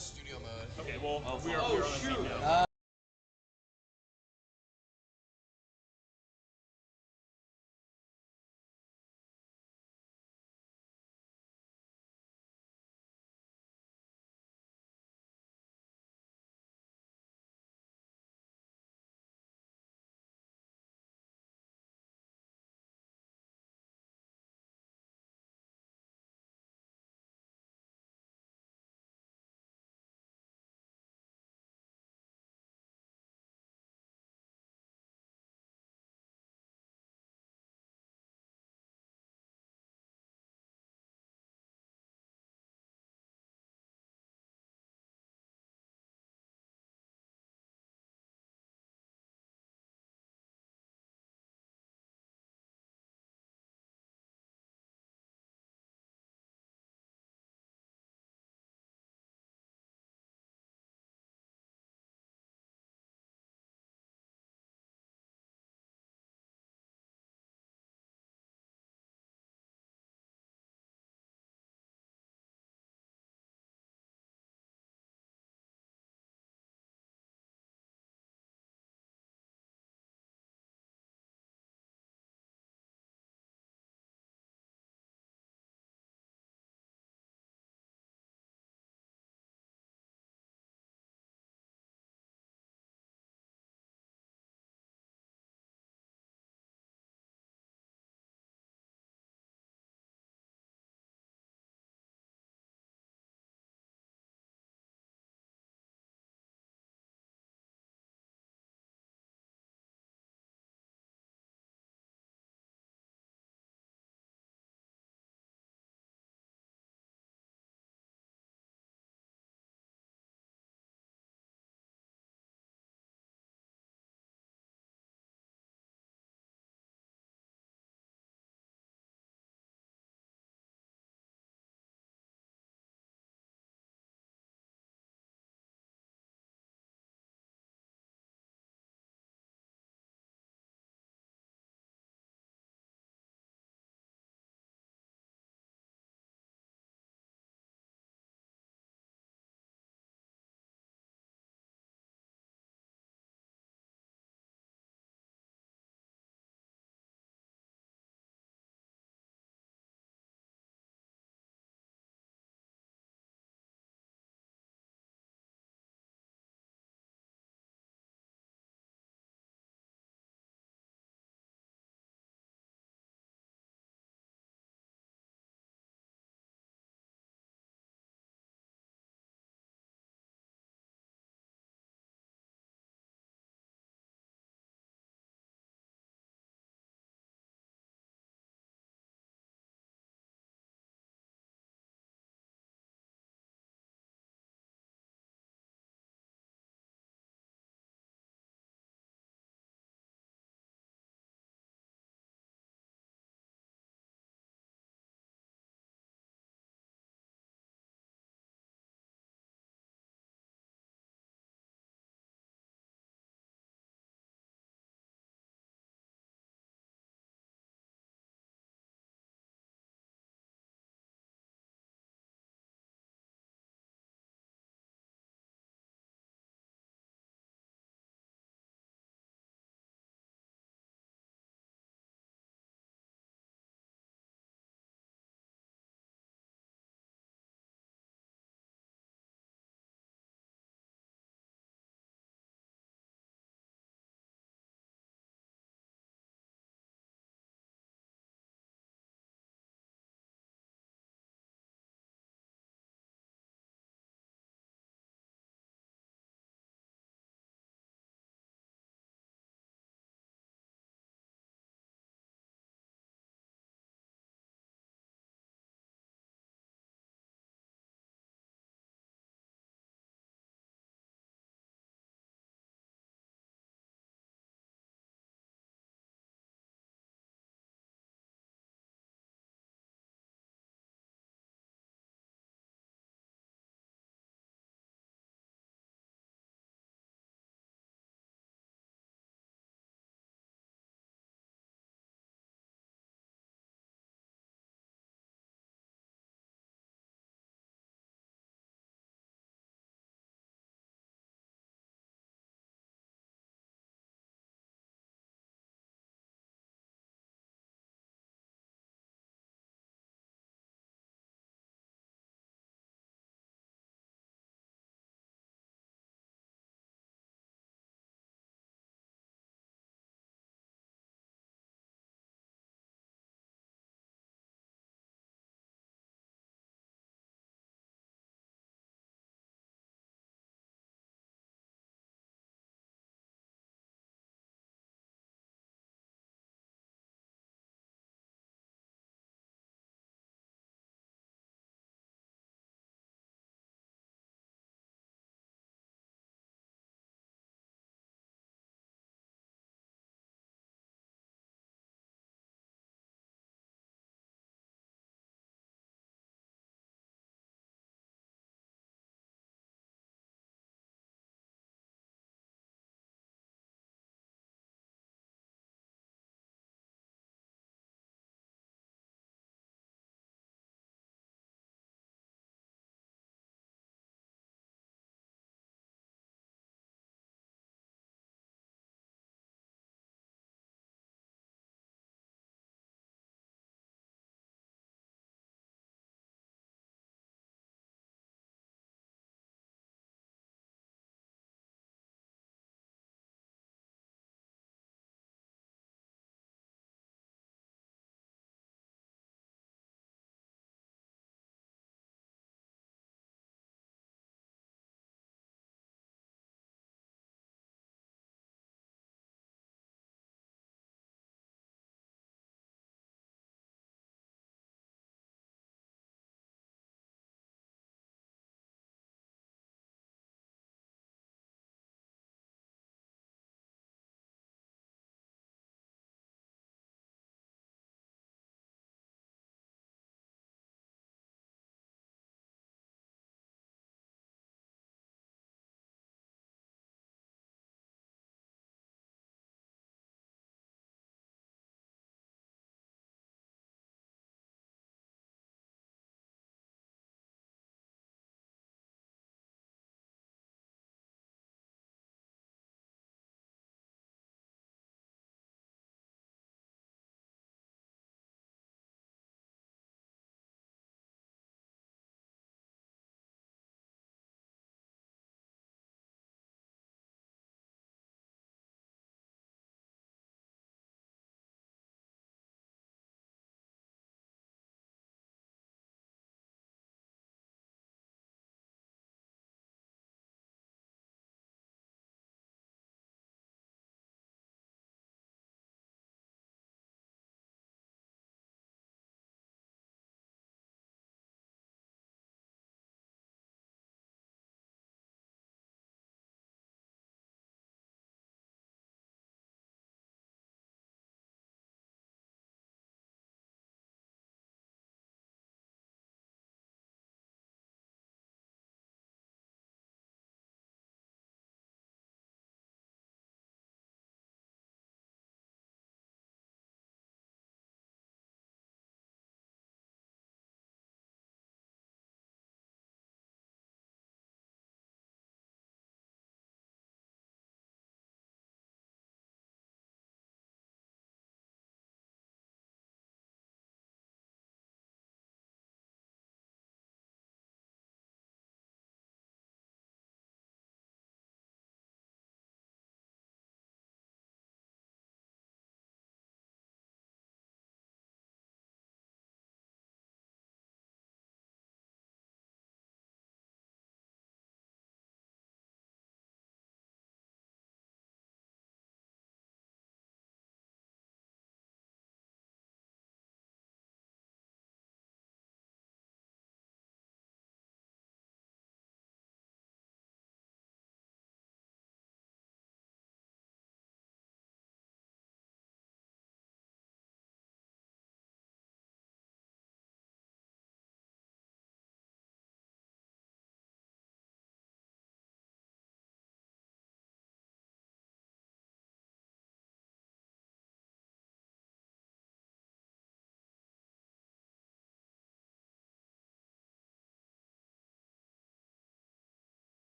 studio mode. Okay, well, Oh, we're fuck. on the team now.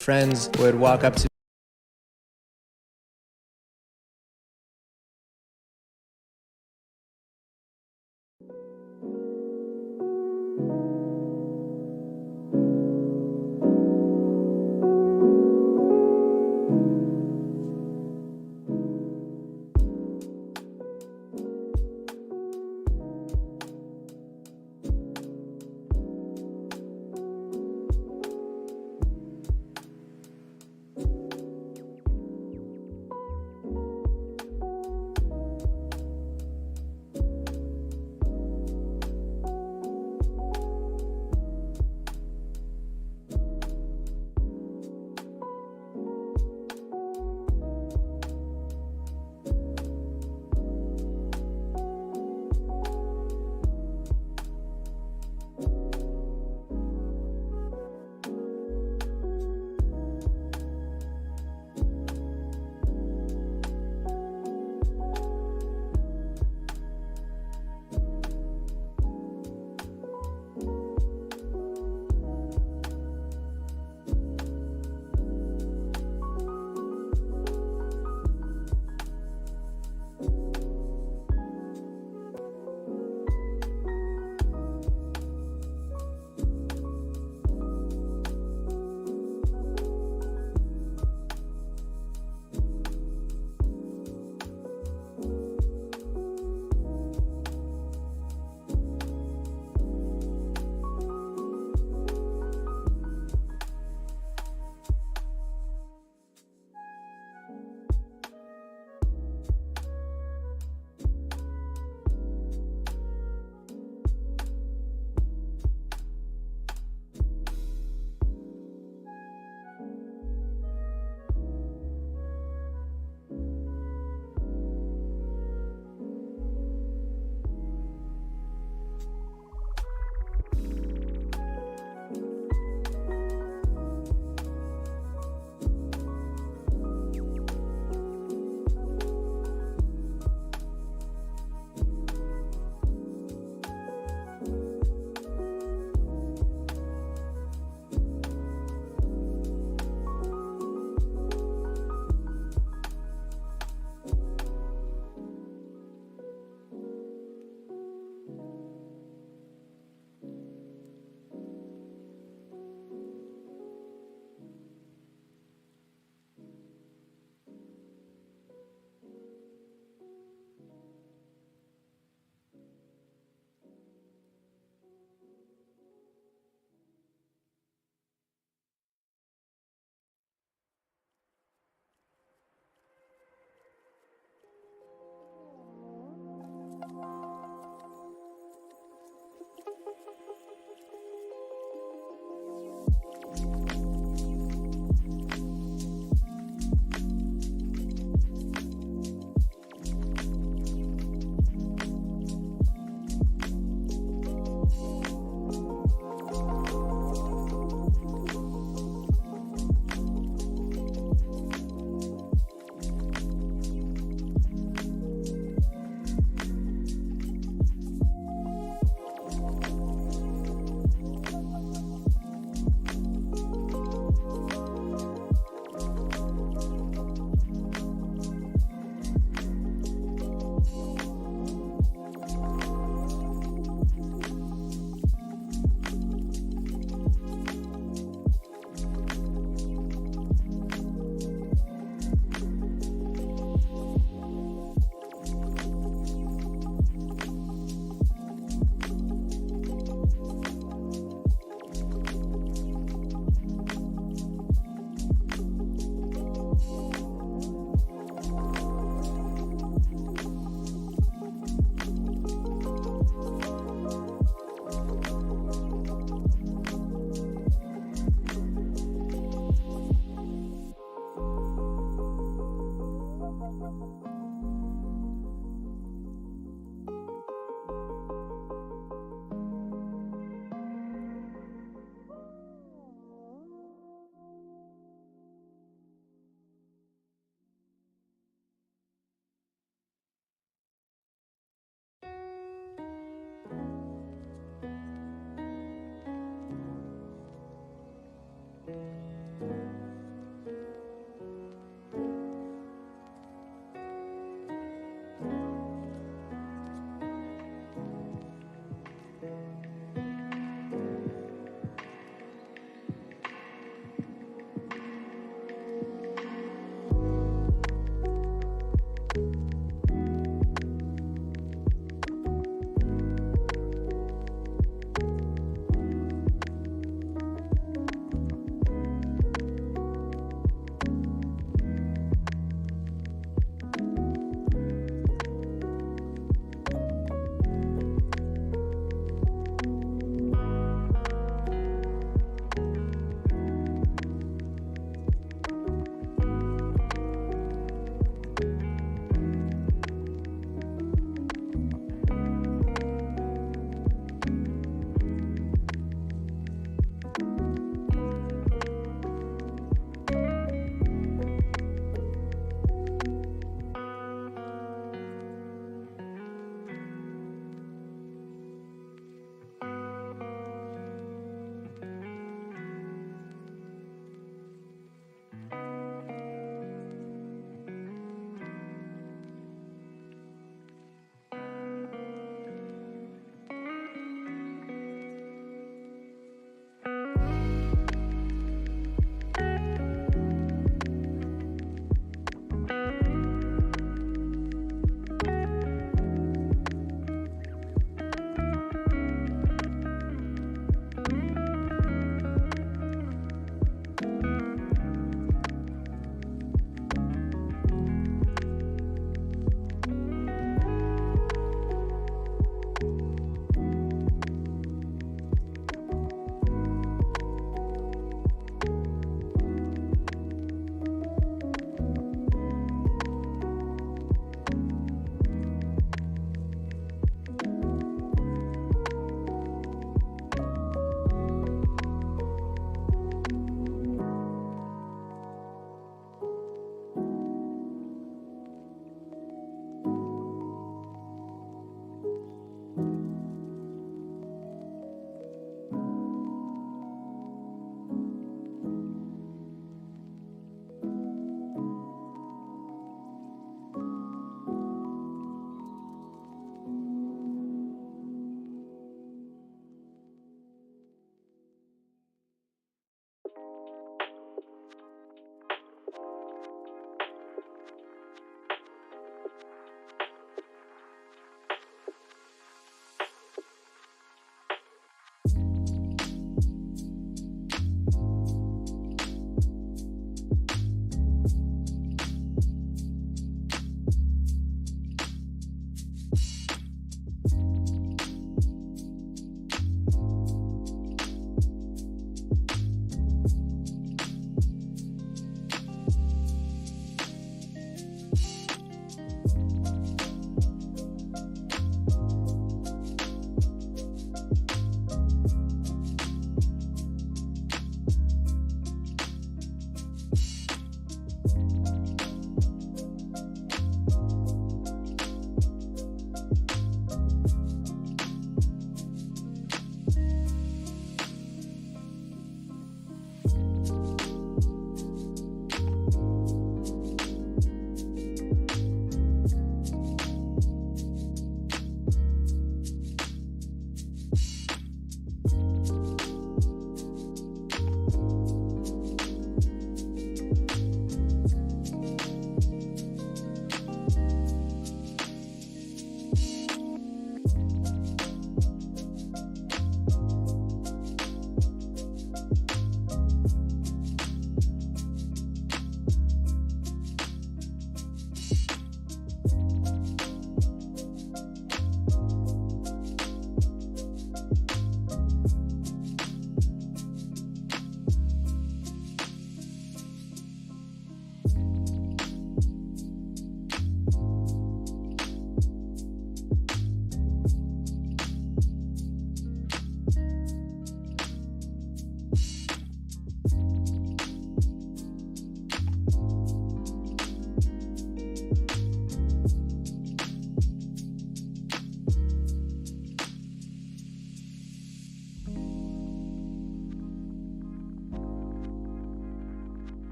friends would walk up to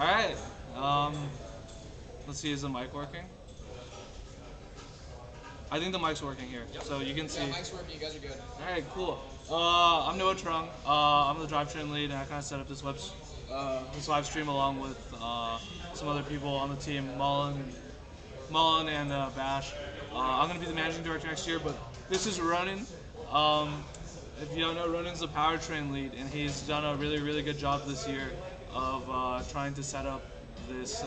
Alright, um, let's see, is the mic working? I think the mic's working here, so you can see. Yeah, mic's working, you guys are good. Alright, cool. I'm Noah Trung. I'm the Drivetrain lead, and I kind of set up this live stream along with some other people on the team, Mullen and Bash. I'm going to be the managing director next year, but this is Ronan. If you don't know, Ronan's the Powertrain lead, and he's done a really, really good job this year of trying to set up this,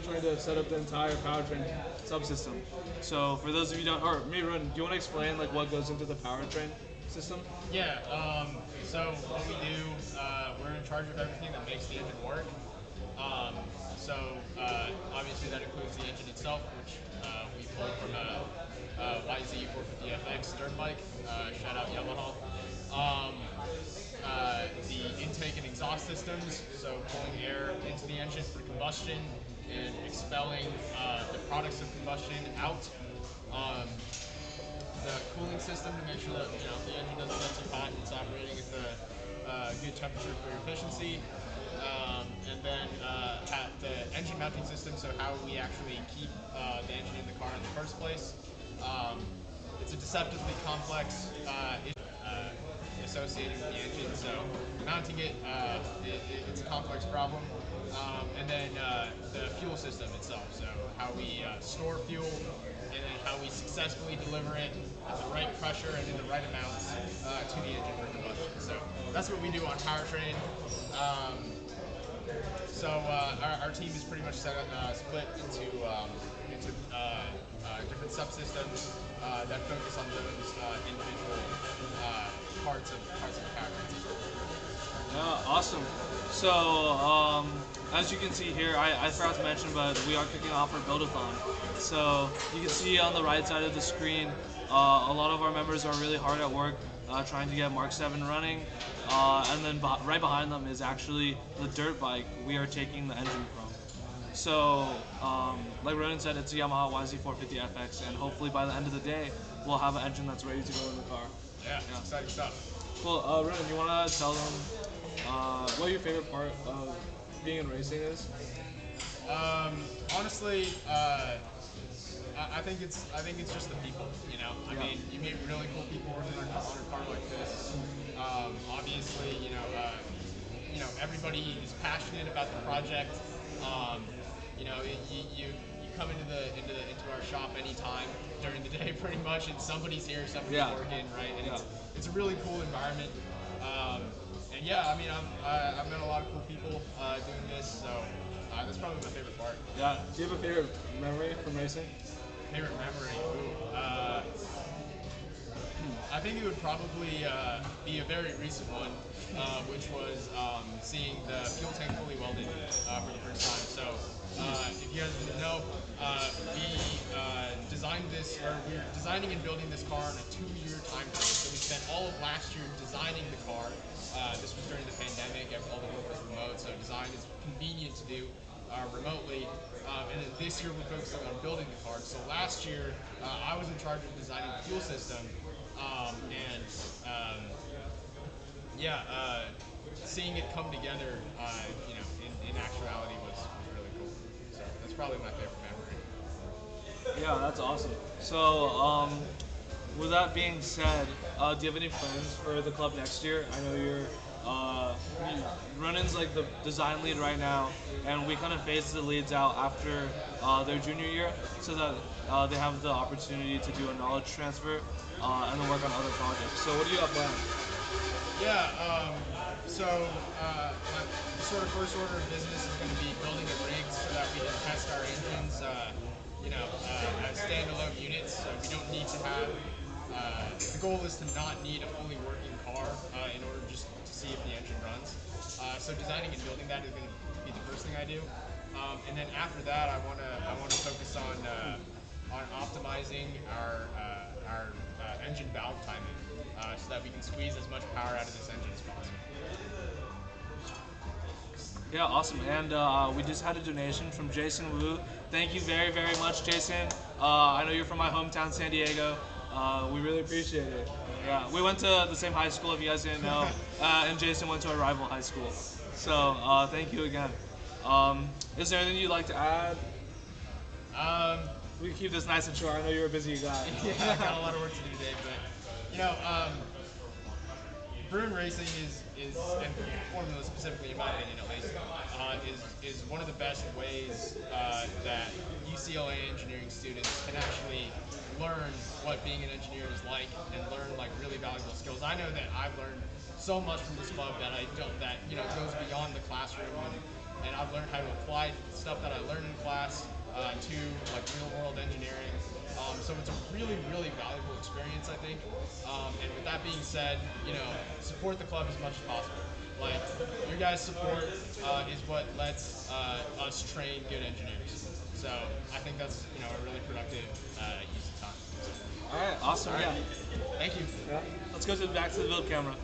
trying to set up the entire Powertrain subsystem. So for those of you who don't, or me, Ronan, do you want to explain like what goes into the Powertrain system? Yeah, so what we do, we're in charge of everything that makes the engine work. Obviously that includes the engine itself, which we pulled from a YZ450FX dirt bike, shout out Yamaha. The intake and exhaust systems, so pulling air into the engine for combustion and expelling the products of combustion out. The cooling system to make sure that the engine doesn't get too hot and it's operating at the good temperature for efficiency. And then the engine mounting system, so how we actually keep the engine in the car in the first place. It's a deceptively complex issue associated with the engine, so mounting it's a complex problem. And then the fuel system itself, so how we store fuel and then how we successfully deliver it at the right pressure and in the right amounts to the engine for combustion. So that's what we do on Powertrain. Our team is pretty much split into different subsystems that focus on those individual parts of the Powertrain system. Yeah, awesome. So, as you can see here, I forgot to mention, but we are kicking off our Buildathon. So, you can see on the right side of the screen, a lot of our members are really hard at work trying to get Mark 7 running. And then right behind them is actually the dirt bike we are taking the engine from. So, like Ronan said, it's a Yamaha YZ450FX, and hopefully by the end of the day, we'll have an engine that's ready to go in the car. Yeah, exciting stuff. Cool. Ronan, you want to tell them what your favorite part of being in racing is? Honestly, I think it's just the people. I mean, you meet really cool people working on a car like this. Obviously, everybody is passionate about the project. You come into our shop anytime during the day, pretty much, and somebody's here, somebody's working, right? And it's a really cool environment. And yeah, I mean, I've met a lot of cool people doing this, so that's probably my favorite part. Yeah. Do you have a favorite memory from racing? Favorite memory? I think it would probably be a very recent one, which was seeing the fuel tank fully welded for the first time. So, if you guys didn't know, we designed this, or we were designing and building this car on a 2-year time frame. So we spent all of last year designing the car. This was during the pandemic, all the work was remote, so design is convenient to do remotely. And then this year we're focusing on building the car. So last year I was in charge of designing the fuel system, seeing it come together, in actuality was really cool. So that's probably my favorite memory. Yeah, that's awesome. So, with that being said, do you have any plans for the club next year? I know you're Ronan's like the design lead right now, and we kind of phase the leads out after their junior year, so that they have the opportunity to do a knowledge transfer and then work on other projects. So, what do you have planned? Yeah, my sort of first order of business is going to be building a rig so that we can test our engines, as standalone units. So we don't need to have. The goal is to not need a fully working car in order just to see if the engine runs. So designing and building that is going to be the first thing I do, and then after that, I want to focus on optimizing our engine valve timing, so that we can squeeze as much power out of this engine as possible. Yeah, awesome. And we just had a donation from Jason Wu. Thank you very, very much, Jason. I know you're from my hometown, San Diego. We really appreciate it. Yeah, we went to the same high school, if you guys didn't know, and Jason went to a rival high school. So thank you again. Is there anything you'd like to add? Um, We can keep this nice and short. I know you're a busy guy. yeah, I got a lot of work to do today, but you know, Bruin Racing is and Formula specifically, in my opinion at least, is one of the best ways that UCLA engineering students can actually learn what being an engineer is like and learn like really valuable skills. I know that I've learned so much from this club that goes beyond the classroom, and I've learned how to apply stuff that I learned in class to like real world engineering. So it's a really, really valuable experience, I think. And with that being said, support the club as much as possible. Like, your guys' support is what lets us train good engineers. So I think that's a really productive use of time. All right, awesome. All right. Yeah. Thank you. Yeah. Let's go back to the build camera.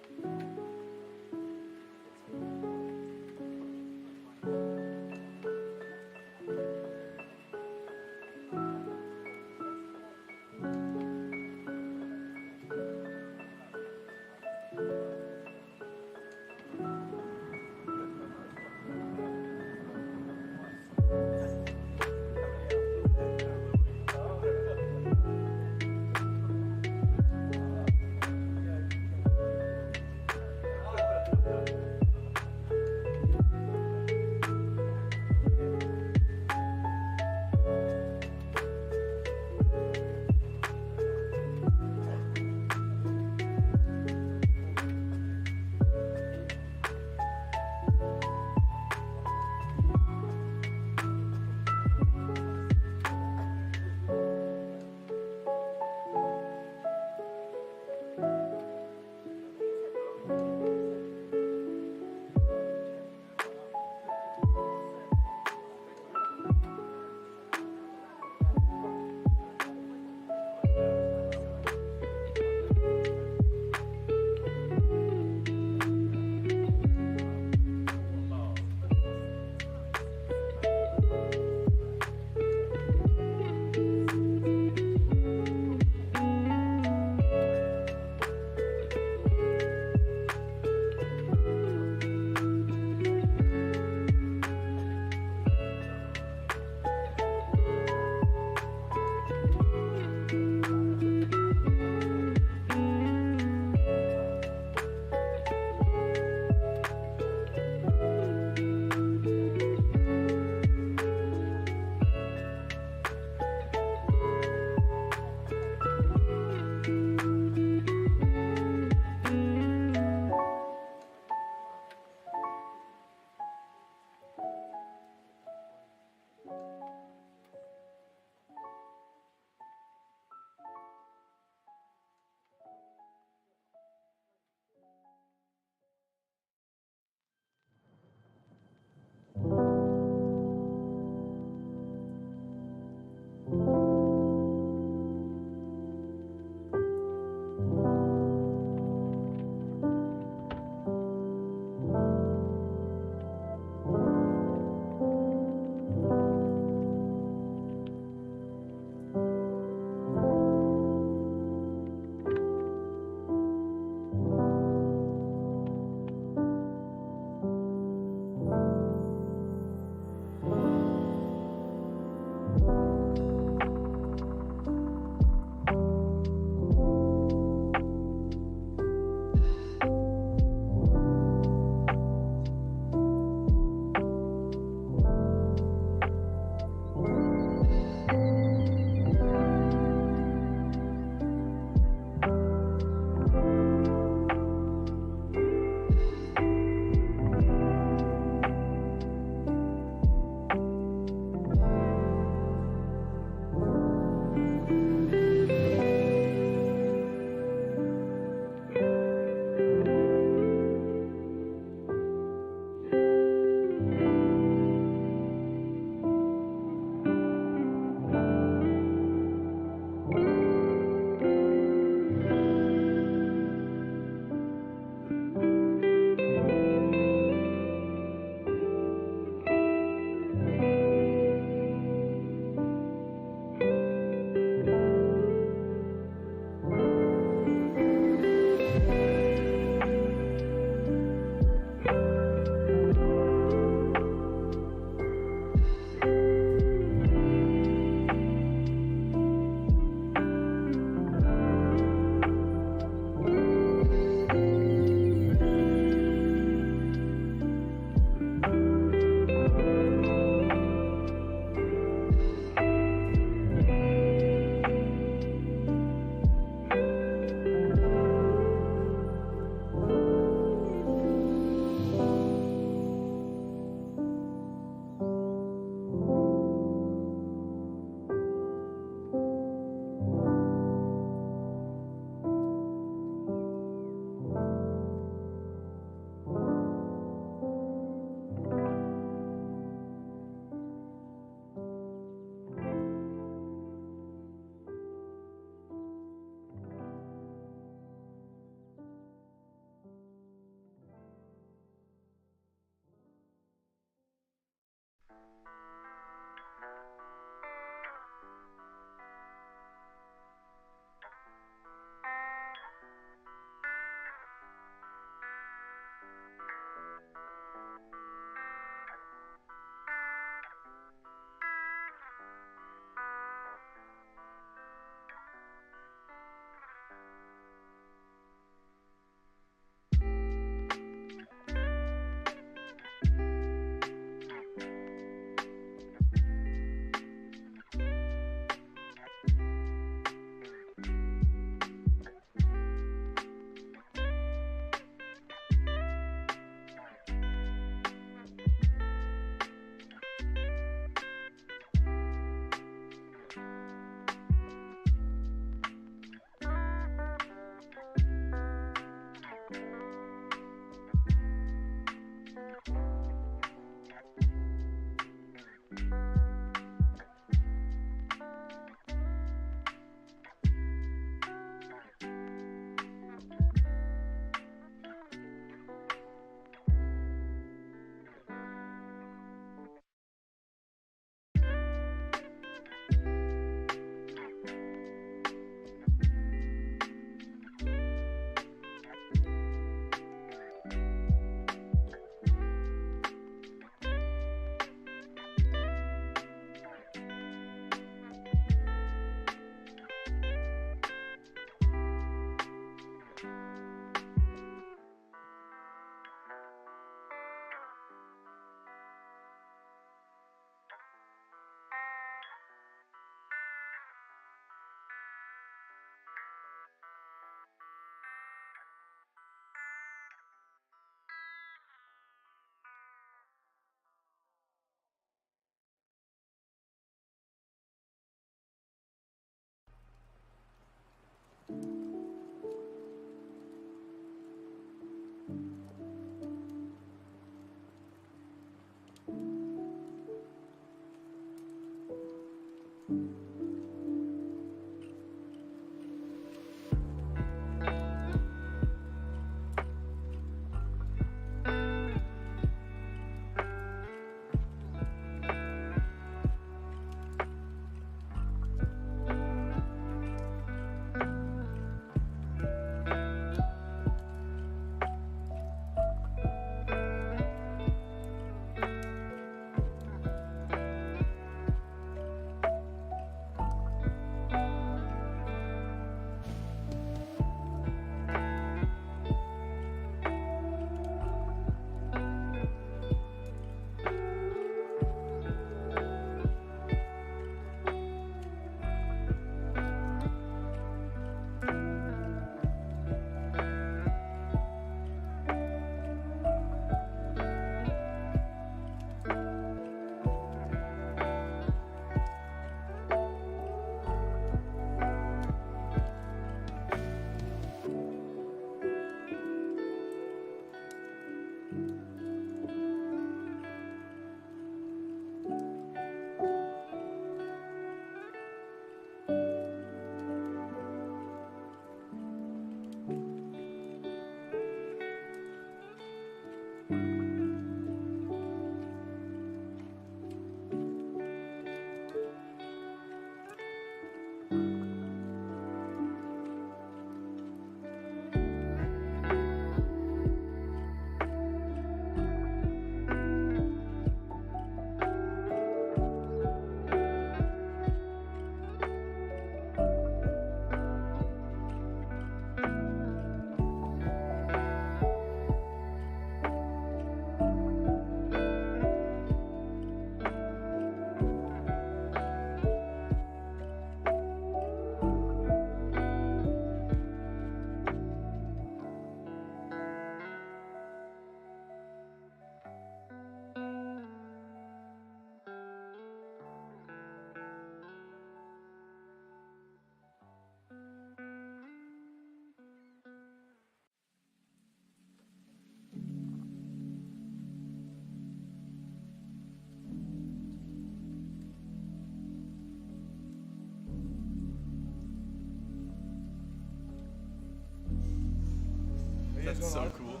That's so cool.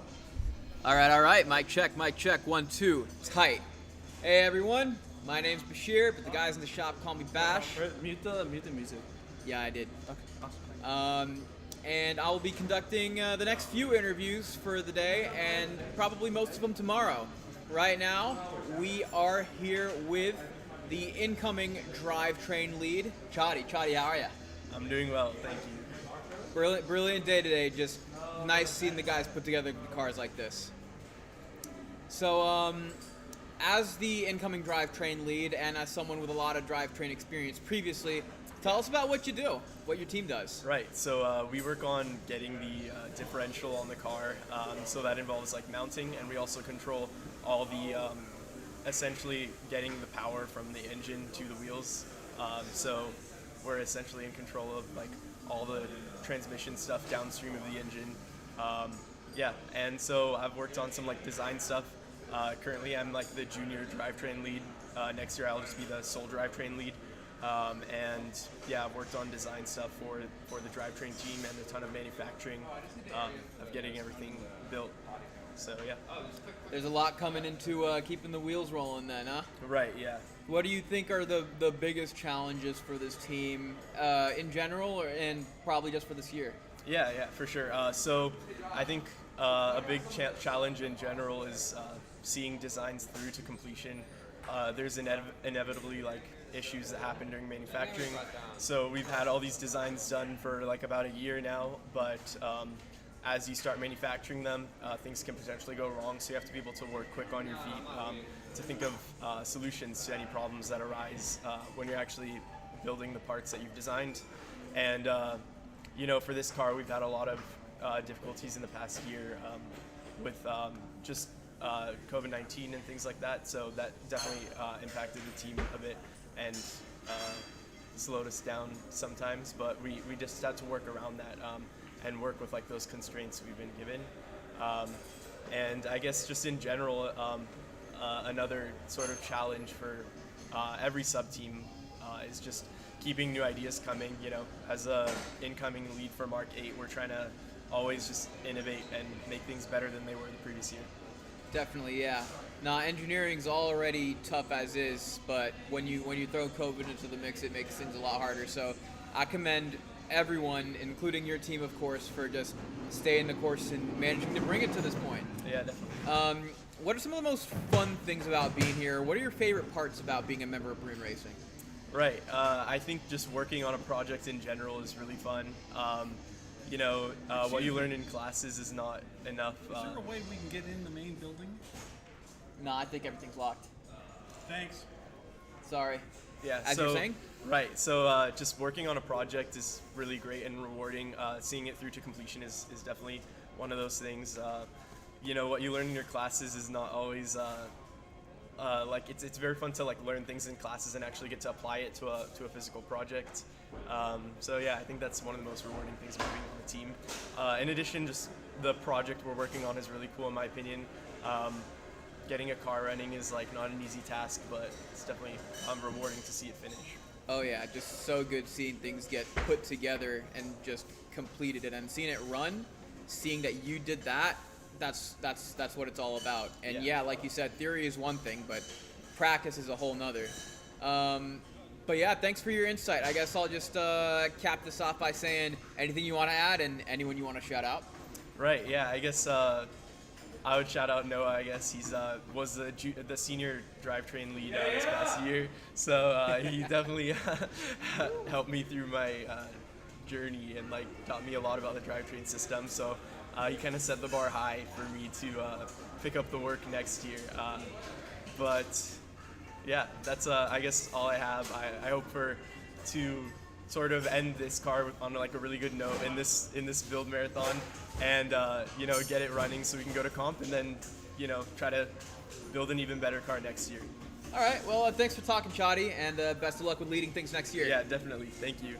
All right. Mic check. 1, 2. Tight. Hey everyone, my name's Bashir, but the guys in the shop call me Bash. Mute the music. Yeah, I did. Okay, awesome. And I will be conducting the next few interviews for the day, and probably most of them tomorrow. Right now, we are here with the incoming drivetrain lead, Chadi. Chadi, how are you? I'm doing well, thank you. Brilliant day today. Just nice seeing the guys put together the cars like this. So, as the incoming drivetrain lead and as someone with a lot of drivetrain experience previously, tell us about what you do, what your team does. Right, so we work on getting the differential on the car, so that involves like mounting, and we also control all the, essentially getting the power from the engine to the wheels. So we're essentially in control of like all the transmission stuff downstream of the engine. Yeah, and so I've worked on some like design stuff. Currently I'm like the junior drivetrain lead. Next year I'll just be the sole drivetrain lead. And yeah, I've worked on design stuff for the drivetrain team and a ton of manufacturing of getting everything built. So yeah. There's a lot coming into keeping the wheels rolling then, huh? Right, yeah. What do you think are the biggest challenges for this team in general, and probably just for this year? Yeah, for sure. So I think a big challenge in general is seeing designs through to completion. There's inevitably like issues that happen during manufacturing. So we've had all these designs done for like about a year now, but as you start manufacturing them, things can potentially go wrong. So you have to be able to work quick on your feet to think of solutions to any problems that arise when you're actually building the parts that you've designed. And you know, for this car, we've had a lot of difficulties in the past year with just COVID-19 and things like that. So that definitely impacted the team a bit and slowed us down sometimes. But we just had to work around that and work with like those constraints we've been given. And I guess just in general, another sort of challenge for every sub-team is just keeping new ideas coming. You know, as a incoming lead for Mark 8, we're trying to always just innovate and make things better than they were the previous year. Definitely, yeah. Now, engineering's already tough as is, but when you throw COVID into the mix, it makes things a lot harder. So I commend everyone, including your team, of course, for just staying the course and managing to bring it to this point. Yeah, definitely. What are some of the most fun things about being here? What are your favorite parts about being a member of Bruin Racing? Right. I think just working on a project in general is really fun. You know, what you learn in classes is not enough. Is there a way we can get in the main building? No, I think everything's locked. Thanks. Sorry. Yeah. As you're saying? Right. So just working on a project is really great and rewarding. Seeing it through to completion is definitely one of those things. You know, what you learn in your classes is not always like it's very fun to like learn things in classes and actually get to apply it to a physical project. So yeah, I think that's one of the most rewarding things about being on the team. In addition, just the project we're working on is really cool in my opinion. Getting a car running is like not an easy task, but it's definitely rewarding to see it finish. Oh yeah, just so good seeing things get put together and just completed, and seeing it run, seeing that you did that. That's what it's all about. And yeah, like you said, theory is one thing, but practice is a whole nother. But yeah, thanks for your insight. I guess I'll just cap this off by saying anything you want to add and anyone you want to shout out. Right. Yeah. I guess I would shout out Noah. I guess he's was the senior drivetrain lead this past year, so he definitely helped me through my journey and like taught me a lot about the drivetrain system. So. He kind of set the bar high for me to pick up the work next year. But yeah, that's I guess all I have. I hope to sort of end this car on like a really good note in this build marathon, and you know, get it running so we can go to comp and then, you know, try to build an even better car next year. All right. Well, thanks for talking, Chadi, and best of luck with leading things next year. Yeah, definitely. Thank you.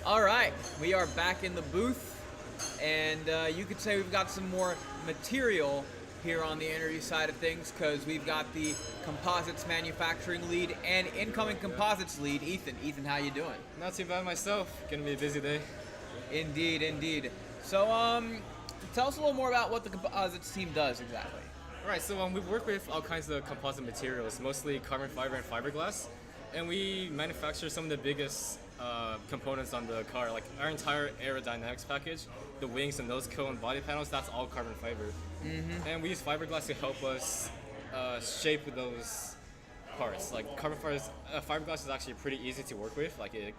All right, we are back in the booth, and you could say we've got some more material here on the interview side of things because we've got the Composites manufacturing lead and incoming Composites lead, Ethan. Ethan, how you doing? Not too bad myself. Gonna be a busy day. Indeed, indeed. So, tell us a little more about what the Composites team does exactly. All right, so we work with all kinds of composite materials, mostly carbon fiber and fiberglass, and we manufacture some of the biggest components on the car, like our entire Aerodynamics package, the wings, the nose cone, body panels, that's all carbon fiber. Mm-hmm. And we use fiberglass to help us shape those parts. Like fiberglass is actually pretty easy to work with, like it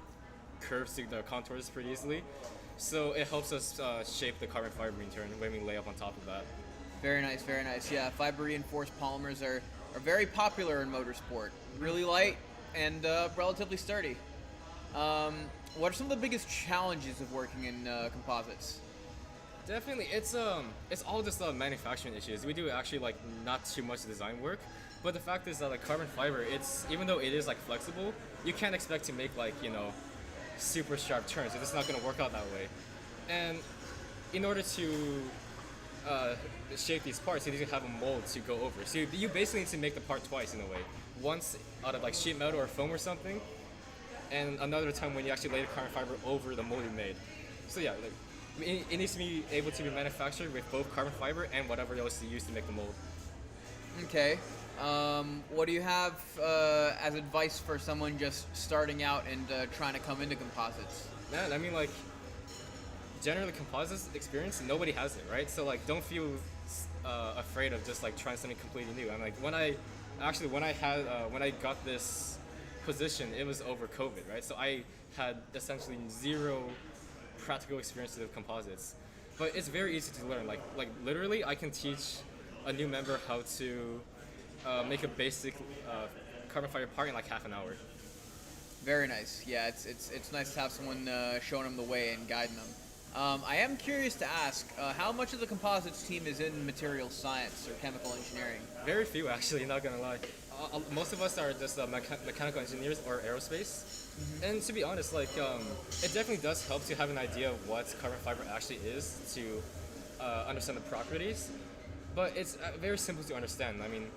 curves the contours pretty easily. So it helps us shape the carbon fiber in turn when we lay up on top of that. Very nice, very nice. Yeah, fiber reinforced polymers are very popular in motorsport. Really light and relatively sturdy. What are some of the biggest challenges of working in composites? Definitely, it's all just manufacturing issues. We do actually like not too much design work, but the fact is that like carbon fiber, it's even though it is like flexible, you can't expect to make like super sharp turns. It's not going to work out that way. And in order to shape these parts, you need to have a mold to go over. So you basically need to make the part twice in a way. Once out of like sheet metal or foam or something, and another time when you actually lay the carbon fiber over the mold you made. So yeah, like, it needs to be able to be manufactured with both carbon fiber and whatever else you use to make the mold. Okay. What do you have as advice for someone just starting out and trying to come into composites? Man, I mean, like, generally composites experience, nobody has it, right? So like, don't feel afraid of just like trying something completely new. And like, when I got this position, it was over COVID, right? So I had essentially zero practical experience with composites, but it's very easy to learn. Like literally, I can teach a new member how to make a basic carbon fiber part in like half an hour. Very nice. Yeah, it's nice to have someone showing them the way and guiding them. I am curious to ask, how much of the composites team is in material science or chemical engineering? Very few, actually, not gonna lie. Most of us are just mechanical engineers or aerospace. Mm-hmm. And to be honest, like, it definitely does help to have an idea of what carbon fiber actually is to understand the properties. But it's very simple to understand. I mean,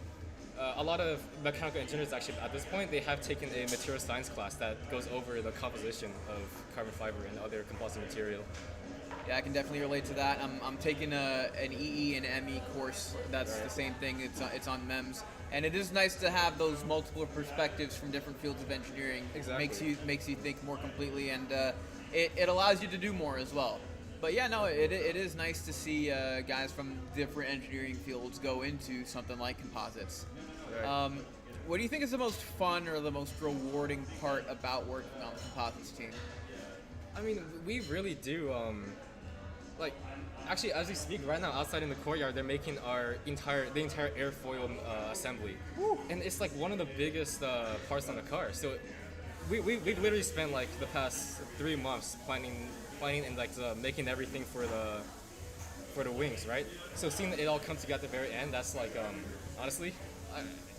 a lot of mechanical engineers actually at this point, they have taken a material science class that goes over the composition of carbon fiber and other composite material. Yeah, I can definitely relate to that. I'm taking an EE and ME course. That's right. The same thing. It's on MEMS, and it is nice to have those multiple perspectives from different fields of engineering. Exactly. Makes you think more completely, and it allows you to do more as well. But yeah, no, it is nice to see guys from different engineering fields go into something like composites. Right. What do you think is the most fun or the most rewarding part about working on the composites team? I mean, we really do. Like, actually, as we speak right now, outside in the courtyard, they're making the entire airfoil assembly. Woo. And it's like one of the biggest parts on the car. So we've literally spent like the past 3 months planning and like making everything for the wings, right? So seeing it all come together at the very end, that's like honestly,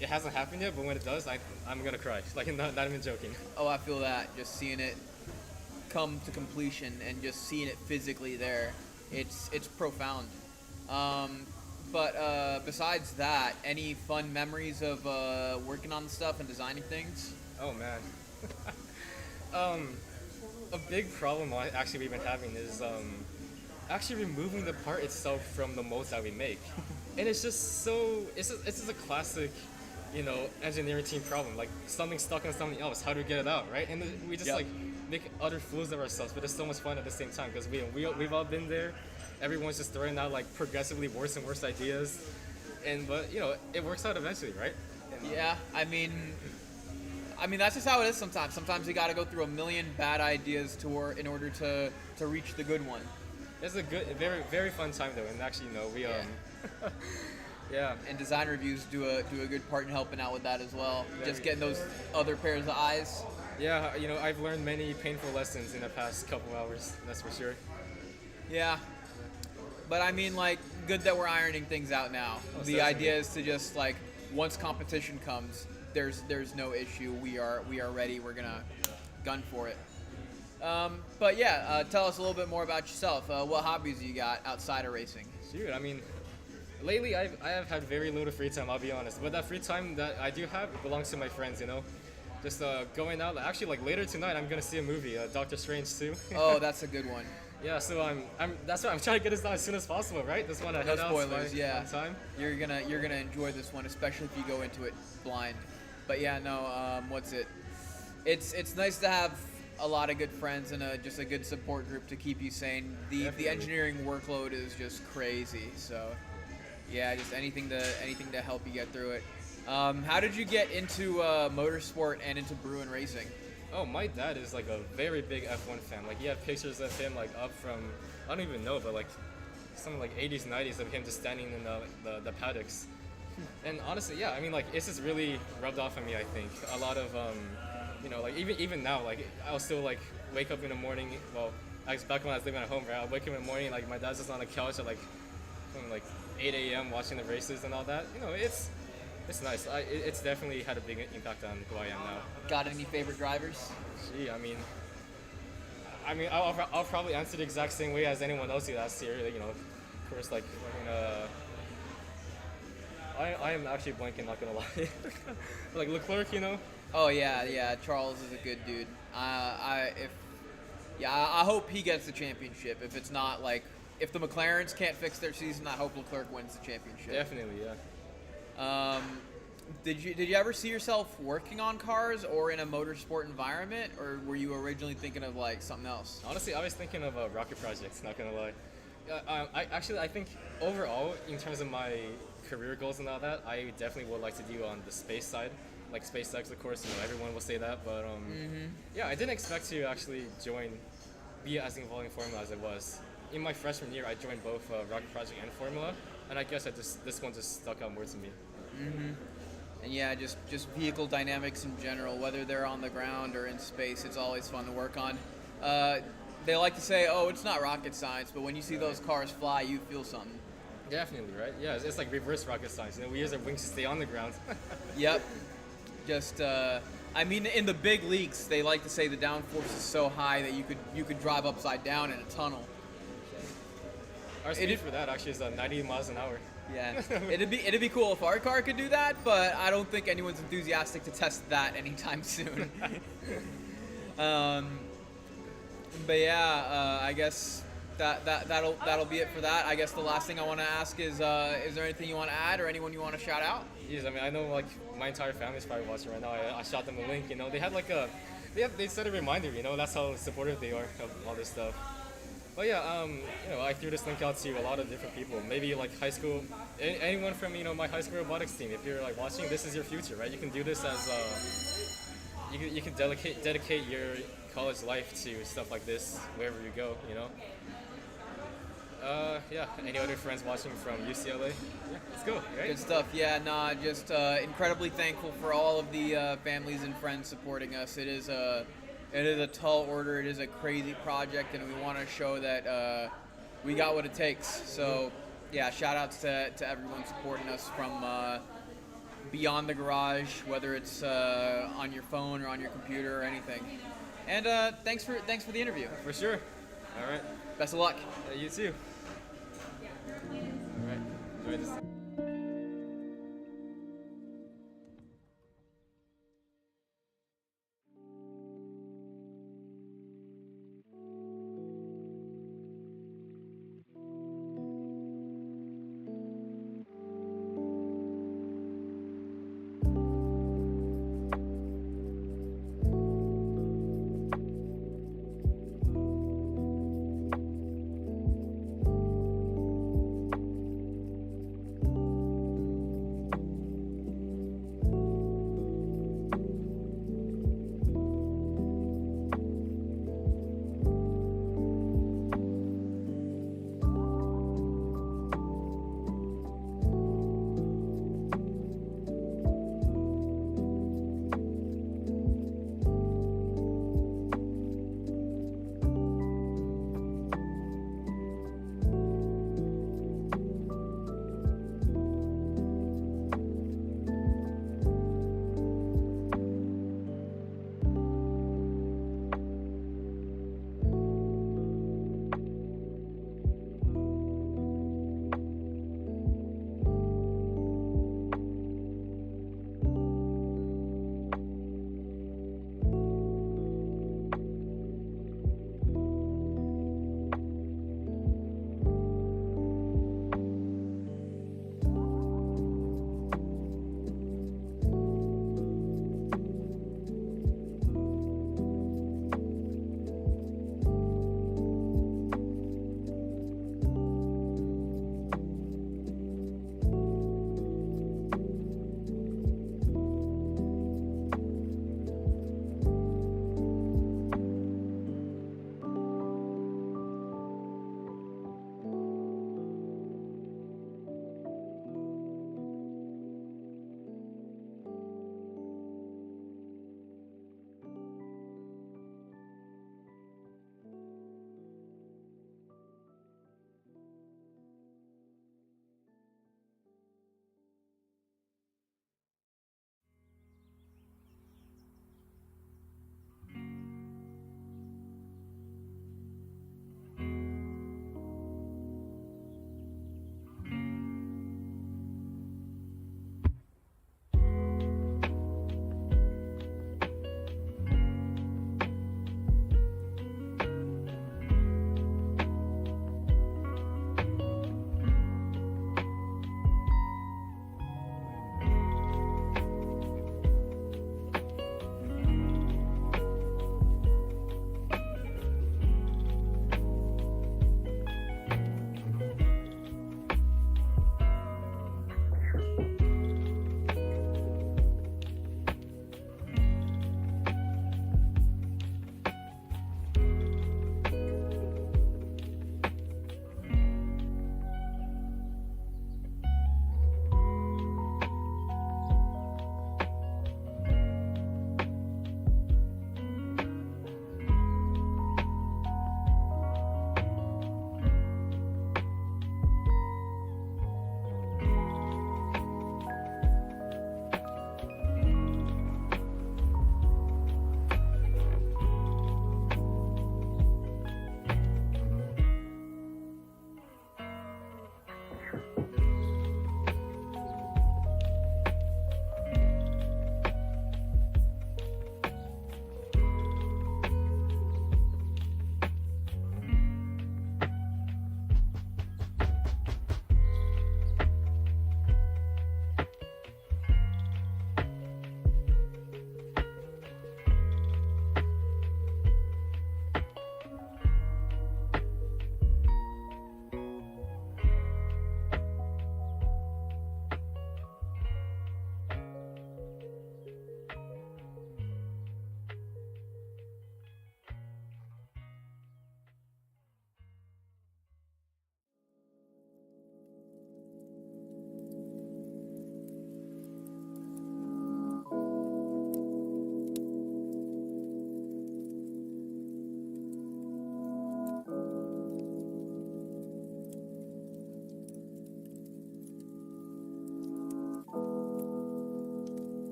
it hasn't happened yet, but when it does, I'm gonna cry. Like, not even joking. Oh, I feel that. Just seeing it come to completion and just seeing it physically there, it's profound. But besides that, any fun memories of working on the stuff and designing things? Oh man. A big problem actually we've been having is actually removing the part itself from the molds that we make. And it's just a classic, engineering team problem. Like, something stuck on something else, how do we get it out, right? And we just like make utter fools of ourselves, but it's so much fun at the same time because we've all been there. Everyone's just throwing out like progressively worse and worse ideas, but it works out eventually, right? And, yeah, I mean that's just how it is sometimes. Sometimes you got to go through a million bad ideas in order to reach the good one. It's a very very fun time though, and actually we yeah. And design reviews do a good part in helping out with that as well. Very just getting those other pairs of eyes. Yeah, I've learned many painful lessons in the past couple hours. That's for sure. Yeah. But I mean, like, good that we're ironing things out now. The idea is to just like, once competition comes, there's no issue. We are ready. We're gonna gun for it. But yeah, tell us a little bit more about yourself. What hobbies you got outside of racing? Shoot, I mean, lately I have had very little free time, I'll be honest. But that free time that I do have belongs to my friends, you know? Just going out. Actually, like later tonight, I'm gonna see a movie, Doctor Strange 2. Oh, that's a good one. Yeah, so that's why I'm trying to get this done as soon as possible, right? Just want to No head out spoilers, yeah. on time. You're gonna enjoy this one, especially if you go into it blind. But yeah, no, what's it? It's nice to have a lot of good friends and just a good support group to keep you sane. The engineering workload is just crazy, so yeah, just anything to help you get through it. How did you get into motorsport and into Bruin Racing? Oh, my dad is like a very big F1 fan. Like, he had pictures of him like up from, I don't even know, but like something like 80s, 90s of him just standing in the paddocks. And honestly, yeah, I mean, like, it's just really rubbed off on me, I think. A lot of, you know, like, even now, like, I'll still, like, wake up in the morning, well, back when I was living at home, right, I'll wake up in the morning, like, my dad's just on the couch at, like, from, like, 8 a.m. watching the races and all that. You know, it's nice. It's definitely had a big impact on who I am now. Got any favorite drivers? Gee, I mean, I'll probably answer the exact same way as anyone else last year. You know, of course, like, I am actually blanking, not gonna lie. Like Leclerc, you know. Oh yeah, Charles is a good dude. I hope he gets the championship. If it's not like, if the McLarens can't fix their season, I hope Leclerc wins the championship. Definitely, yeah. Did you ever see yourself working on cars or in a motorsport environment, or were you originally thinking of like something else? Honestly, I was thinking of rocket projects. Not gonna lie. I think overall, in terms of my career goals and all that, I definitely would like to do on the space side, like SpaceX, of course. You know, everyone will say that, but yeah, I didn't expect to actually be as involved in Formula as I was. In my freshman year, I joined both Rocket Project and Formula, and I guess this one just stuck out more to me. And yeah, just vehicle dynamics in general, whether they're on the ground or in space, it's always fun to work on. They like to say, oh, it's not rocket science, but when you see those cars fly, you feel something. Definitely, right? Yeah, it's like reverse rocket science. You know, we use our wings to stay on the ground. Yep. Just, I mean, in the big leagues, they like to say the downforce is so high that you could drive upside down in a tunnel. Our speed for that actually is 90 miles an hour. Yeah, it'd be cool if our car could do that, but I don't think anyone's enthusiastic to test that anytime soon. But yeah, I guess that'll be it for that. I guess the last thing I want to ask is there anything you want to add or anyone you want to shout out? Yes, I mean, I know like my entire family's probably watching right now. I shot them a link. You know, they had like they set a reminder. You know, that's how supportive they are of all this stuff. But yeah, you know, I threw this link out to a lot of different people. Maybe like high school, anyone from, you know, my high school robotics team. If you're like watching, this is your future, right? You can do this as you can dedicate your college life to stuff like this wherever you go. You know. Yeah. Any other friends watching from UCLA? Yeah, let's go. Right? Good stuff. Yeah, nah, just incredibly thankful for all of the families and friends supporting us. It is a tall order. It is a crazy project, and we want to show that we got what it takes. So, yeah, shout outs to everyone supporting us from beyond the garage, whether it's on your phone or on your computer or anything. And thanks for the interview. For sure. All right. Best of luck. You too. All right. Enjoy this.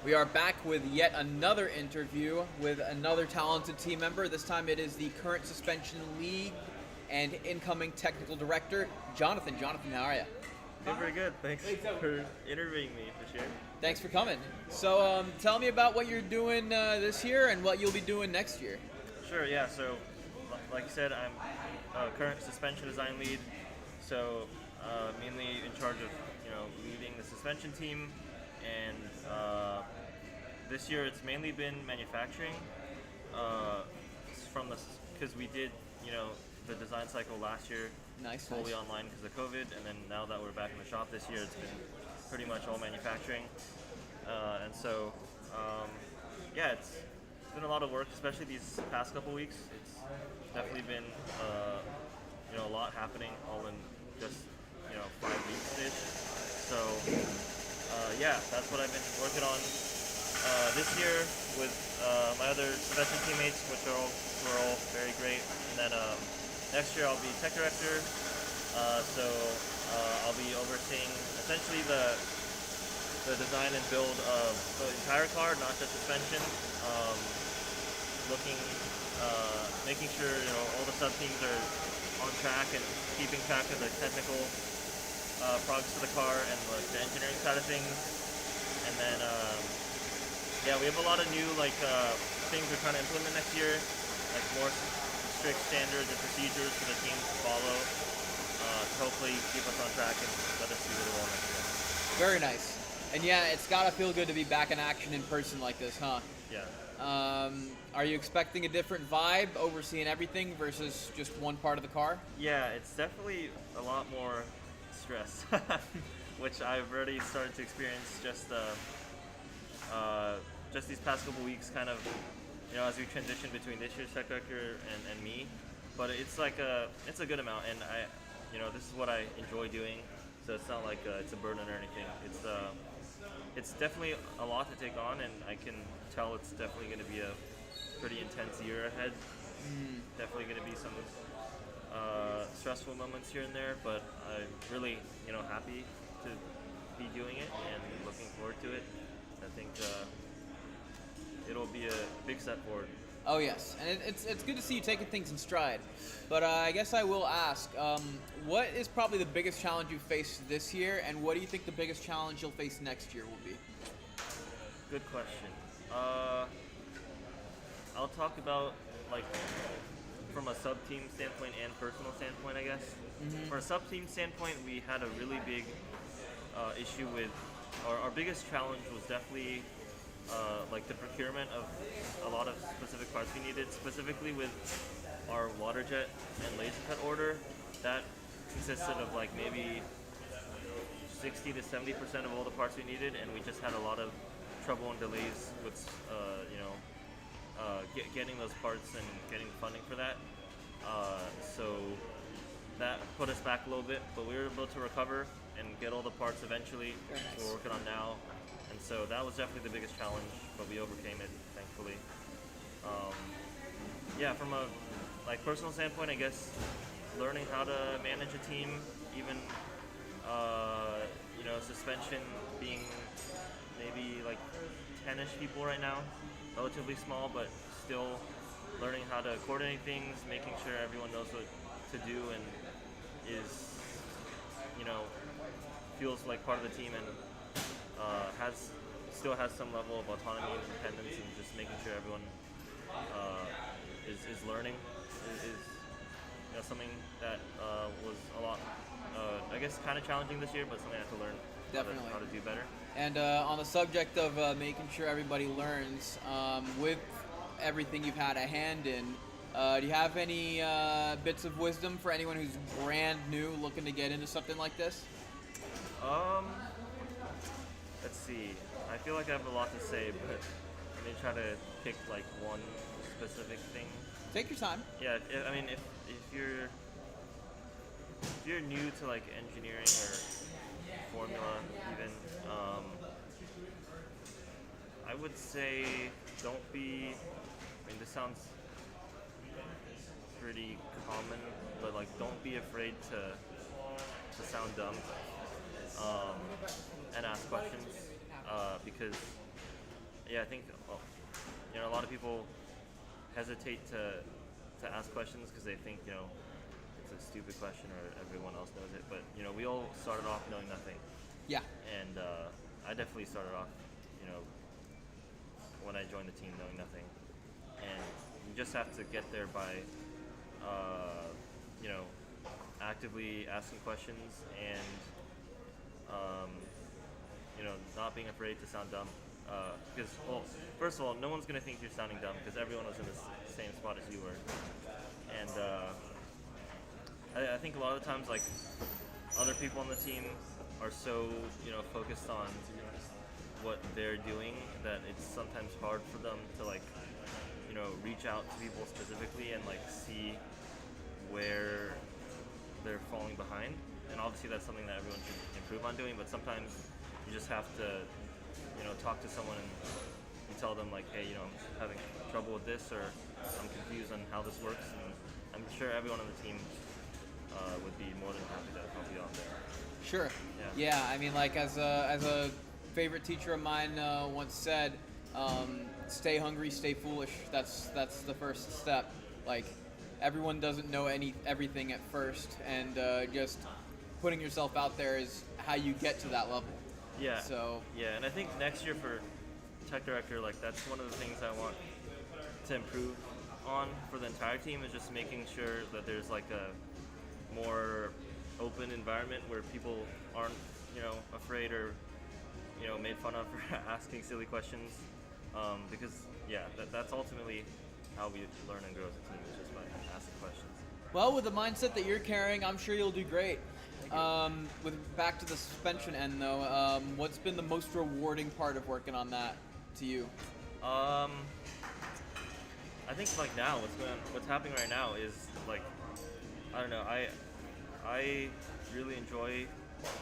We are back with yet another interview with another talented team member. This time it is the current suspension league and incoming technical director, Jonathan. Jonathan, how are you? Doing pretty good. Thanks for interviewing me this year. Thanks for coming. So tell me about what you're doing this year and what you'll be doing next year. Sure, yeah. So, like you said, I'm current suspension design lead. So, mainly in charge of, leading the suspension team. And this year it's mainly been manufacturing. Because we did, the design cycle last year fully online because of COVID, and then now that we're back in the shop this year, it's been pretty much all manufacturing. And so, it's been a lot of work, especially these past couple weeks. It's definitely been, a lot happening all in just, 5 weeks-ish. So, that's what I've been working on this year with my other suspension teammates, which are all very great. And then next year I'll be tech director, so I'll be overseeing essentially the design and build of the entire car, not just suspension. Making sure all the sub teams are on track and keeping track of the technical progress of the car and the engineering side of things. And then we have a lot of new things we're trying to implement next year, like more strict standards and procedures for the team to follow to hopefully keep us on track and let us do really well next year. Very nice. And yeah, it's gotta feel good to be back in action in person like this, huh? Yeah. Are you expecting a different vibe, overseeing everything versus just one part of the car? Yeah, it's definitely a lot more stress, which I've already started to experience just these past couple weeks, kind of, as we transition between this year's tech director and me. But it's it's a good amount, and this is what I enjoy doing, so it's not like it's a burden or anything. It's definitely a lot to take on, and I can tell it's definitely going to be a pretty intense year ahead. Definitely going to be some stressful moments here and there, but I'm really, happy to be doing it and looking forward to it. I think it'll be a big step forward. Oh yes, and it's good to see you taking things in stride. But I guess I will ask, what is probably the biggest challenge you faced this year, and what do you think the biggest challenge you'll face next year will be? Good question. I'll talk about from a sub-team standpoint and personal standpoint, I guess. For a sub-team standpoint, we had a really big issue with, our biggest challenge was definitely the procurement of a lot of specific parts we needed, specifically with our water jet and laser cut order. That consisted of maybe 60 to 70% of all the parts we needed, and we just had a lot of trouble and delays with getting those parts and getting funding for that. So that put us back a little bit, but we were able to recover and get all the parts eventually. Very nice. We're working on now, and so that was definitely the biggest challenge, but we overcame it, thankfully. From a personal standpoint, I guess learning how to manage a team, even suspension being maybe 10-ish people right now, relatively small, but still learning how to coordinate things, making sure everyone knows what to do and is, feels like part of the team and still has some level of autonomy and independence, and just making sure everyone is learning is something that was a lot, I guess, kind of challenging this year, but something I have to learn how to do better. And on the subject of making sure everybody learns, with everything you've had a hand in, do you have any bits of wisdom for anyone who's brand new looking to get into something like this? Let's see. I feel like I have a lot to say, but let me try to pick one specific thing. Take your time. Yeah, if you're new to engineering or formula even, I would say don't be, this sounds pretty common, but don't be afraid to sound dumb and ask questions, because yeah, I think you know, a lot of people hesitate to ask questions because they think, you know, it's a stupid question or everyone else knows it. But you know, we all started off knowing nothing. Yeah. And I definitely started off, you know, when I joined the team knowing nothing. And you just have to get there by, you know, actively asking questions and, you know, not being afraid to sound dumb. Because, well, first of all, no one's going to think you're sounding dumb because everyone was in the same spot as you were. And I think a lot of the times, like, other people on the team are so, you know, focused on what they're doing that it's sometimes hard for them to, like, you know, reach out to people specifically and, like, see where they're falling behind. And obviously that's something that everyone should improve on doing, but sometimes you just have to, you know, talk to someone and tell them, like, hey, you know, I'm having trouble with this, or I'm confused on how this works, and I'm sure everyone on the team would be more than happy to help you out there. Sure. Yeah. I mean, like, as a favorite teacher of mine once said, stay hungry, stay foolish. That's the first step. Like, everyone doesn't know everything at first, and just putting yourself out there is how you get to that level. Yeah. So. Yeah, and I think next year for tech director, like, that's one of the things I want to improve on for the entire team, is just making sure that there's, like, a more open environment where people aren't, you know, afraid or, you know, made fun of for asking silly questions, because yeah, that's ultimately how we learn and grow as a team, is just by asking questions. Well, with the mindset that you're carrying, I'm sure you'll do great. With back to the suspension end though, what's been the most rewarding part of working on that to you? I think, like, now what's happening right now is, like, I don't know, I really enjoy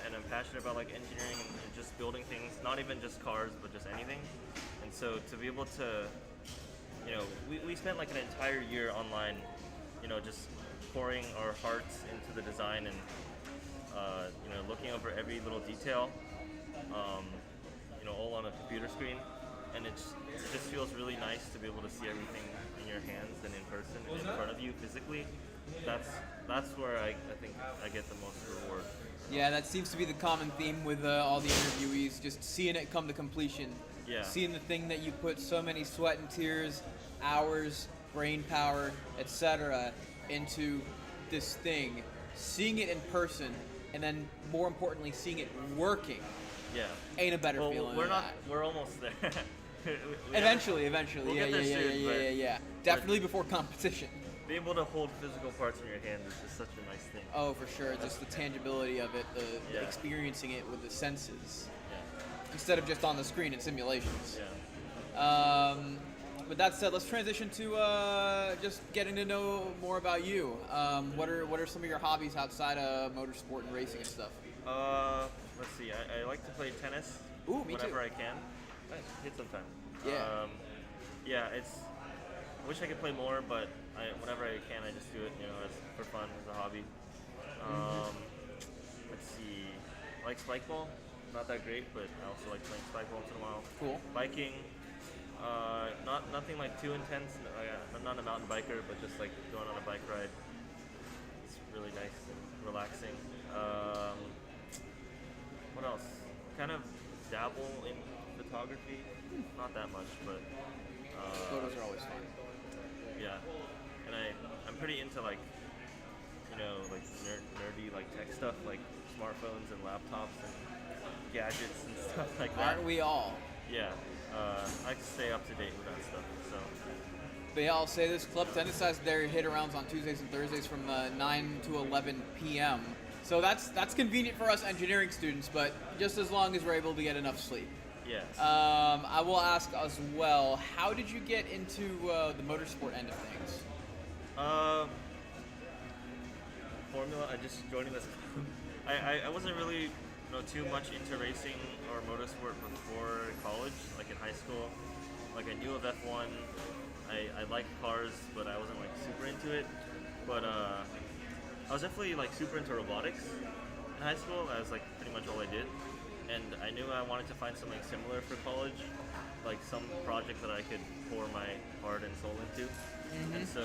and I'm passionate about, like, engineering and just building things, not even just cars, but just anything. And so to be able to, you know, we spent, like, an entire year online, you know, just pouring our hearts into the design and, you know, looking over every little detail, you know, all on a computer screen. And it just feels really nice to be able to see everything in your hands and in person and in front of you physically. That's where I think I get the most reward. Yeah, that seems to be the common theme with all the interviewees, just seeing it come to completion. Yeah. Seeing the thing that you put so many sweat and tears, hours, brain power, etc. into this thing, seeing it in person, and then more importantly, seeing it working. Yeah. Ain't a better feeling than that. We're almost there. Eventually. We'll yeah, get there soon, yeah. Definitely before competition. Being able to hold physical parts in your hands is just such a nice thing. Oh, for sure. Just the tangibility of it, the Yeah. experiencing it with the senses, Yeah. instead of just on the screen in simulations. Yeah. With that said, let's transition to just getting to know more about you. What are some of your hobbies outside of motorsport and racing and stuff? Let's see. I like to play tennis. Ooh, me whenever too. I can. I hit sometime. Yeah. Yeah. I wish I could play more, but whenever I can, I just do it. You know, for fun, as a hobby. Let's see. I like spike ball. Not that great, but I also like playing spike ball once in a while. Cool. Biking. Nothing like too intense. I'm not a mountain biker, but just like going on a bike ride. It's really nice and relaxing. What else? Kind of dabble in photography. Not that much, but Photos are always fun. yeah. And I'm pretty into, like, you know, like nerdy, like, tech stuff, like smartphones and laptops and gadgets and stuff like that. Aren't we all? Yeah. I like to stay up to date with that stuff. So. But yeah, I'll say this: Club Tennis has their hit-arounds on Tuesdays and Thursdays from 9 to 11 p.m. So that's convenient for us engineering students, but just as long as we're able to get enough sleep. Yes. I will ask as well, how did you get into the motorsport end of things? Formula. I just joining this. I wasn't really, too much into racing or motorsport before college. Like in high school, like I knew of F1. I liked cars, but I wasn't like super into it. But I was definitely like super into robotics in high school. That was like pretty much all I did. And I knew I wanted to find something similar for college, like some project that I could pour my heart and soul into. And so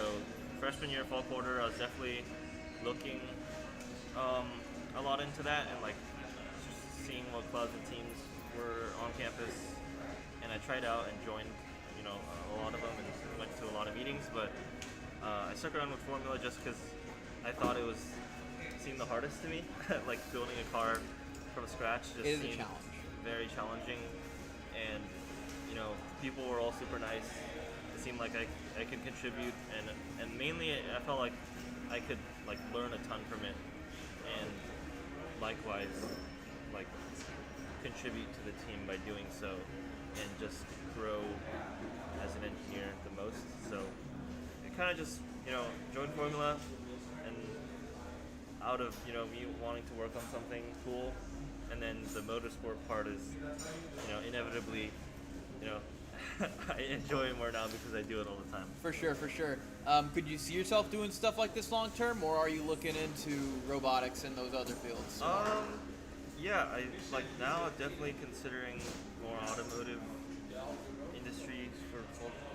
freshman year, fall quarter, I was definitely looking a lot into that and like just seeing what clubs and teams were on campus. And I tried out and joined, you know, a lot of them and went to a lot of meetings. But I stuck around with Formula just because I thought it seemed the hardest to me. Like building a car from scratch just seemed very challenging. And you know, people were all super nice. It seemed like I could contribute, and mainly I felt like I could like learn a ton from it, and likewise like contribute to the team by doing so, and just grow as an engineer the most. So it kind of just, you know, joined Formula, and out of, you know, me wanting to work on something cool, and then the motorsport part is, you know, inevitably, you know, I enjoy it more now because I do it all the time. For sure, for sure. Could you see yourself doing stuff like this long term, or are you looking into robotics and those other fields? Yeah, I like now definitely considering more automotive industry for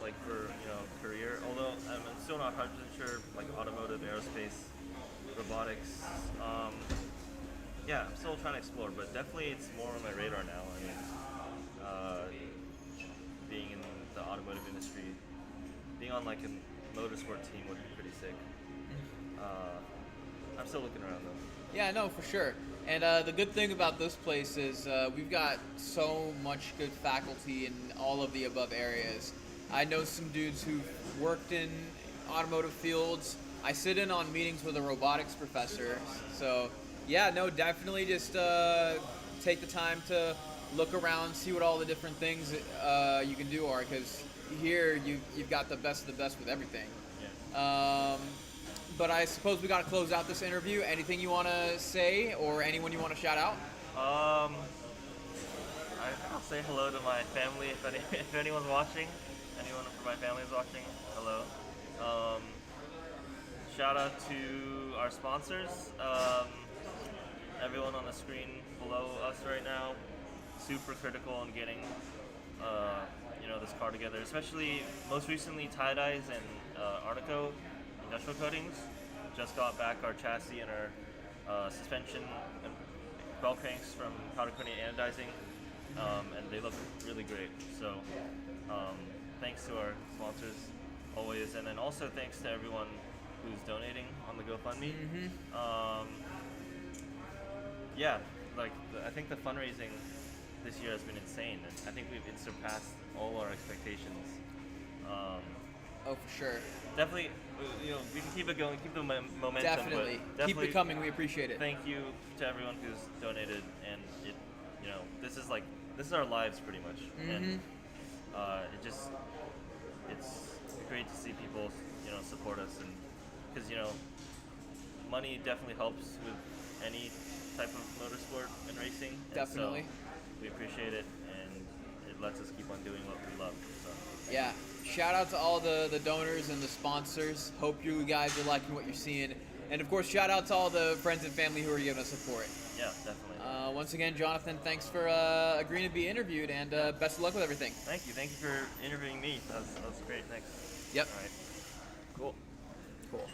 you know, career. Although I'm still not 100% sure, like automotive, aerospace, robotics. Yeah, I'm still trying to explore, but definitely it's more on my radar now. I mean, being in the automotive industry, being on like a motorsport team would be pretty sick. I'm still looking around though. Yeah, no, for sure. And the good thing about this place is we've got so much good faculty in all of the above areas. I know some dudes who've worked in automotive fields. I sit in on meetings with a robotics professor. So yeah, no, definitely just take the time to look around, see what all the different things you can do are, because here you've got the best of the best with everything. Yeah. But I suppose we got to close out this interview. Anything you want to say, or anyone you want to shout out? I'll say hello to my family if anyone's watching. Anyone from my family is watching, hello. Shout out to our sponsors. Everyone on the screen below us right now, super critical in getting you know, this car together. Especially most recently tie-dyes and Artico industrial coatings. Just got back our chassis and our suspension and bell cranks from powder coating and anodizing, and they look really great. So thanks to our sponsors always, and then also thanks to everyone who's donating on the GoFundMe. Yeah, like I think the fundraising this year has been insane, and I think it's surpassed all our expectations. Oh, for sure. Definitely, you know, we can keep it going, keep the momentum. Definitely. Keep it coming. We appreciate it. Thank you to everyone who's donated, and it, you know, this is our lives pretty much, and it's great to see people, you know, support us, and because, you know, money definitely helps with any type of motorsport and racing. And Definitely. so we appreciate it, and it lets us keep on doing what we love. So. Yeah. Shout out to all the donors and the sponsors. Hope you guys are liking what you're seeing. And of course, shout out to all the friends and family who are giving us support. Yeah, definitely. Once again, Jonathan, thanks for agreeing to be interviewed, and best of luck with everything. Thank you. Thank you for interviewing me. That was great. Thanks. Yep. All right. Cool. Cool.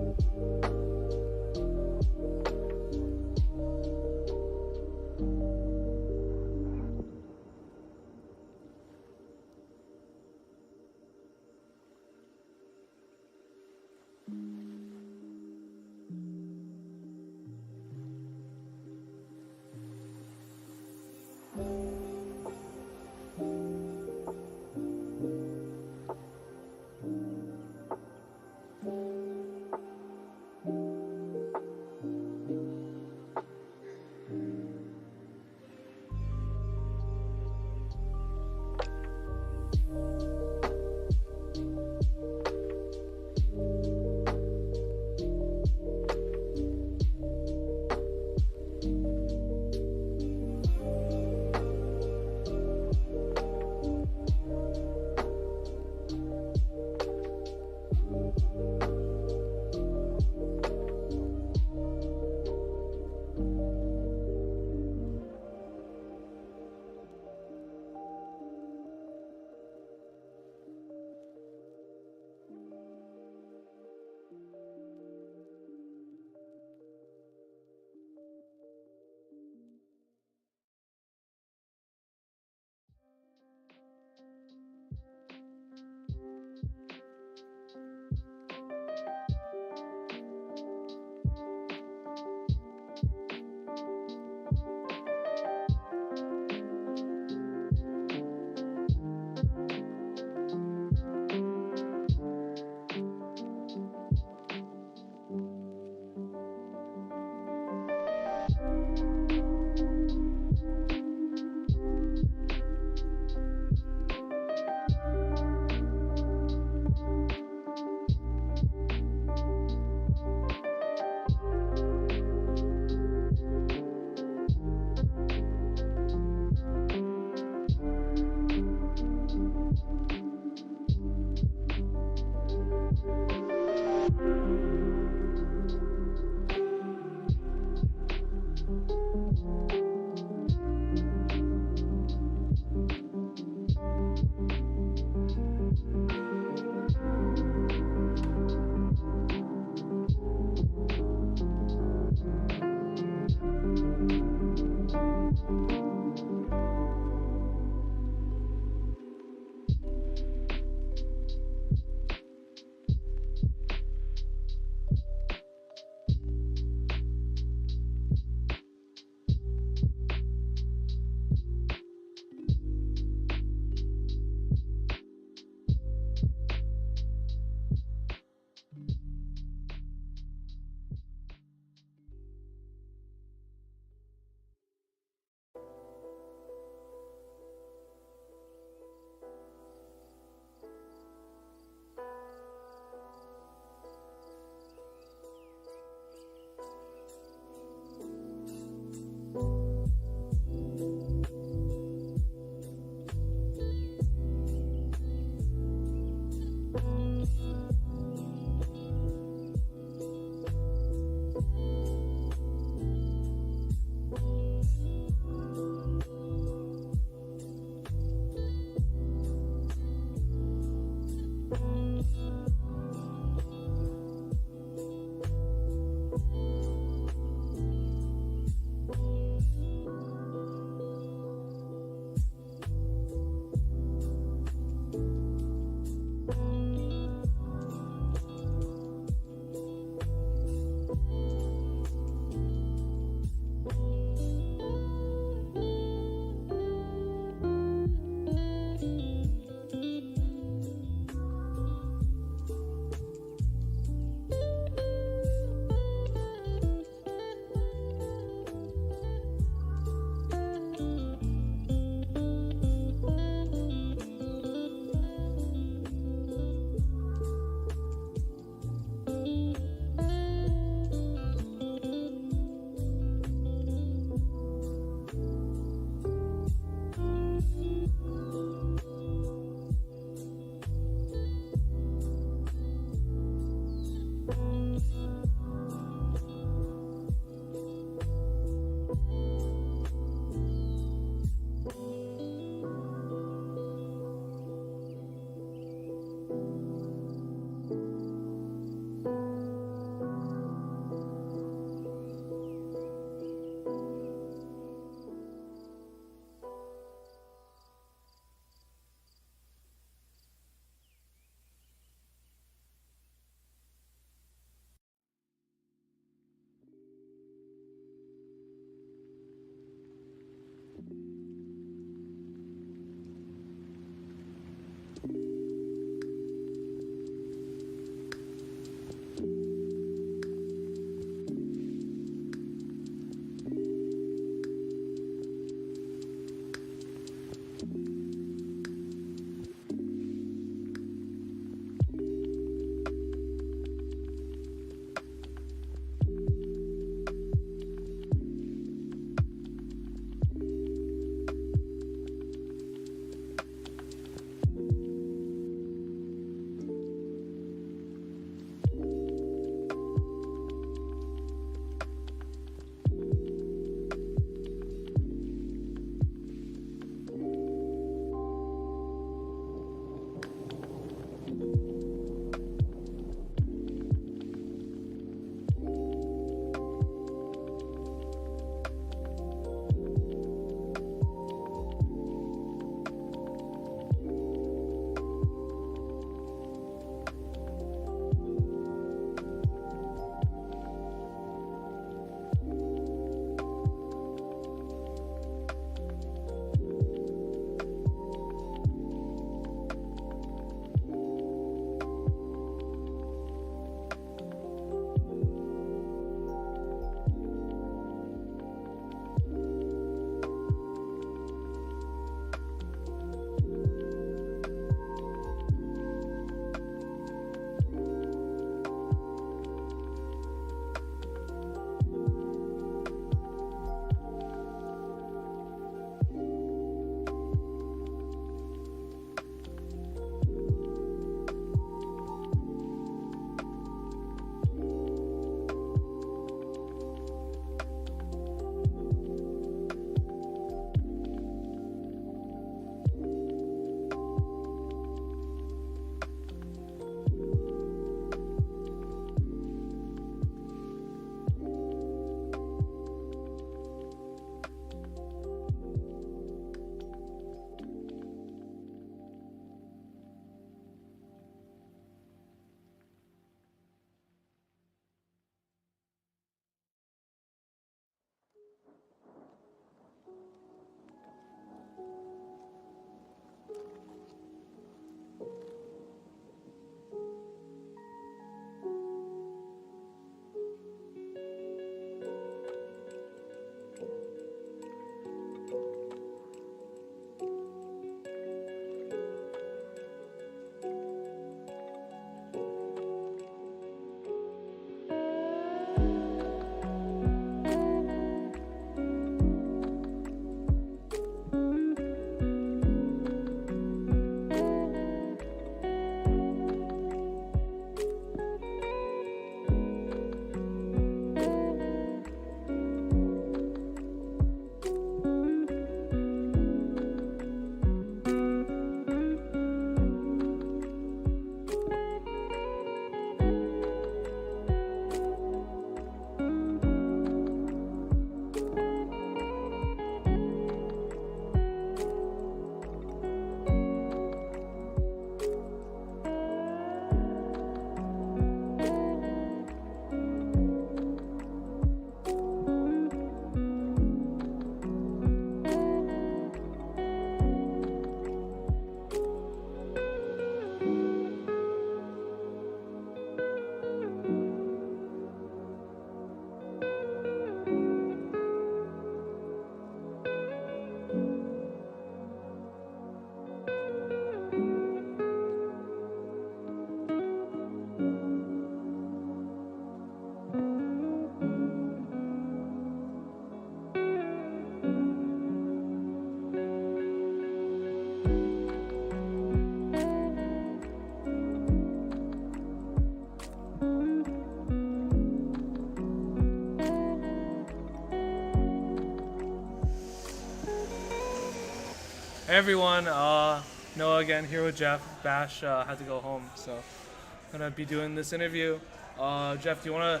Hey everyone, Noah again here with Jeff. Bash had to go home, so I'm gonna be doing this interview. Jeff, do you wanna?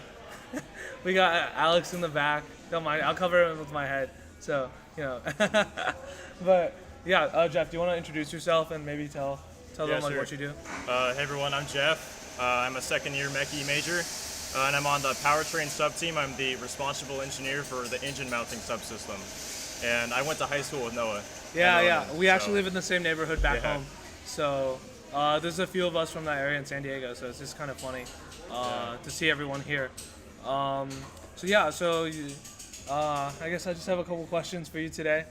We got Alex in the back. Don't mind, I'll cover him with my head. So but yeah, Jeff, do you wanna introduce yourself and maybe tell them like sure. what you do? Hey everyone, I'm Jeff. I'm a second-year Mechie major, and I'm on the Powertrain sub-team. I'm the responsible engineer for the engine mounting subsystem. And I went to high school with Noah. Yeah. We actually live in the same neighborhood back Yeah. home. So there's a few of us from that area in San Diego, so it's just kind of funny to see everyone here. I guess I just have a couple questions for you today.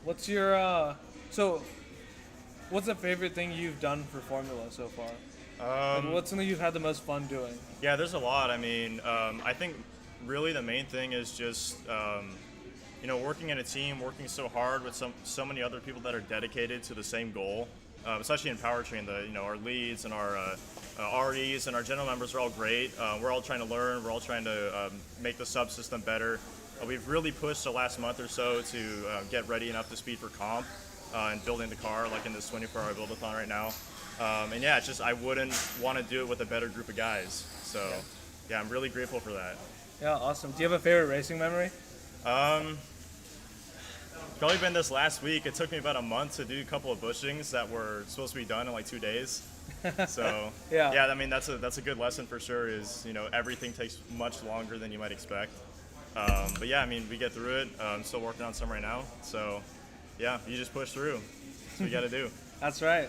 What's your what's the favorite thing you've done for Formula so far? What's something you've had the most fun doing? Yeah, there's a lot. I mean, I think really the main thing is just working in a team, working so hard with so many other people that are dedicated to the same goal. Especially in Powertrain, our leads and our REs and our general members are all great. We're all trying to learn. We're all trying to make the subsystem better. We've really pushed the last month or so to get ready and up to speed for comp and building the car, like in this 24-hour Buildathon right now. It's just I wouldn't want to do it with a better group of guys. So, yeah, I'm really grateful for that. Yeah, awesome. Do you have a favorite racing memory? Probably been this last week. It took me about a month to do a couple of bushings that were supposed to be done in like 2 days. So yeah, I mean that's a good lesson for sure. Is everything takes much longer than you might expect. But yeah, I mean we get through it. I'm still working on some right now. So yeah, you just push through. That's what you got to do. That's right.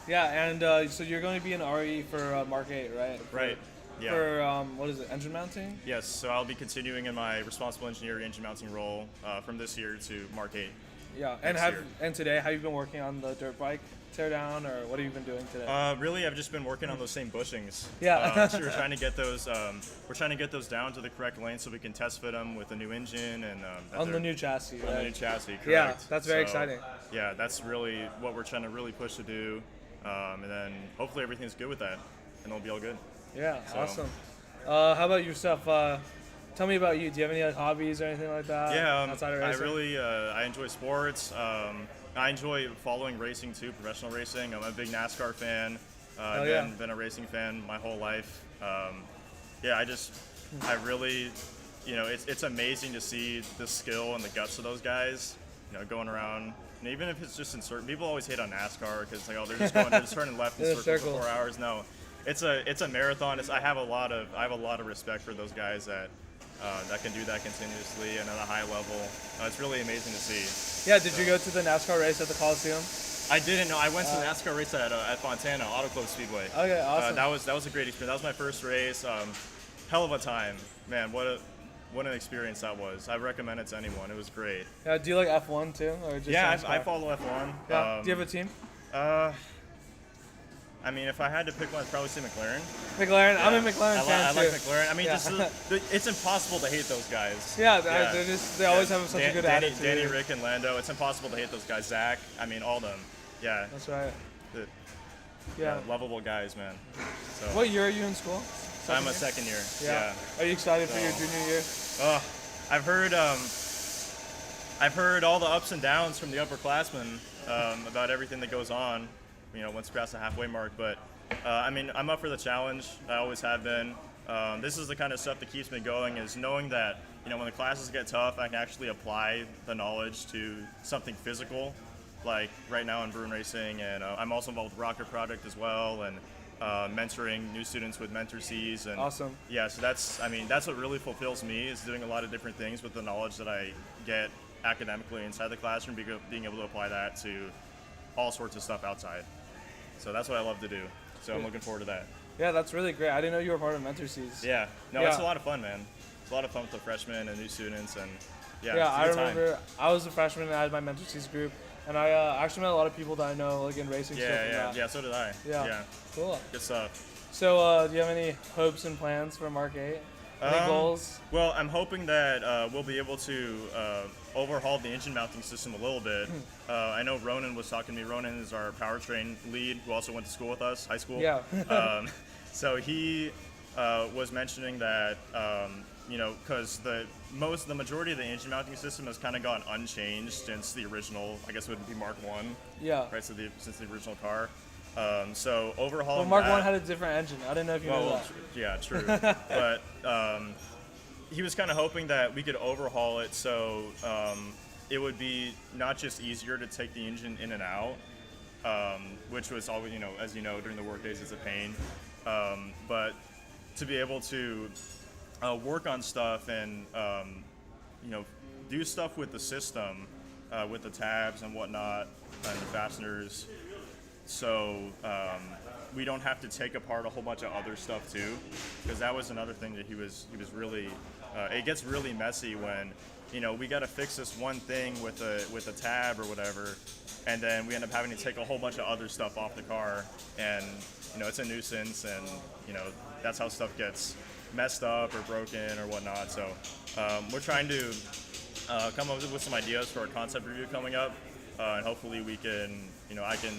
Yeah, and so you're going to be an RE for Mark 8, right? Right. Yeah. For what is it, engine mounting? Yes. So I'll be continuing in my responsible engineer engine mounting role from this year to Mark 8. Yeah. And today, have you been working on the dirt bike teardown, or what have you been doing today? Really, I've just been working on those same bushings. Yeah. So we're trying to get those. We're trying to get those down to the correct length so we can test fit them with the new engine and on the new chassis. On the new chassis. Correct. Yeah, that's very exciting. Yeah, that's really what we're trying to really push to do, and then hopefully everything's good with that, and it'll be all good. Yeah. So. Awesome. How about yourself? Tell me about you. Do you have any hobbies or anything like that? Yeah, outside of racing? I enjoy sports. I enjoy following racing too, professional racing. I'm a big NASCAR fan. I've been a racing fan my whole life. I really, it's amazing to see the skill and the guts of those guys, going around. And even if it's just in certain, people always hate on NASCAR because it's like, oh, they're just turning left in circles for 4 hours. No, it's a marathon. I have a lot of respect for those guys that can do that continuously and at a high level. It's really amazing to see. Yeah, did you go to the NASCAR race at the Coliseum? I didn't know. I went to the NASCAR race at Fontana Auto Club Speedway. Okay, awesome. That was a great experience. That was my first race. Hell of a time, man. What an experience that was. I recommend it to anyone. It was great. Yeah, do you like F1 too, or just NASCAR? I follow F1. Yeah. Do you have a team? I mean, if I had to pick one, I'd probably say McLaren. McLaren? Yeah. I'm a McLaren fan too. I like McLaren. I mean, it's impossible to hate those guys. Yeah, they always have such a good attitude. Danny, Rick, and Lando. It's impossible to hate those guys. Zach. I mean, all of them. Yeah. That's right. Yeah, lovable guys, man. So. What year are you in school? I'm a second year. Yeah. Are you excited for your junior year? I've heard all the ups and downs from the upperclassmen about everything that goes on. Once you pass the halfway mark. But I'm up for the challenge. I always have been. This is the kind of stuff that keeps me going. Is knowing that when the classes get tough, I can actually apply the knowledge to something physical. Like right now in Bruin Racing, and I'm also involved with Rocket Project as well, and mentoring new students with Mentor Cs. And awesome. Yeah, so that's what really fulfills me, is doing a lot of different things with the knowledge that I get academically inside the classroom, being able to apply that to all sorts of stuff outside. So that's what I love to do. So I'm looking forward to that. Yeah, that's really great. I didn't know you were part of Mentor Cs. Yeah, it's a lot of fun, man. It's a lot of fun with the freshmen and new students, and I remember I was a freshman and I had my Mentor Cs group. And I actually met a lot of people that I know, like in racing stuff. Yeah, so did I. Yeah. Cool. Good stuff. So, do you have any hopes and plans for Mark 8? Any goals? Well, I'm hoping that we'll be able to overhaul the engine mounting system a little bit. I know Ronan was talking to me. Ronan is our Powertrain lead, who also went to school with us, high school. Yeah. So he was mentioning that because the majority of the engine mounting system has kind of gone unchanged since the original, I guess it would be Mark 1. Yeah. Right, so since the original car. So overhauling Well, Mark that, 1 had a different engine. I didn't know if you knew that. Yeah, true. But he was kind of hoping that we could overhaul it so it would be not just easier to take the engine in and out, which was always, as you know, during the work days, it's a pain. But to be able to work on stuff and do stuff with the system, with the tabs and whatnot, and the fasteners, so we don't have to take apart a whole bunch of other stuff too, because that was another thing that he was really. It gets really messy when we got to fix this one thing with a tab or whatever, and then we end up having to take a whole bunch of other stuff off the car, and it's a nuisance, and that's how stuff gets messed up or broken or whatnot. So we're trying to come up with some ideas for our concept review coming up, and hopefully we can, I can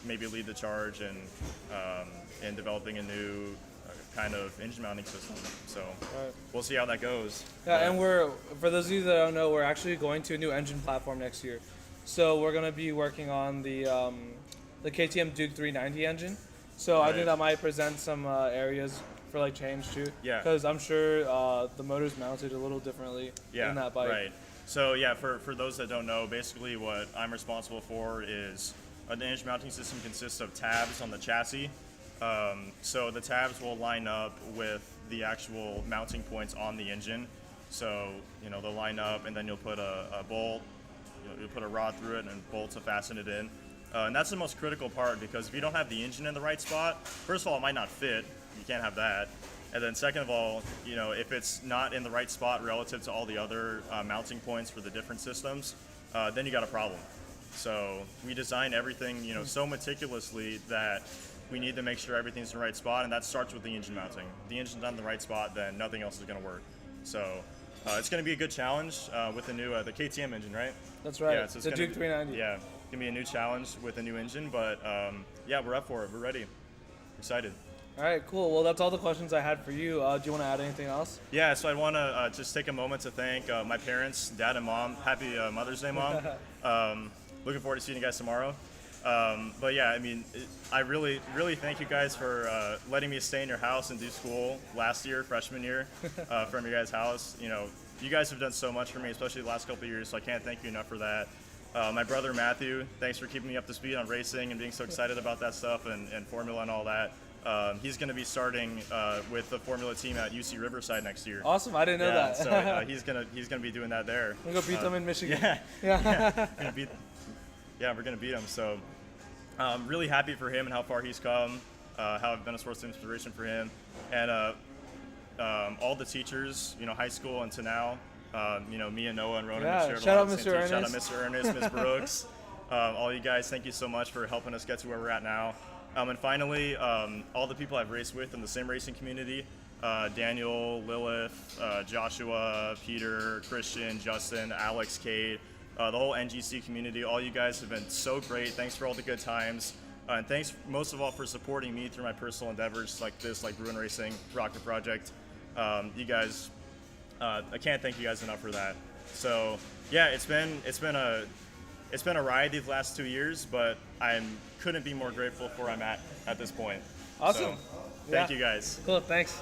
maybe lead the charge in developing a new kind of engine mounting system. So we'll see how that goes. Yeah, and for those of you that don't know, we're actually going to a new engine platform next year. So we're going to be working on the KTM Duke 390 engine. So I think that might present some areas for like change too. Yeah. Because I'm sure the motor's mounted a little differently in that bike. Right. So yeah, for those that don't know, basically what I'm responsible for is the engine mounting system consists of tabs on the chassis. So the tabs will line up with the actual mounting points on the engine. So they'll line up, and then you'll put a bolt, you'll put a rod through it, and bolts to fasten it in. And that's the most critical part, because if you don't have the engine in the right spot, first of all, it might not fit. You can't have that. And then second of all, if it's not in the right spot relative to all the other mounting points for the different systems, then you got a problem. So we design everything, so meticulously that we need to make sure everything's in the right spot, and that starts with the engine mounting. If the engine's not in the right spot, then nothing else is going to work. So it's going to be a good challenge with the new the KTM engine, right? That's right. Yeah, so the Duke 390. Yeah, it's going to be a new challenge with a new engine, but yeah, we're up for it. We're ready. Excited. All right, cool. Well, that's all the questions I had for you. Do you want to add anything else? Yeah, so I want to just take a moment to thank my parents, Dad and Mom. Happy Mother's Day, Mom. Looking forward to seeing you guys tomorrow. But yeah, I mean, I really thank you guys for letting me stay in your house and do school last year, freshman year, from your guys' house. You guys have done so much for me, especially the last couple of years, so I can't thank you enough for that. My brother Matthew, thanks for keeping me up to speed on racing and being so excited about that stuff and Formula and all that. He's going to be starting with the Formula team at UC Riverside next year. Awesome, I didn't know that. So he's gonna be doing that there. We're gonna beat them in Michigan. Yeah. We're gonna beat him. So I'm really happy for him and how far he's come. How I've been a source of inspiration for him, and all the teachers, high school and to now. Me and Noah and Ronan. Shout out Mr. Ernest. Shout out Mr. Ernest, Ms. Brooks. All you guys, thank you so much for helping us get to where we're at now. And finally, all the people I've raced with in the sim racing community, Daniel, Lilith, Joshua, Peter, Christian, Justin, Alex, Cade, the whole NGC community, all you guys have been so great. Thanks for all the good times. And thanks most of all for supporting me through my personal endeavors like this, like Bruin Racing, Rocket Project. You guys, I can't thank you guys enough for that. So yeah, it's been a ride these last 2 years, but I couldn't be more grateful for where I'm at this point. Awesome. So, thank you guys. Cool, thanks.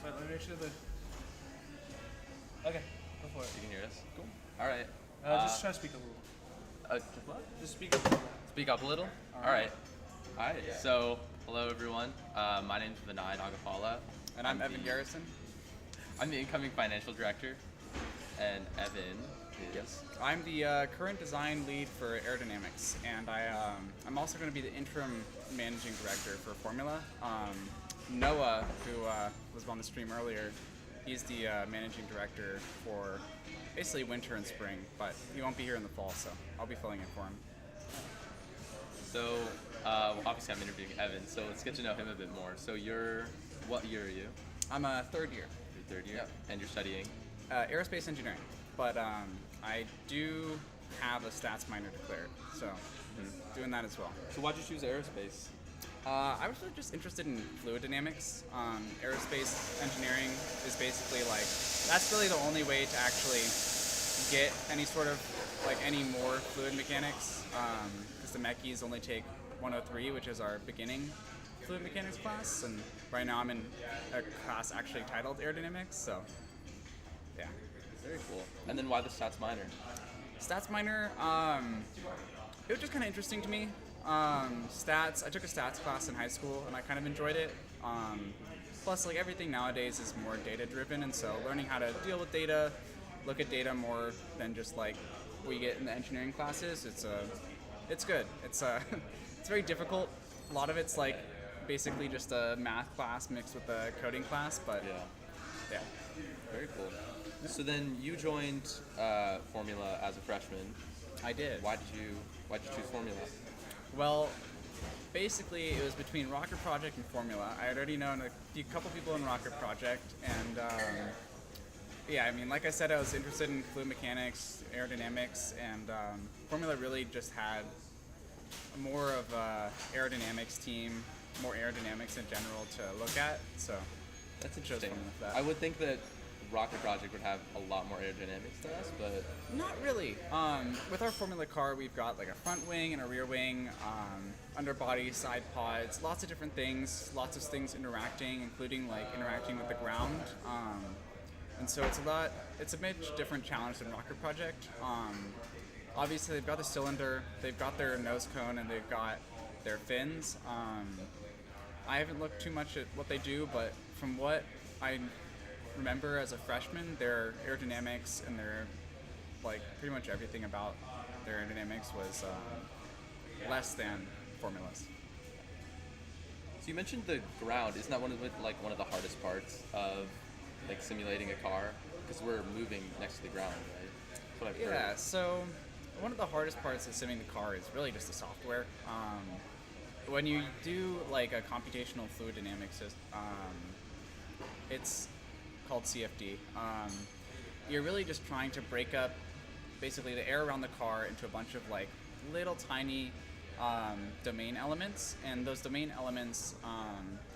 Wait, let me make sure that. Okay, go for it. You can hear us? Cool. All right. Just try to speak a little. Just what? Just speak up a little. Speak up a little? All right. All right. So, hello everyone. My name is Vinay Nagapala. And I'm Evan Garrison. I'm the incoming financial director. And Evan is... I'm the current design lead for Aerodynamics, and I'm also going to be the interim managing director for Formula. Noah, who was on the stream earlier, he's the managing director for basically winter and spring, but he won't be here in the fall, so I'll be filling in for him. So, obviously I'm interviewing Evan, so let's get to know him a bit more. So what year are you? I'm a third year. Your third year? Yep. And you're studying? Aerospace engineering, but I do have a stats minor declared, so doing that as well. So why'd you choose aerospace? I was really just interested in fluid dynamics. Aerospace engineering is basically like, that's really the only way to actually get any sort of, like any more fluid mechanics, because the mechies only take 103, which is our beginning fluid mechanics class, and right now I'm in a class actually titled Aerodynamics, so yeah. Very cool. And then why the stats minor? Stats minor, it was just kind of interesting to me. Stats, I took a stats class in high school and I kind of enjoyed it. Plus, like everything nowadays is more data driven, and so learning how to deal with data, look at data more than just like we get in the engineering classes, it's good. It's it's very difficult. A lot of it's like basically just a math class mixed with a coding class, but yeah. Very cool. So then you joined Formula as a freshman. I did. Why did you choose Formula? Well, basically it was between Rocket Project and Formula. I had already known a couple people in Rocket Project, and yeah, I mean, like I said, I was interested in fluid mechanics, aerodynamics, and Formula really just had more of a aerodynamics team, more aerodynamics in general to look at, so that's interesting. That. I would think that Rocket Project would have a lot more aerodynamics than us, but... Not really. With our Formula car, we've got like a front wing and a rear wing, underbody, side pods, lots of different things, lots of things interacting, including like interacting with the ground. And so it's a much different challenge than Rocket Project. Obviously they've got the cylinder, they've got their nose cone, and they've got their fins. I haven't looked too much at what they do, but from what I remember as a freshman, their aerodynamics and their like pretty much everything about their aerodynamics was less than Formula's. So you mentioned the ground. Isn't that one of the hardest parts of like simulating a car? Because we're moving next to the ground, right? That's what I've heard. Yeah. So one of the hardest parts of simulating the car is really just the software. When you do like a computational fluid dynamics, it's called CFD. You're really just trying to break up basically the air around the car into a bunch of like little tiny domain elements, and those domain elements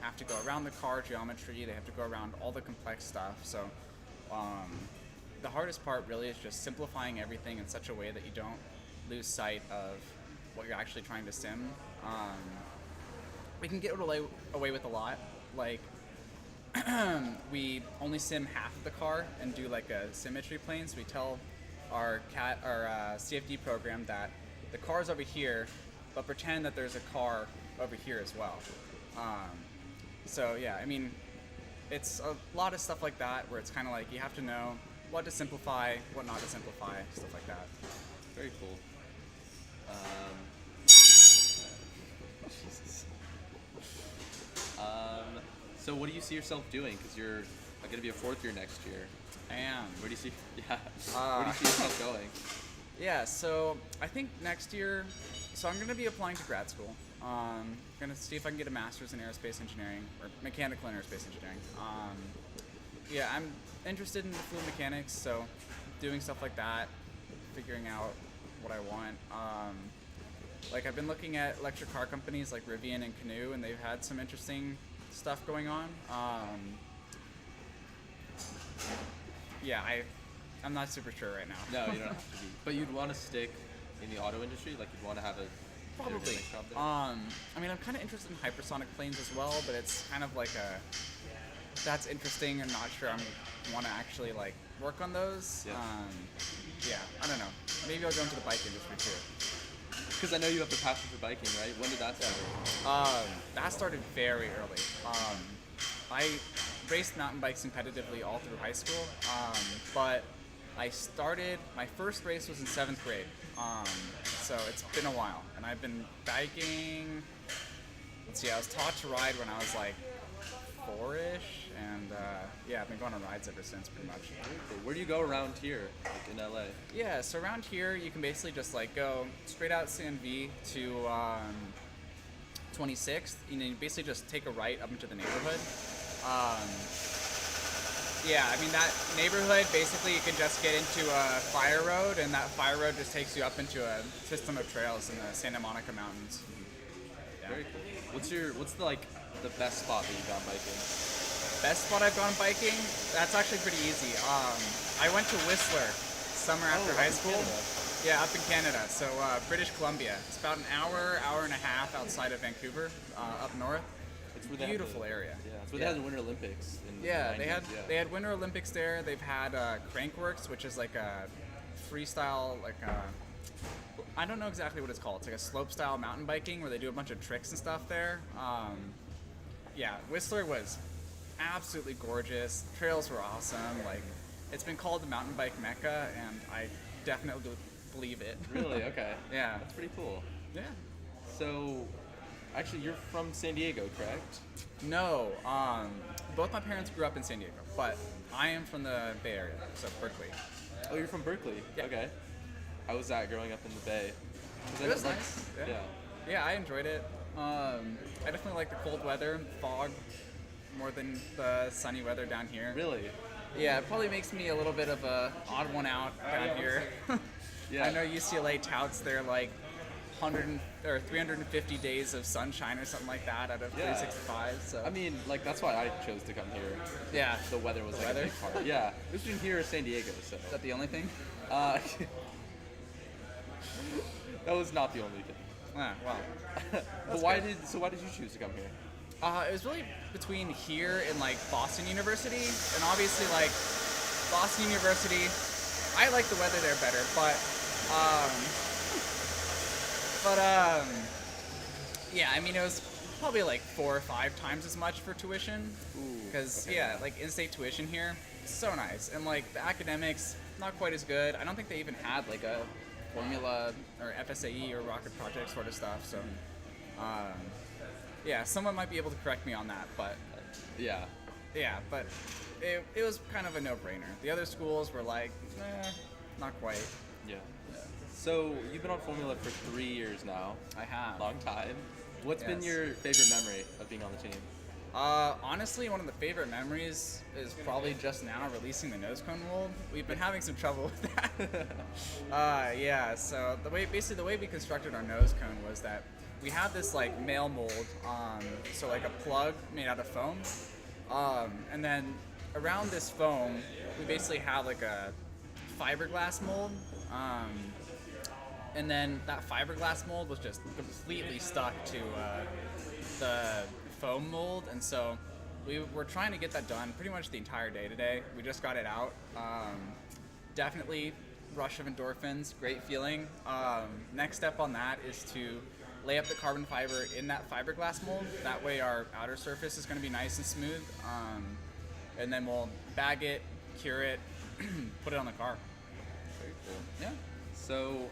have to go around the car geometry, they have to go around all the complex stuff. So the hardest part really is just simplifying everything in such a way that you don't lose sight of what you're actually trying to sim. We can get away with a lot, like we only sim half of the car and do like a symmetry plane. So we tell our CFD program that the car's over here, but pretend that there's a car over here as well. So yeah, I mean, it's a lot of stuff like that where it's kind of like you have to know what to simplify, what not to simplify, stuff like that. Very cool. Jesus. So what do you see yourself doing? Because you're going to be a fourth year next year. I am. Where do you see? Yeah. Where do you see yourself going? Yeah. So I think next year. So I'm going to be applying to grad school. I'm going to see if I can get a master's in aerospace engineering or mechanical and aerospace engineering. Yeah, I'm interested in the fluid mechanics, so doing stuff like that, figuring out what I want. Like I've been looking at electric car companies like Rivian and Canoe, and they've had some interesting stuff going on. Yeah, I'm not super sure right now. No, you don't have to be. But you'd want to stick in the auto industry? Like you'd want to have a probably. Job there? I mean, I'm kind of interested in hypersonic planes as well, but it's kind of like that's interesting. I'm not sure I want to actually like work on those. Yeah. Yeah, I don't know. Maybe I'll go into the bike industry too. Because I know you have the passion for biking, right? When did that start? That started very early. I raced mountain bikes competitively all through high school, but my first race was in 7th grade. So it's been a while, and I've been biking. Let's see, I was taught to ride when I was like 4-ish, and I've been going on rides ever since, pretty much. Where do you go around here, like in LA? Yeah, so around here you can basically just like go straight out San V to 26th, and then you basically just take a right up into the neighborhood. I mean that neighborhood, basically you can just get into a fire road, and that fire road just takes you up into a system of trails in the Santa Monica Mountains. Yeah. Very cool. What's the best spot that you've gone biking? Best spot I've gone biking? That's actually pretty easy. I went to Whistler summer after high school. Yeah, up in Canada. So British Columbia. It's about an hour and a half outside of Vancouver, up north. It's where Beautiful area. Yeah, it's where they had the Winter Olympics. In the 90s, they had Winter Olympics there. They've had Crankworks, which is like a freestyle, I don't know exactly what it's called. It's like a slope style mountain biking where they do a bunch of tricks and stuff there. Whistler was absolutely gorgeous. Trails were awesome. Like, it's been called the mountain bike mecca, and I definitely believe it. Really? Okay. Yeah. That's pretty cool. Yeah. So, actually, you're from San Diego, correct? No. Both my parents grew up in San Diego, but I am from the Bay Area, so Berkeley. Oh, you're from Berkeley? Yeah. Okay. How was that growing up in the Bay? It was nice. Yeah. Yeah, I enjoyed it. I definitely like the cold weather, fog, more than the sunny weather down here. Really? Yeah, it probably makes me a little bit of a odd one out down here. Yeah. I know UCLA touts their like 350 days of sunshine or something like that out of 365. So I mean, like that's why I chose to come here. Yeah. The weather was like a big part. Yeah. It was between here or San Diego. So Is that the only thing? That was not the only thing. Ah, wow. But why did you choose to come here? It was really between here and like Boston University, and obviously like Boston University, I like the weather there better, but yeah, I mean it was probably like 4 or 5 times as much for tuition, because like in-state tuition here, so nice, and like the academics not quite as good. I don't think they even had like a Formula or FSAE or rocket project sort of stuff, so yeah, someone might be able to correct me on that, but but it was kind of a no-brainer. The other schools were like, not quite. Yeah. So you've been on Formula for 3 years now. I have. Long time. What's been your favorite memory of being on the team? Honestly, one of the favorite memories is probably just now releasing the nose cone mold. We've been having some trouble with that. So the way we constructed our nose cone was that we had this like male mold, so like a plug made out of foam, and then around this foam we basically have like a fiberglass mold, and then that fiberglass mold was just completely stuck to the foam mold, and so we were trying to get that done pretty much the entire day today. We just got it out. Definitely rush of endorphins, great feeling. Next step on that is to lay up the carbon fiber in that fiberglass mold. That way our outer surface is going to be nice and smooth. And then we'll bag it, cure it, put it on the car. Very cool. Yeah. So,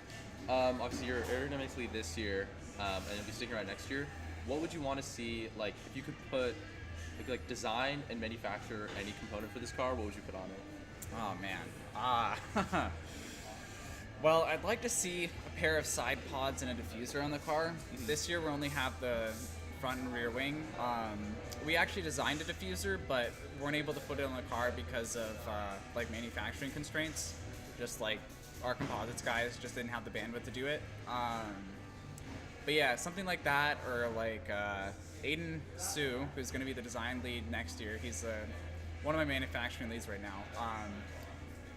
obviously you're Aerodynamics lead this year, and you'll be sticking around next year. What would you want to see, like, if you could put, like design and manufacture any component for this car, what would you put on it? Oh, man. Well, I'd like to see a pair of side pods and a diffuser on the car. This year we only have the front and rear wing. We actually designed a diffuser, but weren't able to put it on the car because of like manufacturing constraints. Just like our Composites guys just didn't have the bandwidth to do it. But yeah, something like that, or like Aiden Su, who's going to be the design lead next year. He's one of my manufacturing leads right now.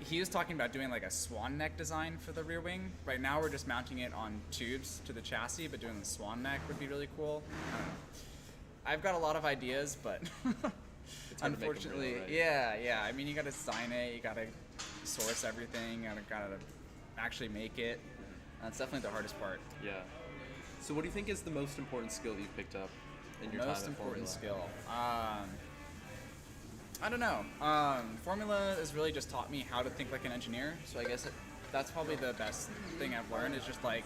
He was talking about doing like a swan neck design for the rear wing. Right now we're just mounting it on tubes to the chassis, but doing the swan neck would be really cool. I don't know. I've got a lot of ideas, but hard to make 'em Unfortunately, real, right? yeah. I mean, you gotta design it, you gotta source everything, gotta actually make it. That's definitely the hardest part. Yeah. So what do you think is the most important skill that you've picked up in your time Most at important Formula? skill. I don't know. Formula has really just taught me how to think like an engineer. So I guess that's probably the best thing I've learned is just like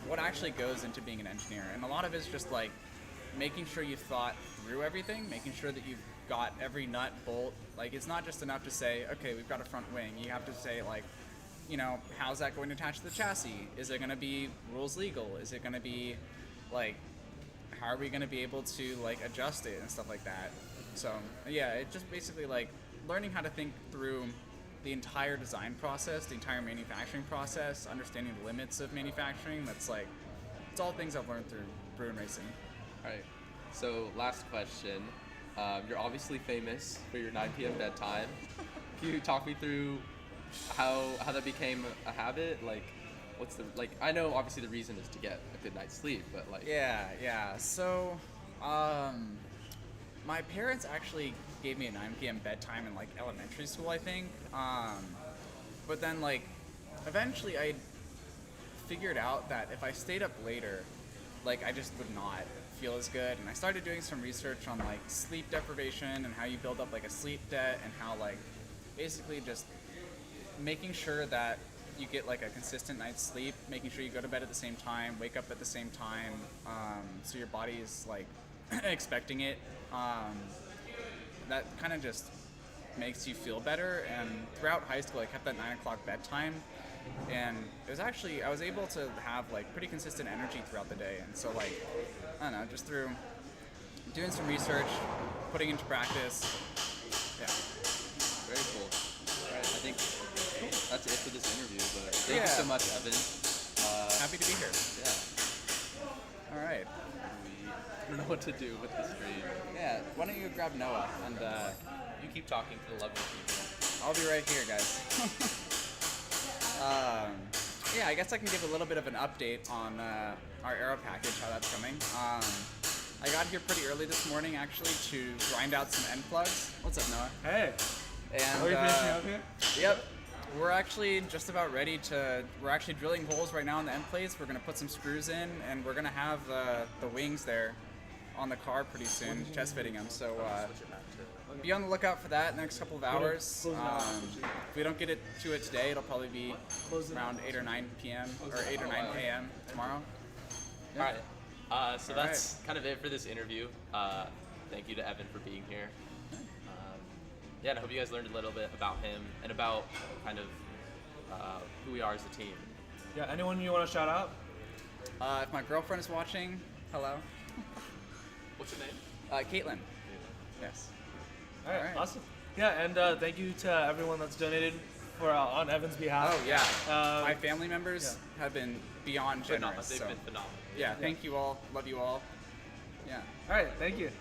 what actually goes into being an engineer. And a lot of it is just like making sure you've thought through everything, making sure that you've got every nut, bolt. Like it's not just enough to say, okay, we've got a front wing. You have to say like, you know, how's that going to attach to the chassis? Is it going to be rules legal? Is it going to be like, how are we going to be able to like adjust it and stuff like that? So yeah, it just basically like learning how to think through the entire design process, the entire manufacturing process, understanding the limits of manufacturing. That's like, it's all things I've learned through Bruin Racing. All right. So last question. You're obviously famous for your 9 p.m. bedtime. Can you talk me through how that became a habit? Like, what's the like? I know obviously the reason is to get a good night's sleep, but like. Yeah. So, my parents actually gave me a 9 p.m. bedtime in like elementary school, I think. But then like, eventually I figured out that if I stayed up later, like I just would not feel as good. And I started doing some research on like sleep deprivation and how you build up like a sleep debt and how like basically just making sure that you get like a consistent night's sleep, making sure you go to bed at the same time, wake up at the same time, so your body is like expecting it. That kind of just makes you feel better. And throughout high school, I kept that 9 o'clock bedtime, and it was actually I was able to have like pretty consistent energy throughout the day. And so like I don't know, just through doing some research, putting into practice. Yeah. Very cool. All right, I think that's it for this interview. But thank you so much, Evan. Happy to be here. Yeah. All right. I don't know what to do with the stream. Yeah. Why don't you grab Noah and You keep talking to the lovely people. I'll be right here, guys. Yeah, I guess I can give a little bit of an update on our aero package, how that's coming. I got here pretty early this morning, actually, to grind out some end plugs. What's up, Noah? Hey. And Are you finishing up here? Yep. We're actually just about ready to. We're actually drilling holes right now in the end plates. We're gonna put some screws in, and we're gonna have the wings there on the car pretty soon, chest fitting them. So be on the lookout for that in the next couple of hours. If we don't get to it today, it'll probably be around 8 or 9 p.m. or 8 or 9 a.m. tomorrow. All right. So that's kind of it for this interview. Thank you to Evan for being here. Yeah, and I hope you guys learned a little bit about him and about kind of who we are as a team. Yeah, anyone you want to shout out? If my girlfriend is watching, hello. What's your name? Caitlin. Yes. All right, awesome. Yeah, and thank you to everyone that's donated for on Evan's behalf. Oh yeah. My family members have been beyond generous. They've been phenomenal. Yeah, thank you all. Love you all. Yeah. All right, thank you.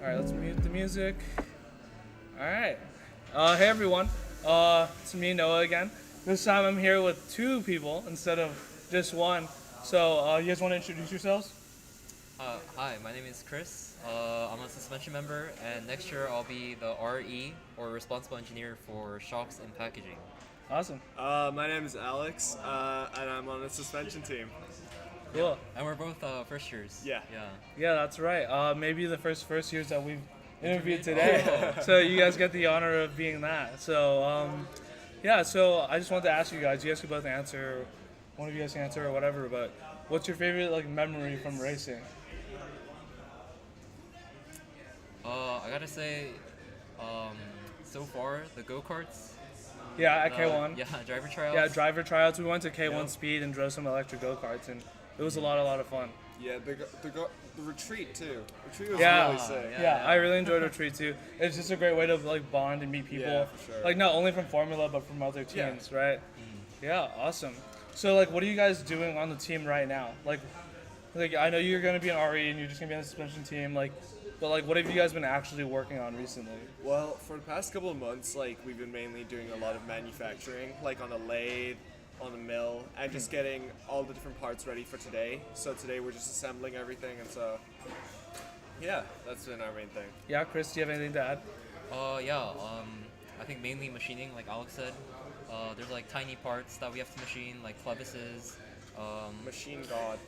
Alright, let's mute the music. Alright. Hey everyone. It's me, Noah, again. This time I'm here with two people instead of just one. So, you guys want to introduce yourselves? Hi, my name is Chris. I'm a suspension member, and next year I'll be the RE, or Responsible Engineer for Shocks and Packaging. Awesome. My name is Alex, and I'm on the suspension team. Cool. And we're both first years. Yeah. Yeah, that's right. Maybe the first years that we've interviewed today. So you guys get the honor of being that. So, so I just wanted to ask you guys could both answer, one of you guys can answer or whatever, but what's your favorite memory from racing? I gotta say, so far, the go-karts. Yeah, at K1. Yeah, driver tryouts. Yeah, driver tryouts. We went to K1 Speed and drove some electric go-karts, and it was a lot of fun. Yeah, the retreat too. Retreat was Yeah, really sick. yeah, I really enjoyed retreat too. It's just a great way to bond and meet people. Yeah, for sure. Not only from Formula but from other teams, right? Yeah, awesome. So what are you guys doing on the team right now? Like I know you're gonna be an RE and you're just gonna be on the suspension team. But what have you guys been actually working on recently? Well, for the past couple of months, we've been mainly doing a lot of manufacturing, on the lathe, on the mill, and just getting all the different parts ready for today. So today we're just assembling everything, and so yeah, that's been our main thing. Yeah, Chris, do you have anything to add? I think mainly machining, like Alex said. There's tiny parts that we have to machine, like clevises. Machine God.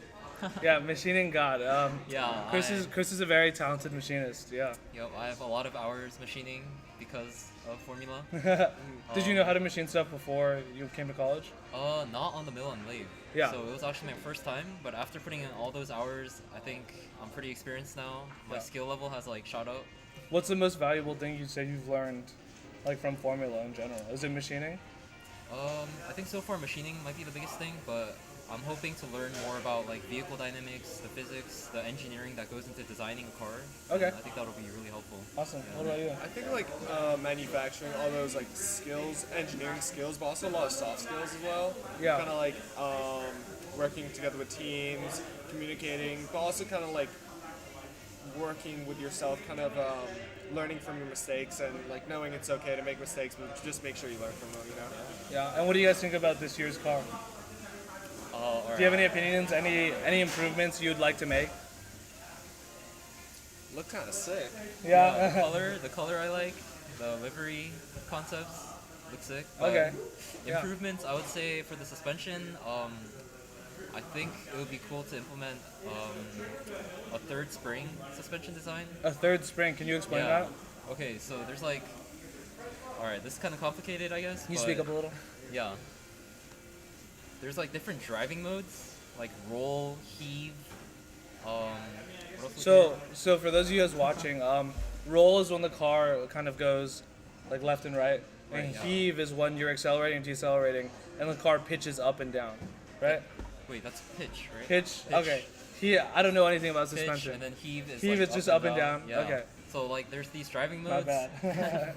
Yeah, machining God. Chris is a very talented machinist. Yeah. Yep, I have a lot of hours machining because of Formula. Did you know how to machine stuff before you came to college? Not on the mill and lathe. Yeah. So it was actually my first time, but after putting in all those hours, I think I'm pretty experienced now. My skill level has shot up. What's the most valuable thing you'd say you've learned, from Formula in general? Is it machining? I think so far machining might be the biggest thing, but I'm hoping to learn more about vehicle dynamics, the physics, the engineering that goes into designing a car. Okay. I think that'll be really helpful. Awesome. Yeah. What about you? I think manufacturing, all those skills, engineering skills, but also a lot of soft skills as well. Yeah. Kind of working together with teams, communicating, but also kind of working with yourself, kind of learning from your mistakes and knowing it's okay to make mistakes, but just make sure you learn from them. Yeah. And what do you guys think about this year's car? Do you have any opinions? Any improvements you'd like to make? Look kind of sick. Yeah. The color I like, the livery concepts look sick. Okay. Improvements, I would say for the suspension, I think it would be cool to implement a third spring suspension design. A third spring? Can you explain that? Okay, so there's alright, this is kind of complicated, I guess. Can you speak up a little? Yeah. There's different driving modes, roll, heave. So for those of you guys watching, roll is when the car kind of goes left and right, and heave is when you're accelerating and decelerating, and the car pitches up and down, right? Wait, that's pitch, right? Pitch. Okay. I don't know anything about suspension. Pitch, and then heave is is just up and down. Yeah. Okay. So there's these driving modes. Not bad.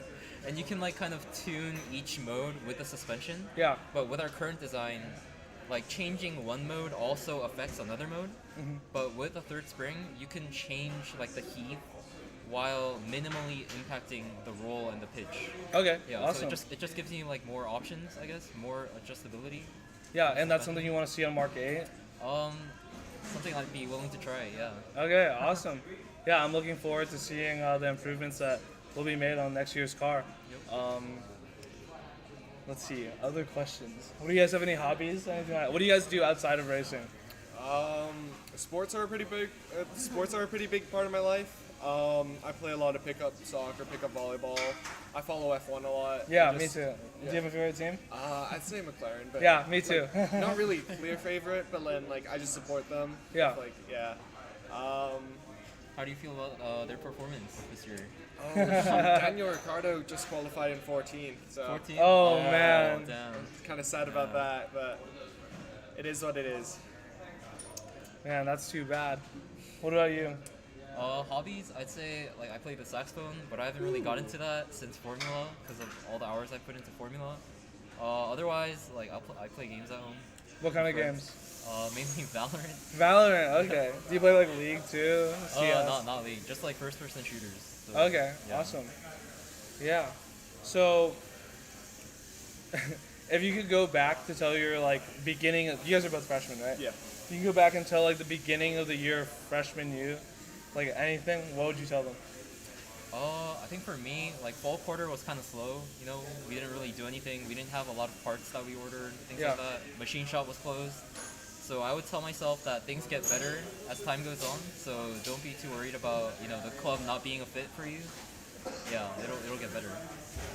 And you can kind of tune each mode with the suspension. Yeah. But with our current design, changing one mode also affects another mode. Mm-hmm. But with a third spring, you can change the heave while minimally impacting the roll and the pitch. Okay. Yeah. Awesome. So it just gives you more options, I guess, more adjustability. Yeah, and that's something you want to see on Mark 8? Something I'd be willing to try. Yeah. Okay. Awesome. Yeah, I'm looking forward to seeing the improvements that will be made on next year's car. Let's see, other questions. Do you guys have any hobbies? Anything like, what do you guys do outside of racing? Sports are a pretty big. Sports are a pretty big part of my life. I play a lot of pickup soccer, pickup volleyball. I follow F1 a lot. Yeah, me too. Do you have a favorite team? I'd say McLaren, but yeah, me too. Not really clear favorite, but then I just support them. Yeah. How do you feel about their performance this year? Daniel Ricciardo just qualified in 14th. So 14? Oh man. Damn. Kind of sad about that, but it is what it is. Man, that's too bad. What about you? Hobbies, I'd say I play the saxophone, but I haven't really got into that since Formula because of all the hours I put into Formula. Otherwise, I play games at home. What kind of games? Mainly Valorant. Valorant, okay. Do you play League too? CS? Not League, just first-person shooters. So, okay, yeah. awesome. Yeah. So, if you could go back to tell your beginning, you guys are both freshmen, right? Yeah. You can go back and tell the beginning of the year freshman you, anything. What would you tell them? I think for me, fall quarter was kind of slow. We didn't really do anything. We didn't have a lot of parts that we ordered, things like that. Machine shop was closed. So I would tell myself that things get better as time goes on. So don't be too worried about the club not being a fit for you. Yeah, it'll get better.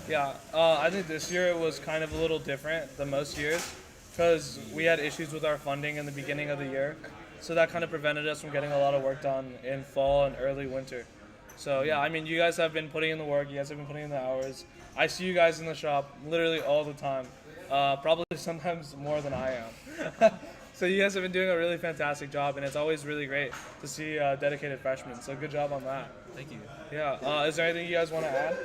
Yeah, I think this year was kind of a little different than most years because we had issues with our funding in the beginning of the year. So that kind of prevented us from getting a lot of work done in fall and early winter. So yeah, I mean, you guys have been putting in the work. You guys have been putting in the hours. I see you guys in the shop literally all the time. Probably sometimes more than I am. So you guys have been doing a really fantastic job, and it's always really great to see dedicated freshmen. So good job on that. Thank you. Yeah. Is there anything you guys want to add?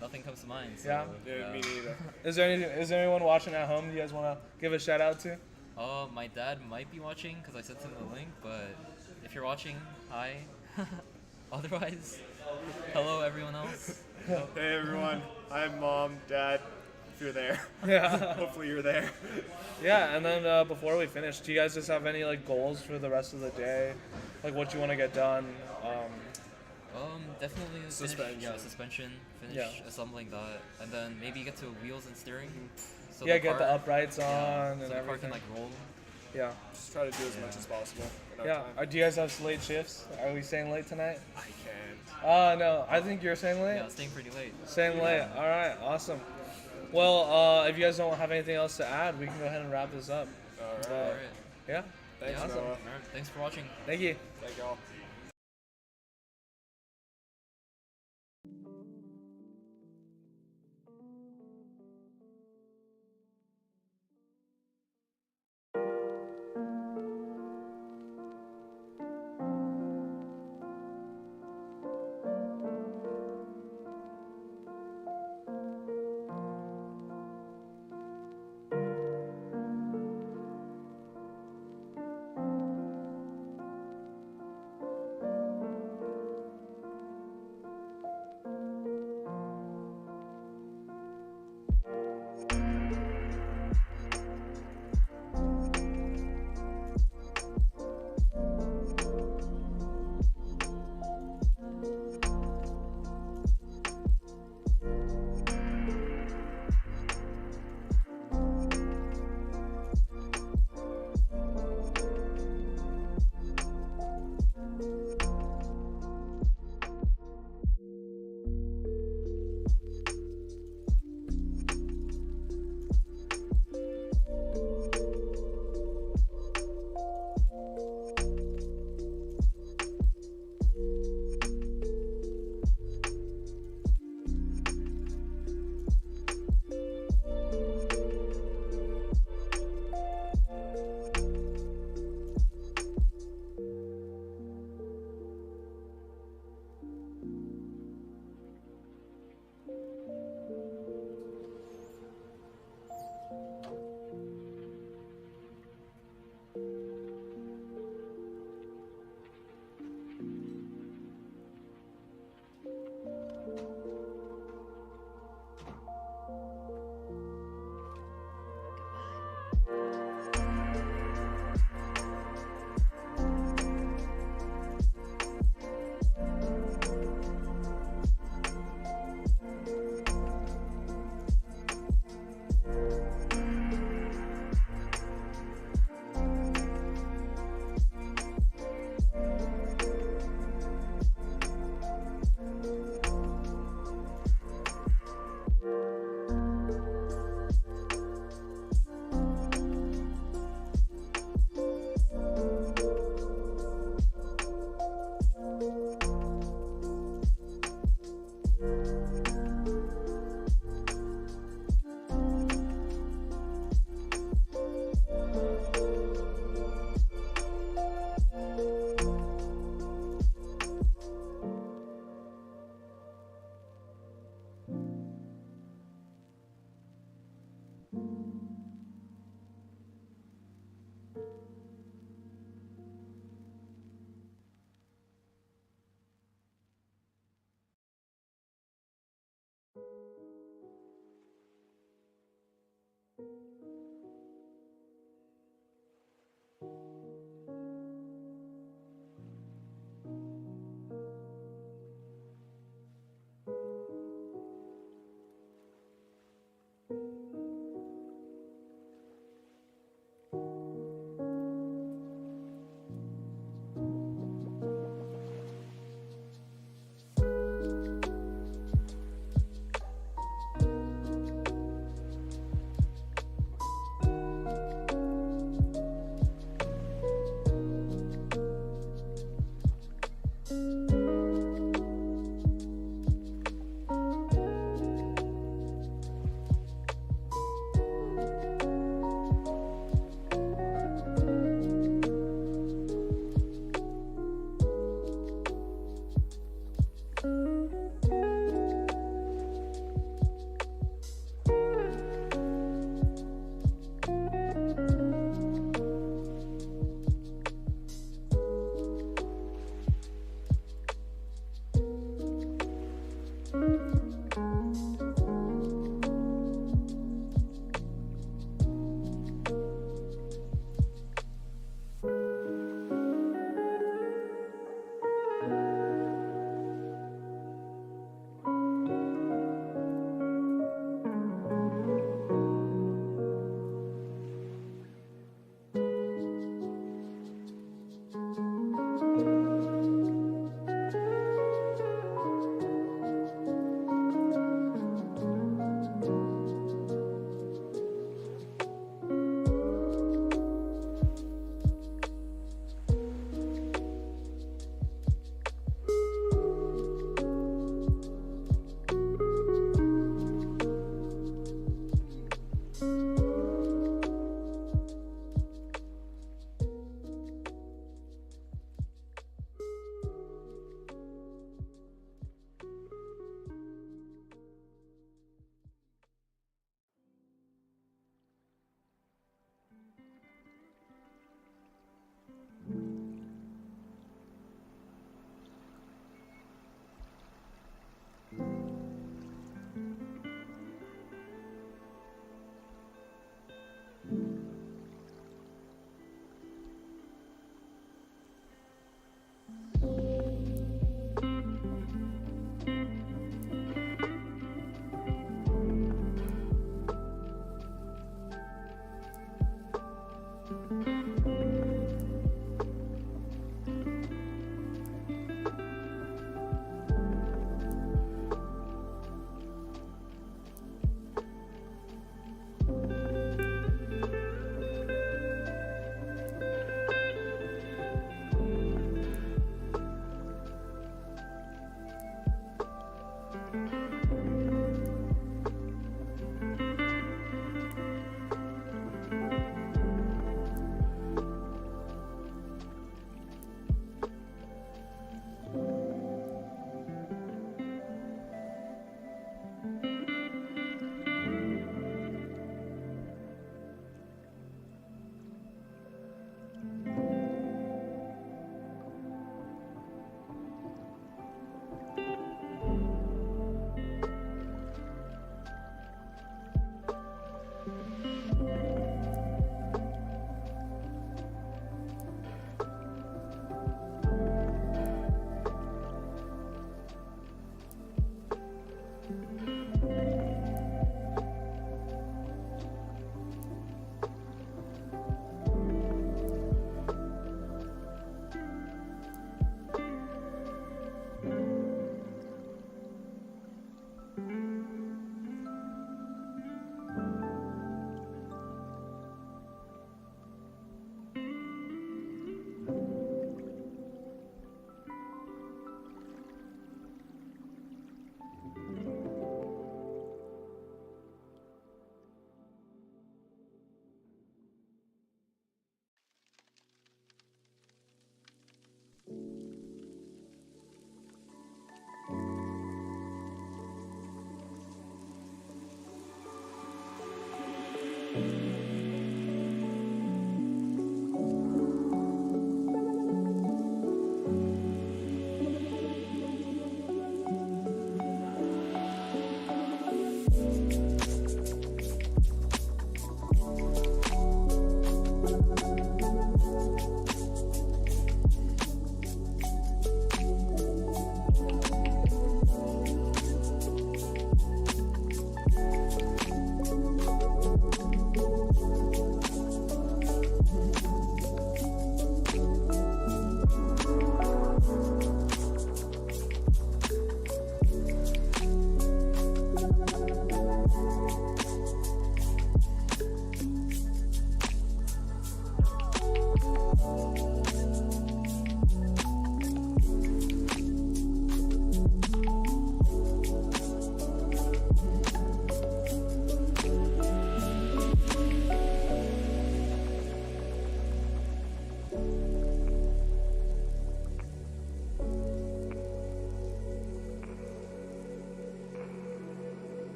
Nothing comes to mind. So, yeah, me neither. Is there anyone watching at home you guys want to give a shout out to? My dad might be watching because I sent him the link, but if you're watching, hi. Otherwise, hello everyone else. Hey everyone. Hi Mom, Dad. If you're there. Yeah. Hopefully you're there. Yeah, and then before we finish, do you guys just have any goals for the rest of the day? What you want to get done? Definitely suspension. Suspension. Finish assembling that, and then maybe get to wheels and steering. So get the uprights on and so the everything. car can roll. Yeah. Just try to do as much as possible. Yeah. Do you guys have late shifts? Are we staying late tonight? I can't. No. I think you're staying late. Yeah, staying pretty late. Staying late. All right. Awesome. Well, if you guys don't have anything else to add, we can go ahead and wrap this up. All right. Yeah. Thanks, awesome. Noah. All right. Thanks for watching. Thank you. Thank y'all.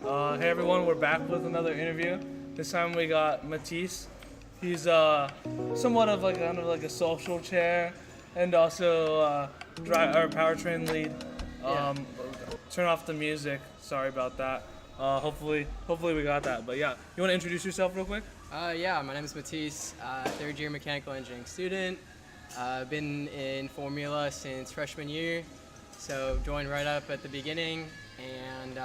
right. Hey everyone, we're back with another interview. This time we got Matisse. He's somewhat of like kind of like a social chair, and also our powertrain lead. Turn off the music. Sorry about that. Hopefully we got that. But yeah, you want to introduce yourself real quick? Yeah, my name is Matisse, third year mechanical engineering student. Been in Formula since freshman year, so joined right up at the beginning and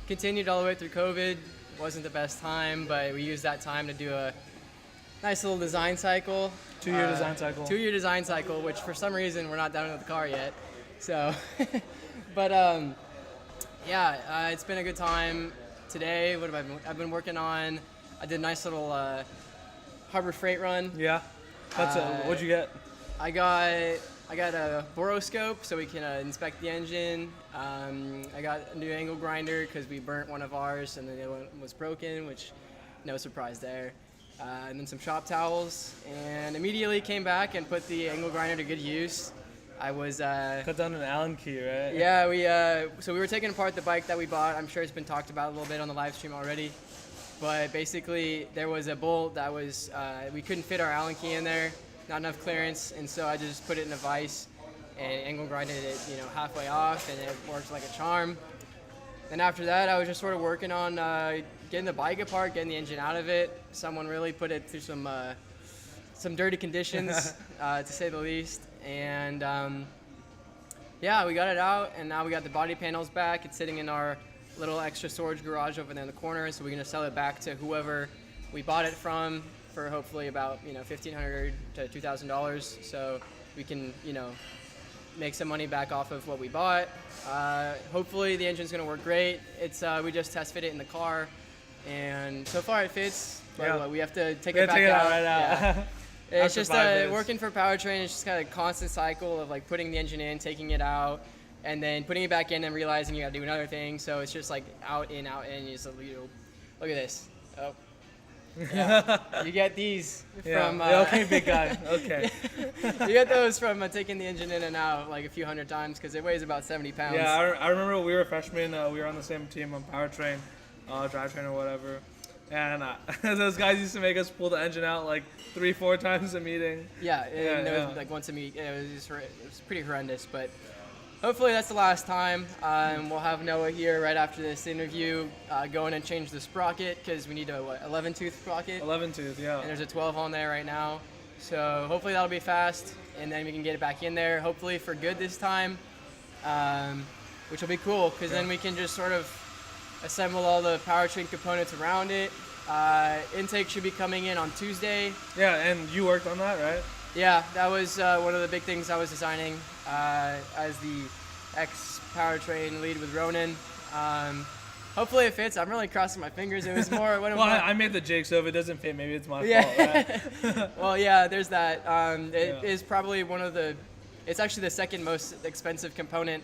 continued all the way through COVID. Wasn't the best time, but we used that time to do a nice little design cycle. 2-year design cycle. 2-year design cycle, which for some reason we're not done with the car yet. So, but yeah, it's been a good time. Today, what have I've been working on? I did a nice little Harbor Freight run. Yeah. That's what'd you get? I got a boroscope so we can inspect the engine. I got a new angle grinder because we burnt one of ours and the other one was broken, which no surprise there. And then some shop towels, and immediately came back and put the angle grinder to good use. I was cut down an Allen key, right? Yeah, so we were taking apart the bike that we bought. I'm sure it's been talked about a little bit on the live stream already. But basically, there was a bolt that was we couldn't fit our Allen key in there, not enough clearance, and so I just put it in a vise and angle grinded it, halfway off, and it worked like a charm. Then after that, I was just sort of working on getting the bike apart, getting the engine out of it. Someone really put it through some dirty conditions, to say the least. And yeah, we got it out, and now we got the body panels back. It's sitting in our little extra storage garage over there in the corner, so we're gonna sell it back to whoever we bought it from for hopefully about $1,500 to $2,000, so we can make some money back off of what we bought. Hopefully the engine's gonna work great. It's we just test fit it in the car, and so far it fits. But we have to take it back out. Right out. Yeah. It's just working for Powertrain. It's just kind of a constant cycle of like putting the engine in, taking it out, and then putting it back in and realizing you got to do another thing. So it's just like out in. You just look at this. Oh. Yeah. You get these from. Okay, big guy. Okay. You get those from taking the engine in and out like a few hundred times because it weighs about 70 pounds. Yeah, I remember we were freshmen. We were on the same team on Powertrain, Drivetrain or whatever. And those guys used to make us pull the engine out like 3-4 times a meeting. Yeah, it was like once a meet. It was pretty horrendous, but hopefully that's the last time. We'll have Noah here right after this interview go in and change the sprocket because we need a 11-tooth sprocket. 11-tooth, yeah. And there's a 12 on there right now. So hopefully that'll be fast, and then we can get it back in there, hopefully for good this time, which will be cool because then we can just sort of assemble all the powertrain components around it. Intake should be coming in on Tuesday. Yeah, and you worked on that, right? Yeah, that was one of the big things I was designing as the ex-powertrain lead with Ronan. Hopefully it fits. I'm really crossing my fingers. It was more... I made the jig, so if it doesn't fit, maybe it's my fault, right? Well, yeah, there's that. It is probably one of the... It's actually the second most expensive component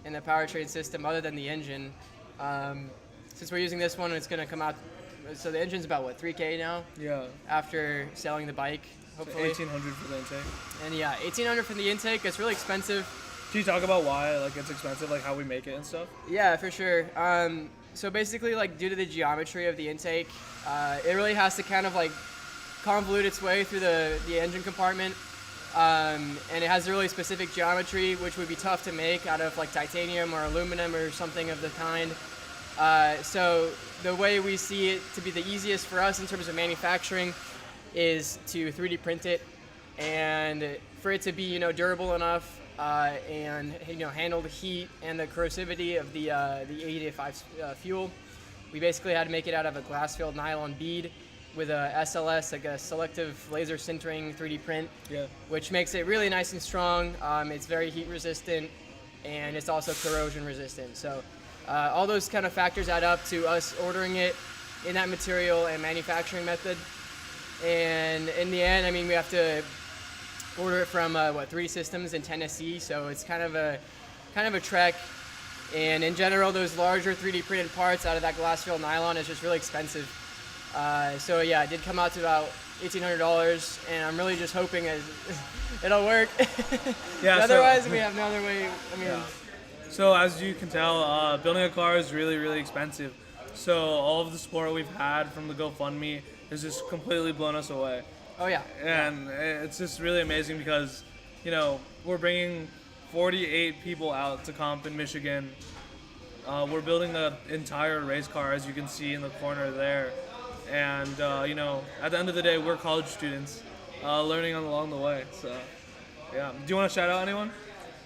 in the powertrain system other than the engine. Since we're using this one, it's going to come out, so the engine's about, what, $3K now? Yeah. After selling the bike, hopefully. So $1,800 for the intake. And yeah, $1,800 for the intake. It's really expensive. Can you talk about why it's expensive, like how we make it and stuff? Yeah, for sure. So basically, due to the geometry of the intake, it really has to kind of convolute its way through the engine compartment. And it has a really specific geometry, which would be tough to make out of titanium or aluminum or something of the kind. So the way we see it to be the easiest for us in terms of manufacturing is to 3D print it, and for it to be durable enough and handle the heat and the corrosivity of the 85 fuel. We basically had to make it out of a glass-filled nylon bead with a SLS, a selective laser sintering 3D print, which makes it really nice and strong. It's very heat resistant, and it's also corrosion resistant. So all those kind of factors add up to us ordering it in that material and manufacturing method. And in the end, we have to order it from 3 systems in Tennessee, so it's kind of a trek. And in general, those larger 3D printed parts out of that glass-filled nylon is just really expensive. So yeah, it did come out to about $1,800, and I'm really just hoping it'll work. Yeah. Otherwise, we have no other way. So as you can tell, building a car is really, really expensive. So all of the support we've had from the GoFundMe has just completely blown us away. Oh yeah. And it's just really amazing because, we're bringing 48 people out to comp in Michigan. We're building an entire race car, as you can see in the corner there. And, at the end of the day, we're college students learning along the way. So, yeah. Do you want to shout out anyone?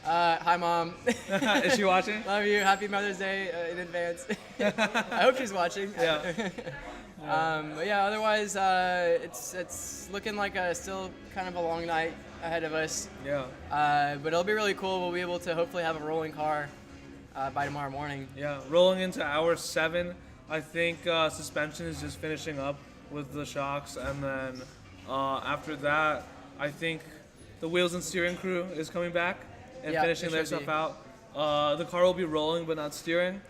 Hi, Mom. Is she watching? Love you. Happy Mother's Day in advance. I hope she's watching. Yeah. But yeah, otherwise, it's looking like still kind of a long night ahead of us. Yeah. But it'll be really cool. We'll be able to hopefully have a rolling car by tomorrow morning. Yeah, rolling into hour 7. I think suspension is just finishing up with the shocks, and then after that, I think the wheels and steering crew is coming back and finishing their stuff out. The car will be rolling but not steering,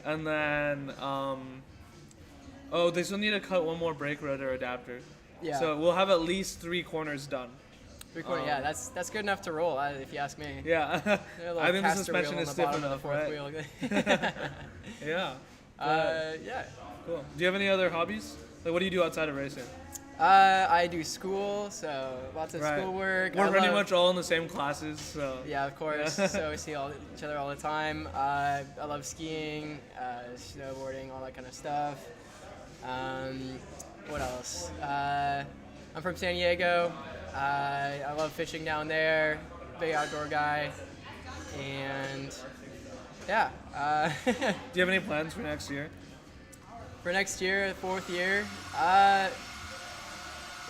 and then they still need to cut one more brake rotor adapter. Yeah. So we'll have at least 3 corners done. 3 corners, yeah, that's good enough to roll, if you ask me. Yeah, I think the suspension is stiff enough, right? Yeah. Yeah. Cool. Do you have any other hobbies? Like, what do you do outside of racing? I do school, so lots of schoolwork. We're pretty much all in the same classes, so. Yeah, of course. So we see each other all the time. I love skiing, snowboarding, all that kind of stuff. What else? I'm from San Diego. I love fishing down there. Big outdoor guy. And yeah. Do you have any plans for next year? For next year, 4th year?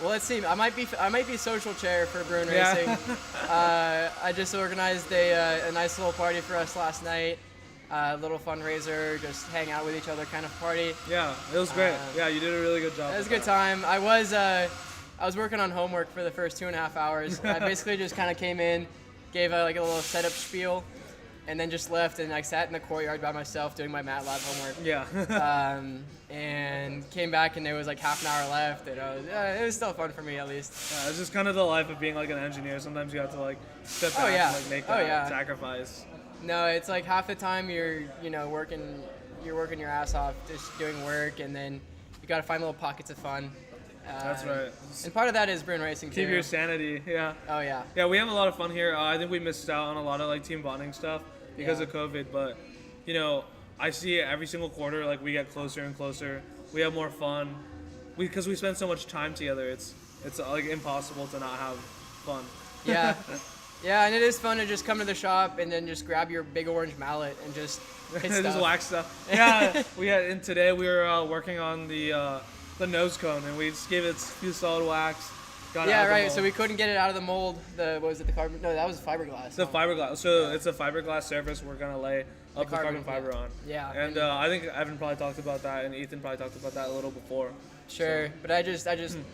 Well, let's see. I might be social chair for Bruin Racing. I just organized a nice little party for us last night. A little fundraiser, just hang out with each other kind of party. Yeah, it was great. Yeah, you did a really good job. It was a good time. I was working on homework for the first 2.5 hours. I basically just kind of came in, gave a little setup spiel, and then just left and sat in the courtyard by myself doing my MATLAB homework. Yeah. And came back and there was half an hour left, and it was still fun for me at least. Yeah, it's just kind of the life of being an engineer. Sometimes you have to step back and make that sacrifice. No, it's half the time you're working your ass off just doing work, and then you got to find little pockets of fun. That's right. And part of that is Bruin Racing too. Keep your sanity, yeah. Oh yeah. Yeah, we have a lot of fun here. I think we missed out on a lot of team bonding stuff because of COVID, but I see every single quarter we get closer and closer. We have more fun because we spend so much time together. It's impossible to not have fun. Yeah. Yeah, and it is fun to just come to the shop and then just grab your big orange mallet and just hit stuff. Just whack stuff. Yeah, today we were working on the nose cone, and we just gave it a few solid whacks. So we couldn't get it out of the mold. The carbon? No, that was fiberglass. The fiberglass. So it's a fiberglass surface we're gonna lay up the carbon fiber on. Yeah. And I think Evan probably talked about that, and Ethan probably talked about that a little before. Sure, but I just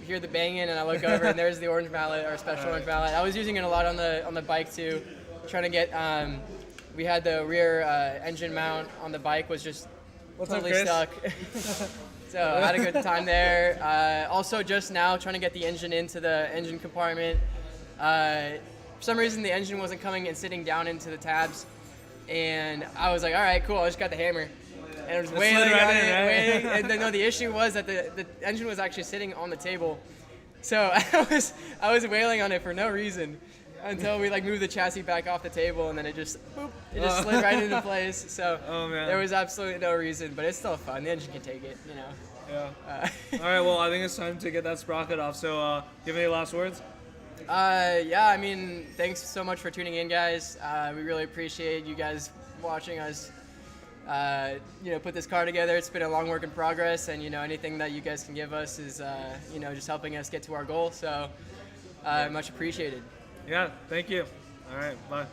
hear the banging, and I look over, and there's the orange mallet, our special orange mallet. I was using it a lot on the bike too, trying to get. We had the rear engine mount on the bike was just totally stuck. So I had a good time there. Also, just now trying to get the engine into the engine compartment. For some reason, the engine wasn't coming and sitting down into the tabs, and I was like, all right, cool. I just got the hammer. And I was wailing on it, waiting. And then the issue was that the engine was actually sitting on the table. So I was wailing on it for no reason until we moved the chassis back off the table, and then it just slid right into place. So there was absolutely no reason, but it's still fun. The engine can take it, Yeah. All right, well, I think it's time to get that sprocket off. So do you have any last words? Yeah, thanks so much for tuning in, guys. We really appreciate you guys watching us put this car together. It's been a long work in progress, and anything that you guys can give us is just helping us get to our goal. So much appreciated. Yeah, thank you. All right, bye.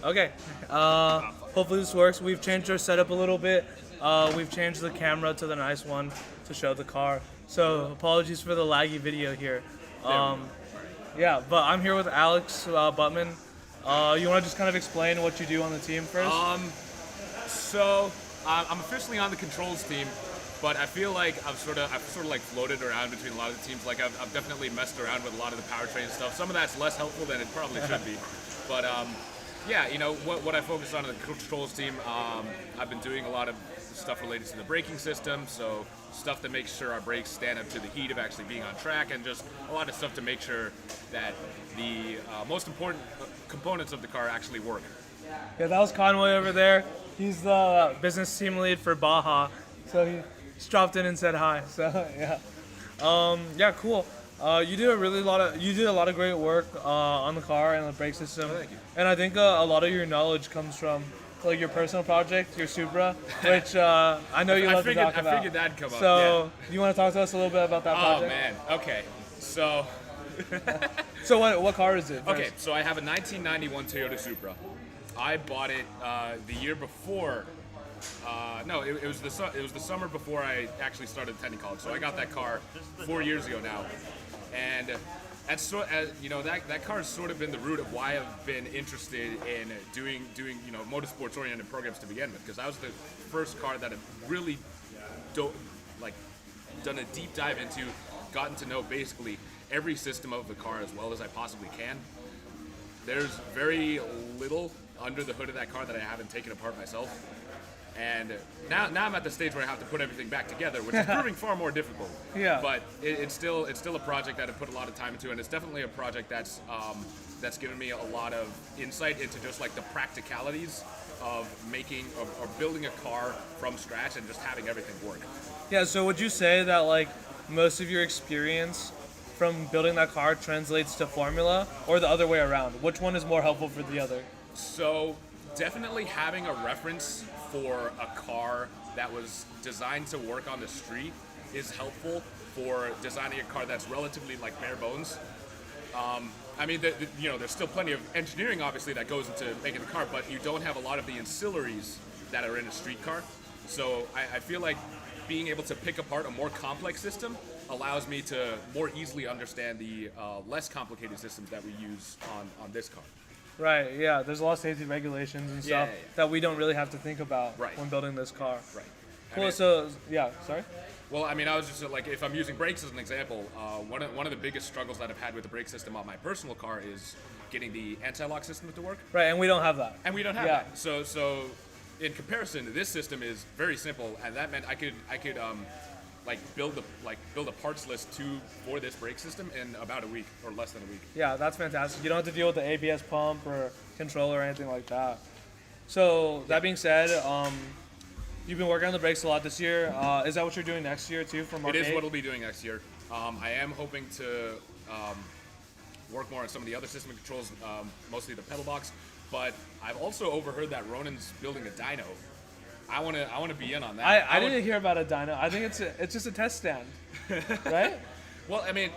Okay, hopefully this works. We've changed our setup a little bit. We've changed the camera to the nice one to show the car. So apologies for the laggy video here. Yeah, but I'm here with Alex Buttman. You want to just kind of explain what you do on the team first? So I'm officially on the controls team, but I feel like I've sort of like floated around between a lot of the teams. Like I've definitely messed around with a lot of the powertrain stuff. Some of that's less helpful than it probably should be, but yeah, you know what I focus on in the controls team. I've been doing a lot of stuff related to the braking system, so stuff that makes sure our brakes stand up to the heat of actually being on track, and just a lot of stuff to make sure that the most important components of the car actually work. Yeah, that was Conway over there. He's the business team lead for Baja, so he just dropped in and said hi. So yeah, yeah, cool. You did a lot of great work on the car and the brake system. Oh, thank you. And I think a lot of your knowledge comes from like your personal project, your Supra, which I know you love to talk about. I figured that'd come up. So you want to talk to us a little bit about that project? Oh man, okay. So So what car is it? First? Okay, so I have a 1991 Toyota Supra. I bought it the year before. No, it was the summer before I actually started attending college. So I got that car 4 years ago now, and you know that car has sort of been the root of why I've been interested in doing you know motorsports oriented programs to begin with, because that was the first car that I've really done a deep dive into, gotten to know basically every system of the car as well as I possibly can. There's very little under the hood of that car that I haven't taken apart myself. And now I'm at the stage where I have to put everything back together, which is proving far more difficult. Yeah. But it's still a project that I've put a lot of time into, and it's definitely a project that's given me a lot of insight into just like the practicalities of making or building a car from scratch and just having everything work. Yeah. So would you say that like most of your experience from building that car translates to Formula, or the other way around? Which one is more helpful for the other? So definitely having a reference for a car that was designed to work on the street is helpful for designing a car that's relatively like bare bones. I mean, you know, there's still plenty of engineering obviously that goes into making the car, but you don't have a lot of the ancillaries that are in a street car. So I feel like being able to pick apart a more complex system allows me to more easily understand the less complicated systems that we use on this car. Right, yeah. There's a lot of safety regulations and stuff that we don't really have to think about when building this car. Right. Cool, I mean, so, yeah, sorry? Well, I mean, I was just like, if I'm using brakes as an example, one of the biggest struggles that I've had with the brake system on my personal car is getting the anti-lock system to work. Right, and we don't have that. And we don't have that. So in comparison, this system is very simple, and that meant I could build a parts list for this brake system in about a week or less than a week. Yeah, that's fantastic. You don't have to deal with the ABS pump or controller or anything like that. So that being said, you've been working on the brakes a lot this year. Is that what you're doing next year too for Mark It is 8? what we'll be doing next year. I am hoping to work more on some of the other system controls, mostly the pedal box. But I've also overheard that Ronan's building a dyno. I want to be in on that. I didn't hear about a dyno. I think it's just a test stand, right? Well, I mean,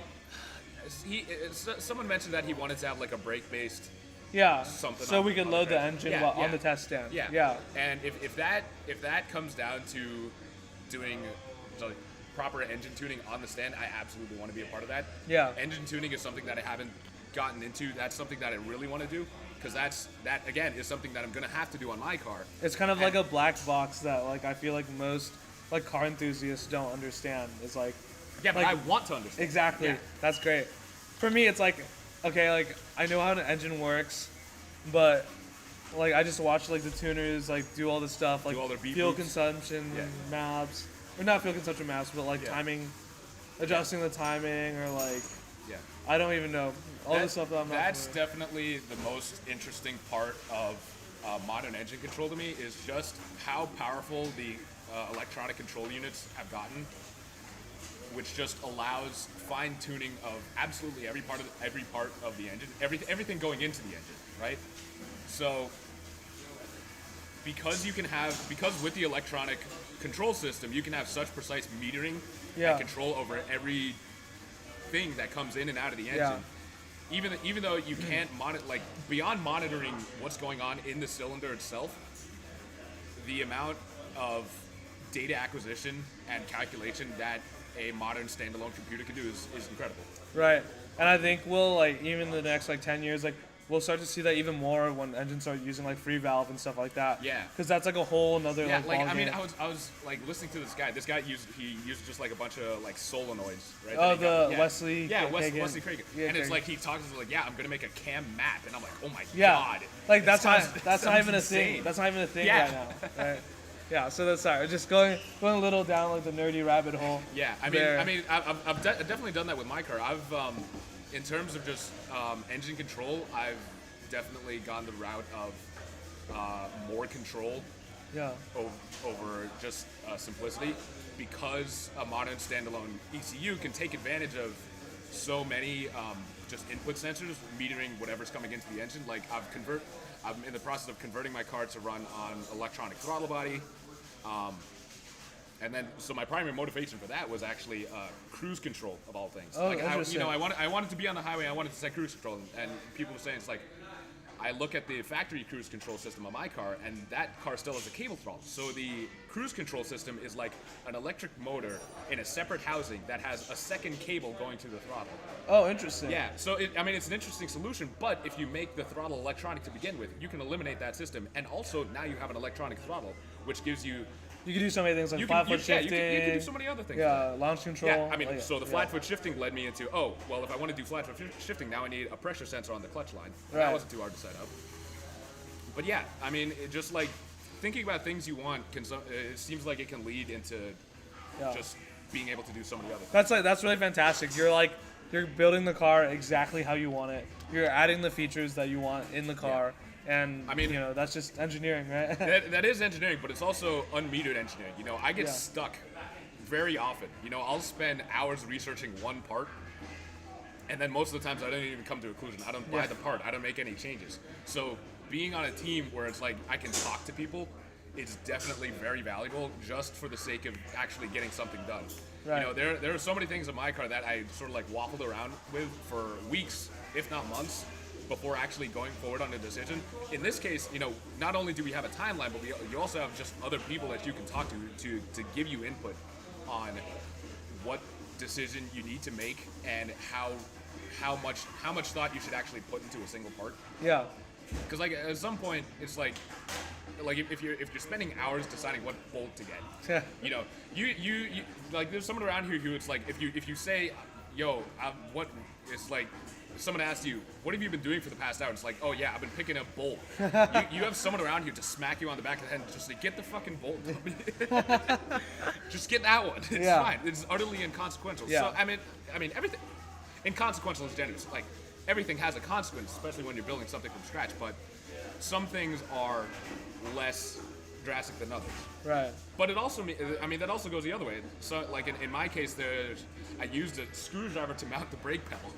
someone mentioned that he wanted to have like a brake-based. Yeah. Something. So we could load the engine on the test stand. Yeah. Yeah. And if that comes down to doing like, proper engine tuning on the stand, I absolutely want to be a part of that. Yeah. Engine tuning is something that I haven't gotten into. That's something that I really want to do. Because that again is something that I'm gonna have to do on my car. It's kind of like a black box that like I feel like most like car enthusiasts don't understand. It's like but I want to understand. Exactly. Yeah. That's great. For me, it's like okay, like I know how an engine works, but like I just watch like the tuners like do all this stuff like do all their beep fuel boops. consumption maps or not fuel consumption maps, but like timing, adjusting the timing or like I don't even know. All the stuff that I'm not That's familiar. definitely the most interesting part of modern engine control to me is just how powerful the electronic control units have gotten, which just allows fine tuning of absolutely every part of the engine, everything going into the engine, right? So because with the electronic control system, you can have such precise metering and control over every thing that comes in and out of the engine. Even though you can't monitor, like beyond monitoring what's going on in the cylinder itself, the amount of data acquisition and calculation that a modern standalone computer can do is incredible. Right. And I think we'll like even in the next like 10 years like we'll start to see that even more when engines start using like free valve and stuff like that. Yeah. Because that's like a whole another like like I ball mean, game. I was like listening to this guy. This guy used just like a bunch of like solenoids, right? Oh, that he got. Wesley. Wesley Kagan. Cragen. Yeah, and it's Kagan. like he talks like, I'm gonna make a cam map, and I'm like, oh my Yeah. god. Like that's not sounds even a thing. insane. That's not even a thing Yeah. right now. Right? Yeah. So that's sorry. Just going a little down like the nerdy rabbit hole. Yeah, I've definitely done that with my car. I've in terms of just engine control, I've definitely gone the route of more control over just simplicity, because a modern standalone ECU can take advantage of so many just input sensors metering whatever's coming into the engine. Like I'm in the process of converting my car to run on electronic throttle body. And then, so my primary motivation for that was actually cruise control of all things. Oh, like interesting. I wanted to be on the highway. I wanted to set cruise control, and people were saying it's like, I look at the factory cruise control system on my car, and that car still has a cable throttle. So the cruise control system is like an electric motor in a separate housing that has a second cable going to the throttle. Oh, interesting. Yeah, so it's an interesting solution, but if you make the throttle electronic to begin with, you can eliminate that system, and also now you have an electronic throttle, which gives you... You can do so many things like flat foot shifting. You can do so many other things. Yeah, launch control. Yeah, I mean, so the flat foot shifting led me into, if I want to do flat foot shifting, now I need a pressure sensor on the clutch line. Right. That wasn't too hard to set up. But yeah, I mean, it just like thinking about things you want, it seems like it can lead into just being able to do so many other things. That's really fantastic. You're building the car exactly how you want it. You're adding the features that you want in the car. Yeah. And I mean, that's just engineering, right? that is engineering, but it's also unmetered engineering. I get stuck very often. I'll spend hours researching one part, and then most of the times I don't even come to a conclusion. I don't buy the part. I don't make any changes. So being on a team where it's like I can talk to people is definitely very valuable, just for the sake of actually getting something done. Right. There are so many things in my car that I sort of like waffled around with for weeks, if not months, before actually going forward on a decision. In this case, not only do we have a timeline, but you also have just other people that you can talk to give you input on what decision you need to make and how much thought you should actually put into a single part. Yeah. Because like at some point, it's like if you're spending hours deciding what bolt to get, you like there's someone around here who it's like if you say, what it's like. Someone asks you, what have you been doing for the past hour? It's like, oh yeah, I've been picking up bolt. you have someone around here to smack you on the back of the head and just say, get the fucking bolt. Just get that one. It's fine. It's utterly inconsequential. Yeah. So I mean everything. Inconsequential is generous. Like everything has a consequence, especially when you're building something from scratch. But some things are less drastic than others. Right. But it also, I mean, that also goes the other way. So, like in my case, I used a screwdriver to mount the brake pedal.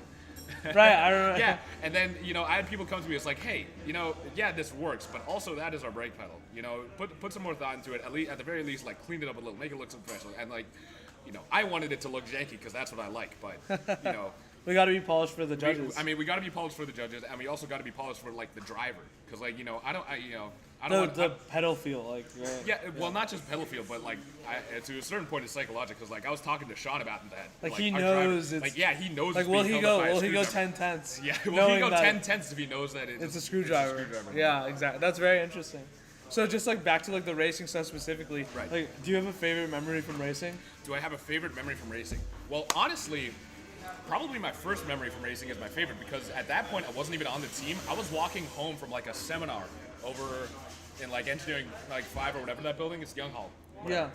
Right, I remember. Yeah, and then, you know, I had people come to me, it's like, hey, you know, yeah, this works, but also that is our brake pedal. You know, put some more thought into it, at the very least, like, clean it up a little, make it look professional. And, like, you know, I wanted it to look janky because that's what I like, but, you know. We got to be polished for the judges. We got to be polished for the judges, and we also got to be polished for, like, the driver. Because, like, you know, I don't want the pedal feel, like, right? Yeah, well, not just pedal feel, but, like, to a certain point, it's psychological. Because, like, I was talking to Sean about that. Like he knows driver, it's... Like, yeah, he knows like, it's being held up by a will he go screwdriver. 10 tenths? Yeah, will he go 10 that tenths if he knows that it's a screwdriver? Yeah, exactly. That's very interesting. So just, like, back to, like, the racing stuff specifically. Right. Like, do you have a favorite memory from racing? Do I have a favorite memory from racing? Well, honestly, probably my first memory from racing is my favorite because at that point I wasn't even on the team. I was walking home from like a seminar over in like engineering like 5 or whatever that building is, Young Hall. Yeah.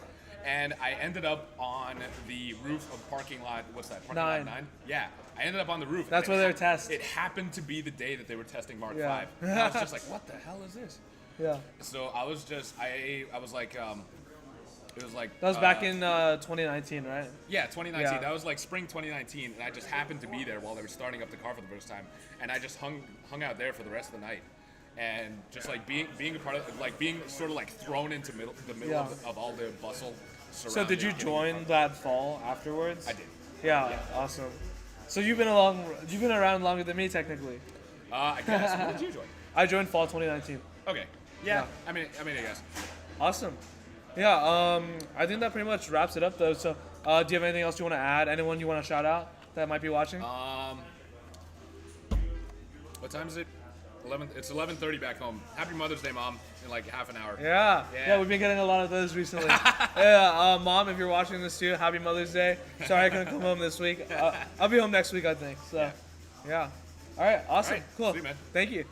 And I ended up on the roof of parking lot. What's that? Parking lot 9? Yeah. I ended up on the roof. That's where they're testing. It happened to be the day that they were testing Mark Yeah. 5. And I was just like, what the hell is this? Yeah. So I was just I was like it was like That was back in 2019, right? Yeah, 2019. Yeah. That was like spring 2019, and I just happened to be there while they were starting up the car for the first time, and I just hung out there for the rest of the night, and just like being a part of like being sort of like thrown into the middle Yeah. of all the bustle. So did you join that fall afterwards? I did. Yeah, awesome. So you've been around longer than me technically. I guess. When did you join? I joined fall 2019. Okay. Yeah. I mean, I guess. Awesome. Yeah, I think that pretty much wraps it up though. So, do you have anything else you want to add? Anyone you want to shout out that might be watching? What time is it? 11. It's 11:30 back home. Happy Mother's Day, Mom, in like half an hour. Yeah, we've been getting a lot of those recently. Yeah, Mom, if you're watching this too, Happy Mother's Day. Sorry I couldn't come home this week. I'll be home next week, I think. So, yeah. All right, awesome, All right, cool. see you, man. Thank you.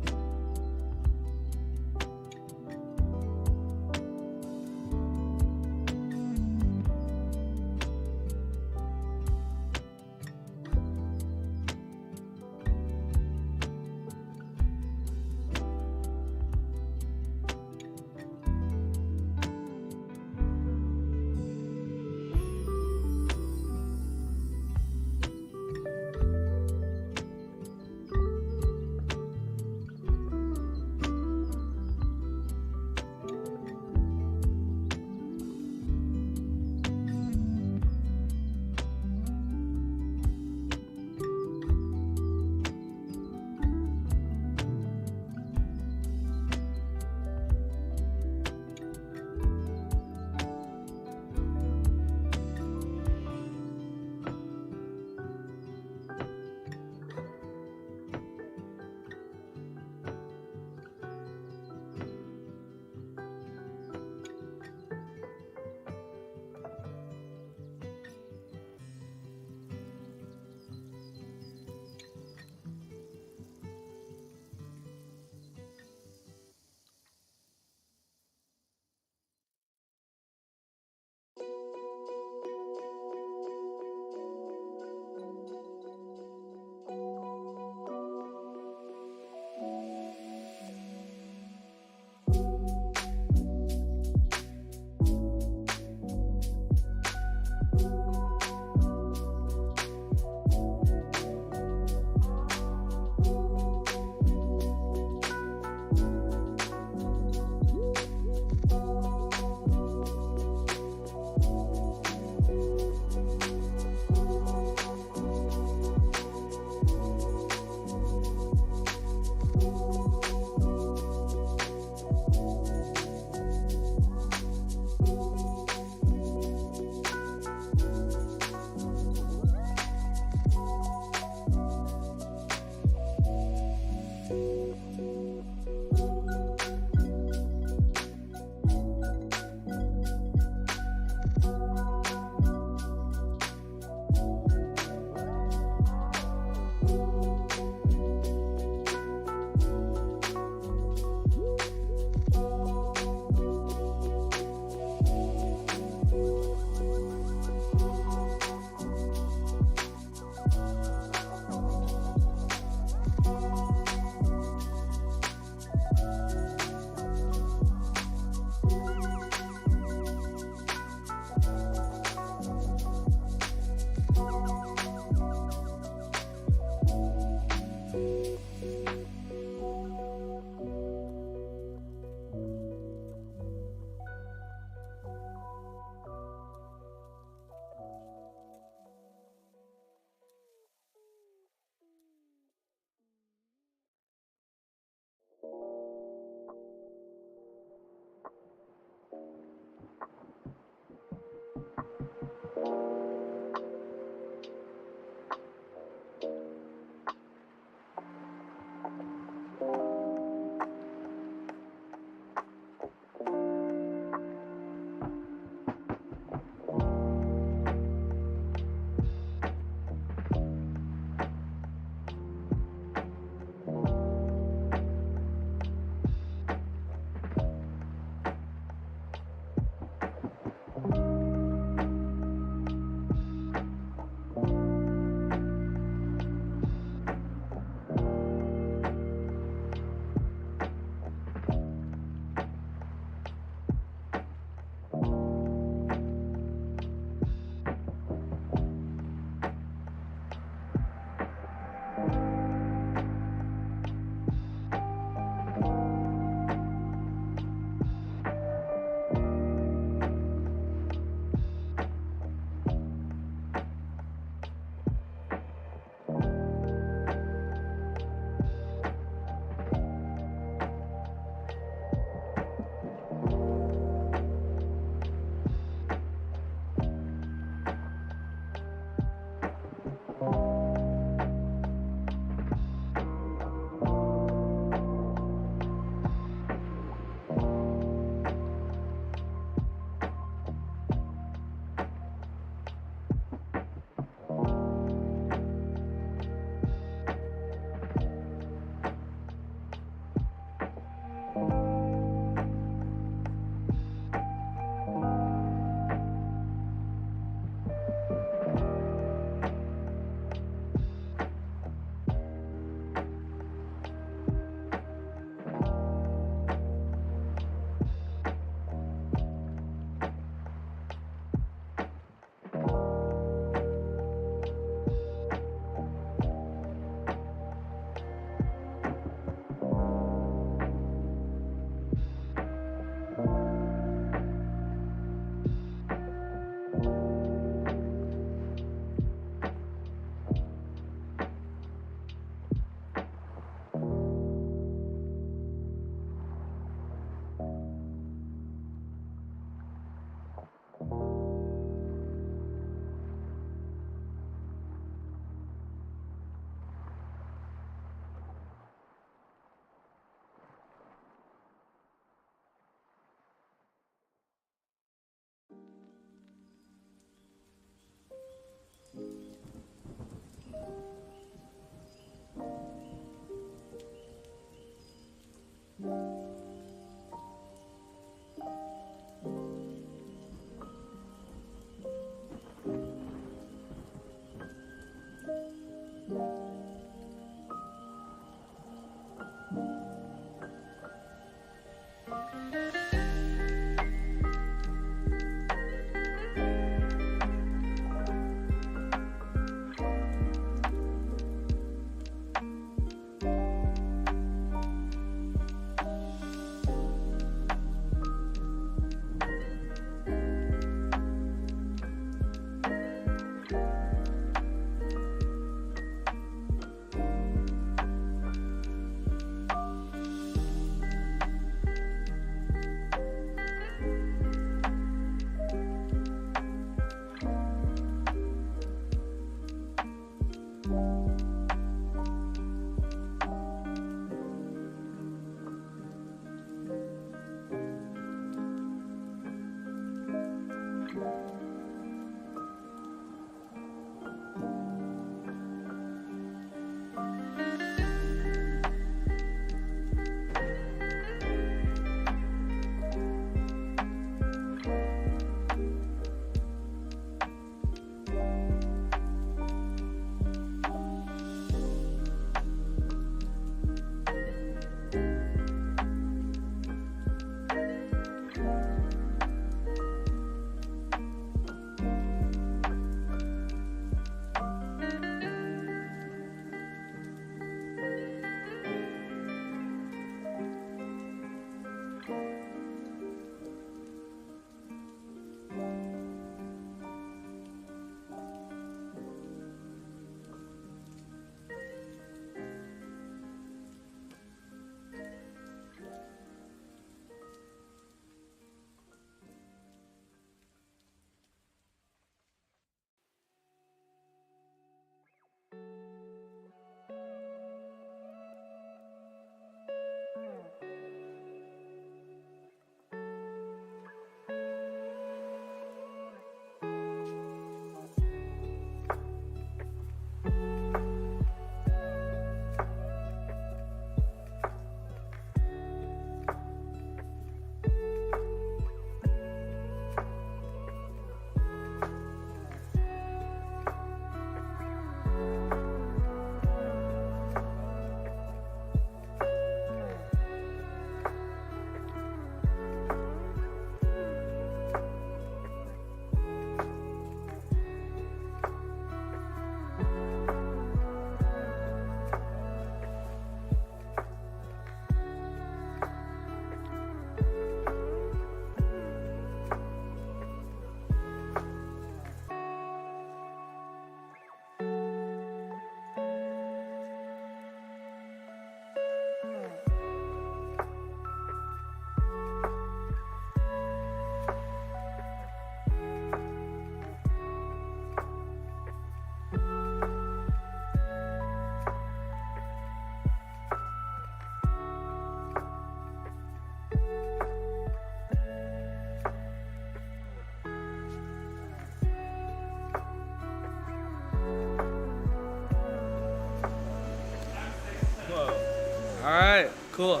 Cool.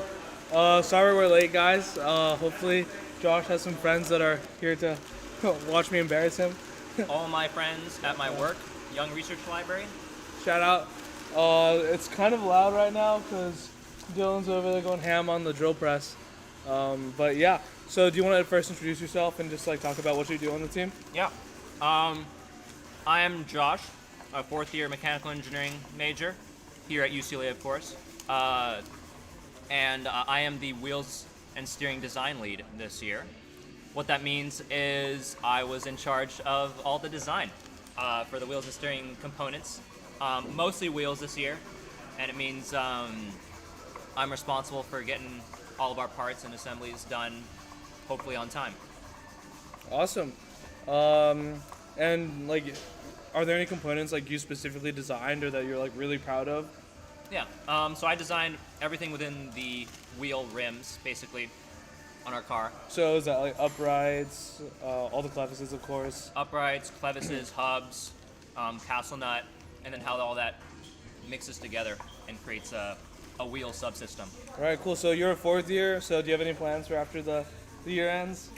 Sorry we're late, guys. Hopefully Josh has some friends that are here to watch me embarrass him. All my friends at my work, Young Research Library. Shout out. It's kind of loud right now because Dylan's over there going ham on the drill press. But yeah, so do you want to first introduce yourself and just like talk about what you do on the team? Yeah. I am Josh, a fourth-year mechanical engineering major here at UCLA, of course. And I am the wheels and steering design lead this year. What that means is I was in charge of all the design for the wheels and steering components, mostly wheels this year, and it means I'm responsible for getting all of our parts and assemblies done, hopefully on time. Awesome. And like, are there any components like you specifically designed or that you're like really proud of? Yeah. So I designed everything within the wheel rims, basically, on our car. So is that like uprights, all the clevises, of course? Uprights, clevises, hubs, castle nut, and then how all that mixes together and creates a wheel subsystem. All right, cool. So you're a fourth year. So do you have any plans for after the year ends?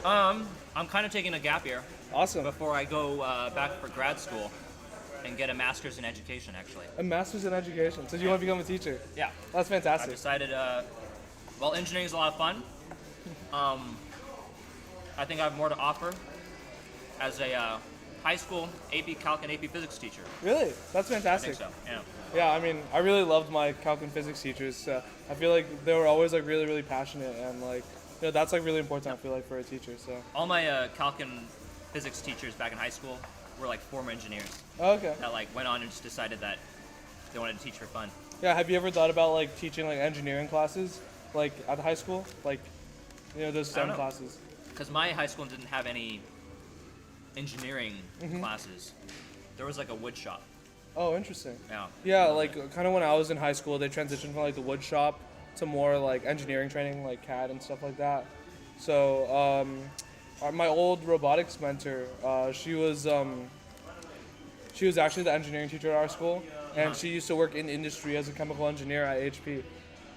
I'm kind of taking a gap year. Awesome. Before I go back for grad school and get a master's in education, actually. A master's in education. So you want to become a teacher? Yeah. That's fantastic. I decided, well, engineering is a lot of fun. I think I have more to offer as a high school AP Calc and AP Physics teacher. Really? That's fantastic. I think so, yeah. Yeah, I mean, I really loved my Calc and Physics teachers. I feel like they were always like really, really passionate and like, you know, that's like really important, I feel like, for a teacher, so. All my Calc and Physics teachers back in high school were like former engineers. Oh, okay. That like went on and just decided that they wanted to teach for fun. Yeah, have you ever thought about like teaching like engineering classes, like at high school? Like, you know, those STEM classes? Because my high school didn't have any engineering classes. There was like a wood shop. Oh, interesting. Yeah. Yeah, like kind of when I was in high school, they transitioned from like the wood shop to more like engineering training, like CAD and stuff like that. So my old robotics mentor, she was actually the engineering teacher at our school, and she used to work in industry as a chemical engineer at HP.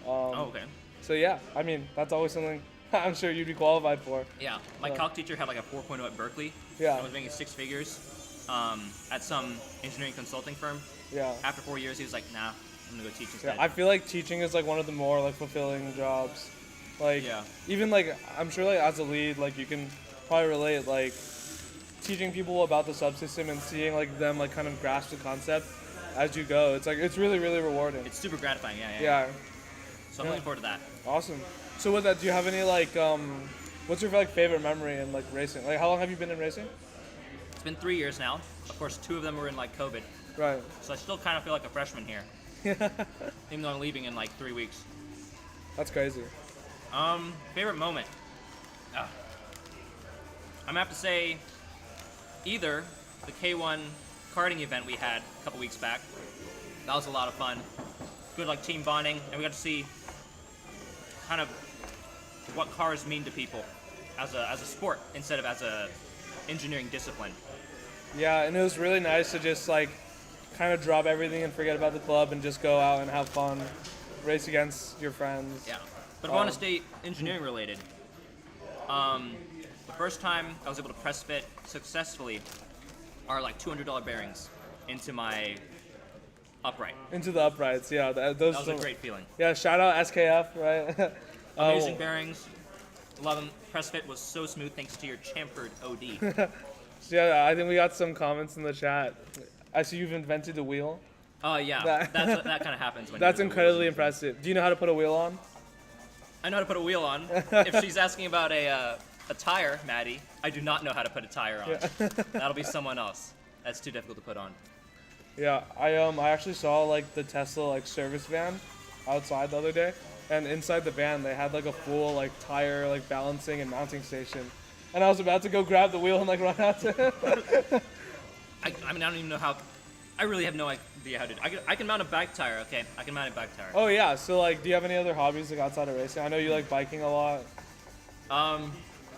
Oh, okay. So yeah, I mean that's always something I'm sure you'd be qualified for. Yeah, my calc teacher had like a 4.0 at Berkeley. Yeah. I was making six figures at some engineering consulting firm. Yeah. After 4 years, he was like, nah, I'm gonna go teach instead. Yeah, I feel like teaching is like one of the more like fulfilling jobs. Like even like I'm sure like as a lead, like you can probably relate, like teaching people about the subsystem and seeing like them like kind of grasp the concept as you go. It's like it's really, really rewarding. It's super gratifying. Yeah. So I'm looking forward to that. Awesome. So with that, do you have any like what's your like favorite memory in like racing? Like how long have you been in racing? It's been 3 years now. Of course, 2 of them were in like COVID. Right. So I still kind of feel like a freshman here. Even though I'm leaving in like 3 weeks. That's crazy. Favorite moment? I'm gonna have to say either the K1 karting event we had a couple weeks back. That was a lot of fun. Good like team bonding, and we got to see kind of what cars mean to people as a sport instead of as a engineering discipline. Yeah, and it was really nice to just like kind of drop everything and forget about the club and just go out and have fun, race against your friends. Yeah, but if I want to stay engineering related, the first time I was able to press fit successfully are like $200 bearings into my upright. Into the uprights, yeah. Those that was a great feeling. Yeah, shout out SKF, right? Amazing bearings. Love them. Press fit was so smooth thanks to your chamfered OD. Yeah, I think we got some comments in the chat. I see you've invented the wheel. Oh yeah, that kind of happens when. That's incredibly impressive. Do you know how to put a wheel on? I know how to put a wheel on. If she's asking about a tire, Maddie, I do not know how to put a tire on. Yeah. That'll be someone else. That's too difficult to put on. Yeah, I actually saw like the Tesla like service van outside the other day, and inside the van they had like a full like tire like balancing and mounting station, and I was about to go grab the wheel and like run out to it. I mean, I don't even know how. I really have no idea how to do it. I can mount a bike tire, okay? I can mount a bike tire. Oh yeah, so like, do you have any other hobbies like outside of racing? I know you like biking a lot.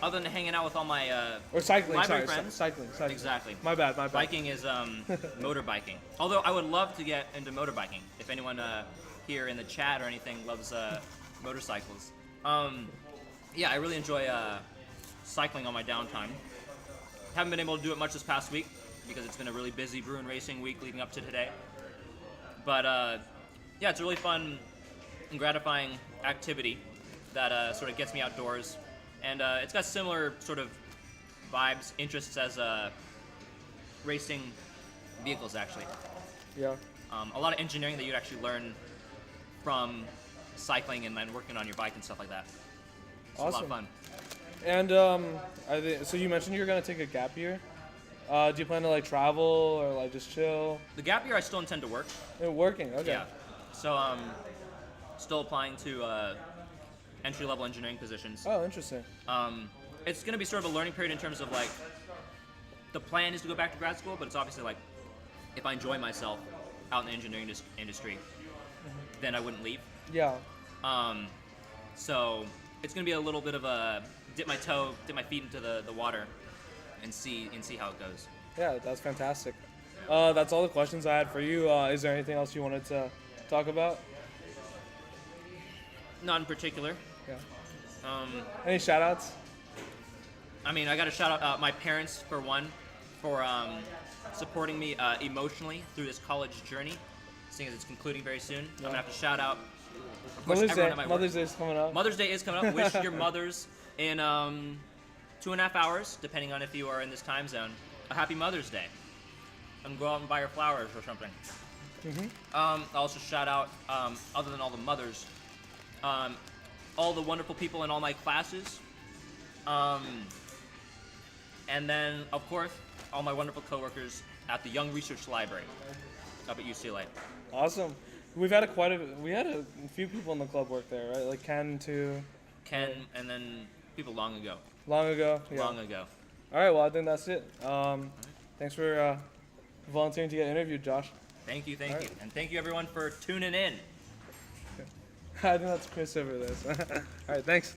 Other than hanging out with all my or cycling, library friends. Cycling. Exactly. My bad. Biking is motorbiking. Although I would love to get into motorbiking. If anyone here in the chat or anything loves motorcycles. Yeah, I really enjoy cycling on my downtime. Haven't been able to do it much this past week because it's been a really busy Bruin Racing week leading up to today. But yeah, it's a really fun and gratifying activity that sort of gets me outdoors. And it's got similar sort of vibes, interests as racing vehicles, actually. Yeah. A lot of engineering that you'd actually learn from cycling and then working on your bike and stuff like that. It's a lot of fun. And so you mentioned you're gonna take a gap year. Do you plan to like travel or like just chill? The gap year, I still intend to work. Working, okay. Yeah. So still applying to entry-level engineering positions. Oh, interesting. It's gonna be sort of a learning period in terms of like the plan is to go back to grad school, but it's obviously like if I enjoy myself out in the engineering industry, then I wouldn't leave. Yeah. So it's gonna be a little bit of a dip my feet into the water and see how it goes. Yeah, that's fantastic. That's all the questions I had for you. Is there anything else you wanted to talk about? Not in particular. Yeah. Any shout outs? I mean, I got to shout out my parents for one, for supporting me emotionally through this college journey, seeing as it's concluding very soon. I'm gonna have to shout out, of course, everyone at my work. Mother's Day is coming up. Mother's Day is coming up. Wish your mothers in 2.5 hours, depending on if you are in this time zone, a happy Mother's Day. And go out and buy her flowers or something. I'll also shout out, other than all the mothers, all the wonderful people in all my classes. And then, of course, all my wonderful coworkers at the Young Research Library up at UCLA. Awesome. We had a few people in the club work there, right? Like Ken too. Ken, and then people long ago. Long ago. Yeah. Long ago. All right. Well, I think that's it. Thanks for volunteering to get interviewed, Josh. Thank you, thank you, and thank you everyone for tuning in. I think that's Chris over this. All right. Thanks.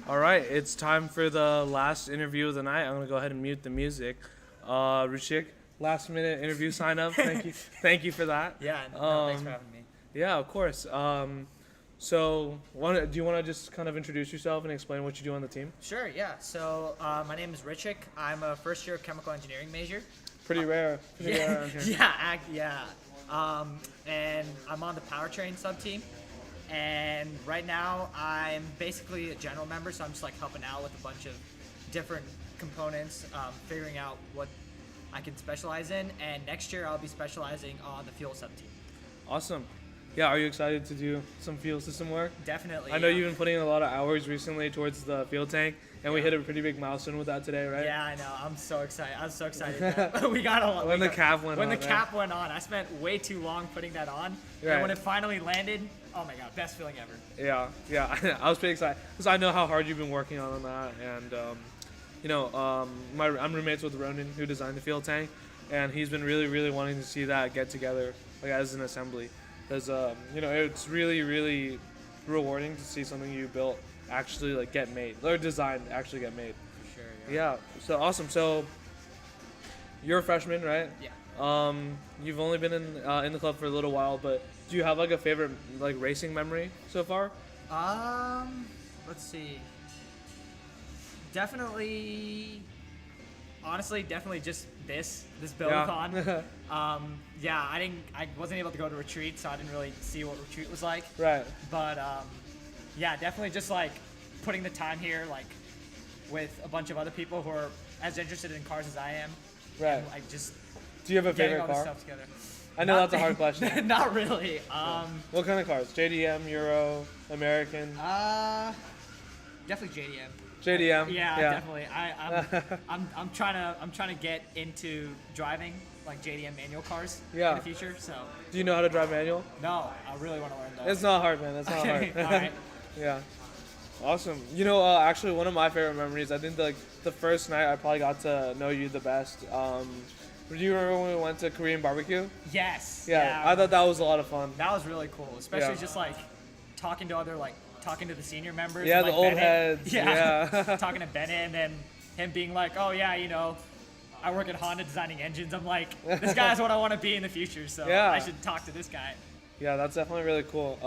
All right, it's time for the last interview of the night. I'm gonna go ahead and mute the music. Rishik, last minute interview sign up. Thank you, thank you for that. Yeah, no, thanks for having me. Yeah, of course. So, do you want to just kind of introduce yourself and explain what you do on the team? Sure, yeah. So, my name is Richik. I'm a first-year chemical engineering major. Pretty rare. Pretty rare around here. Yeah. And I'm on the Powertrain sub-team. And right now, I'm basically a general member, so I'm just like helping out with a bunch of different components, figuring out what I can specialize in. And next year, I'll be specializing on the fuel sub-team. Awesome. Yeah, are you excited to do some fuel system work? Definitely. I know you've been putting in a lot of hours recently towards the fuel tank, and we hit a pretty big milestone with that today, right? Yeah, I know. I'm so excited. I was so excited. That we got a lot. When the cap went on. When the cap went on, I spent way too long putting that on. Right. And when it finally landed, oh my god, best feeling ever. Yeah. I was pretty excited because I know how hard you've been working on that, and I'm roommates with Ronan, who designed the fuel tank, and he's been really wanting to see that get together, like as an assembly. Because it's really rewarding to see something you built actually like get made, or designed actually get made. For sure. Yeah. So awesome. So you're a freshman, right? Yeah. You've only been in the club for a little while, but do you have like a favorite like racing memory so far? Let's see. Honestly, definitely just this Buildathon. Yeah. I wasn't able to go to retreat, so I didn't really see what retreat was like. Right. But yeah, definitely just like putting the time here, like with a bunch of other people who are as interested in cars as I am. Right. And, like just. Do you have a getting favorite all car? This stuff together. I know that's a hard question. Not really. What kind of cars? JDM, Euro, American? Definitely JDM. JDM. Yeah, definitely. I'm trying to get into driving like JDM manual cars in the future. So. Do you know how to drive manual? No, I really want to learn that. It's not hard, man. It's not hard. All right. Yeah. Awesome. Actually, one of my favorite memories, I think the first night I probably got to know you the best. Do you remember when we went to Korean barbecue? Yes. Yeah. I thought that was a lot of fun. That was really cool, especially just like talking to the senior members. Yeah, and, the old heads. Yeah. Talking to Bennett and then him being like, oh yeah, I work at Honda designing engines. I'm like, this guy's what I want to be in the future, so I should talk to this guy. Yeah, that's definitely really cool.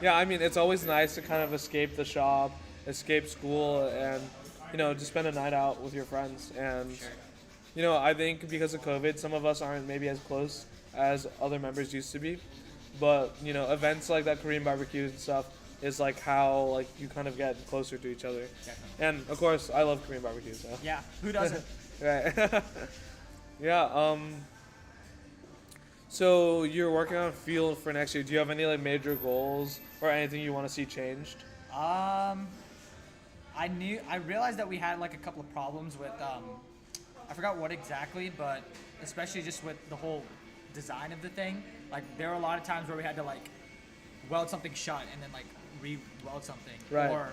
I mean, it's always nice to kind of escape the shop, escape school, and just spend a night out with your friends. And I think because of COVID, some of us aren't maybe as close as other members used to be. But events like that Korean barbecue and stuff is like how like you kind of get closer to each other. Definitely. And of course, I love Korean barbecue. So. Yeah, who doesn't? Right. Yeah. So you're working on field for next year. Do you have any like major goals or anything you want to see changed? I realized that we had like a couple of problems with I forgot what exactly, but especially just with the whole design of the thing. Like there were a lot of times where we had to like weld something shut and then like re-weld something. Right. Or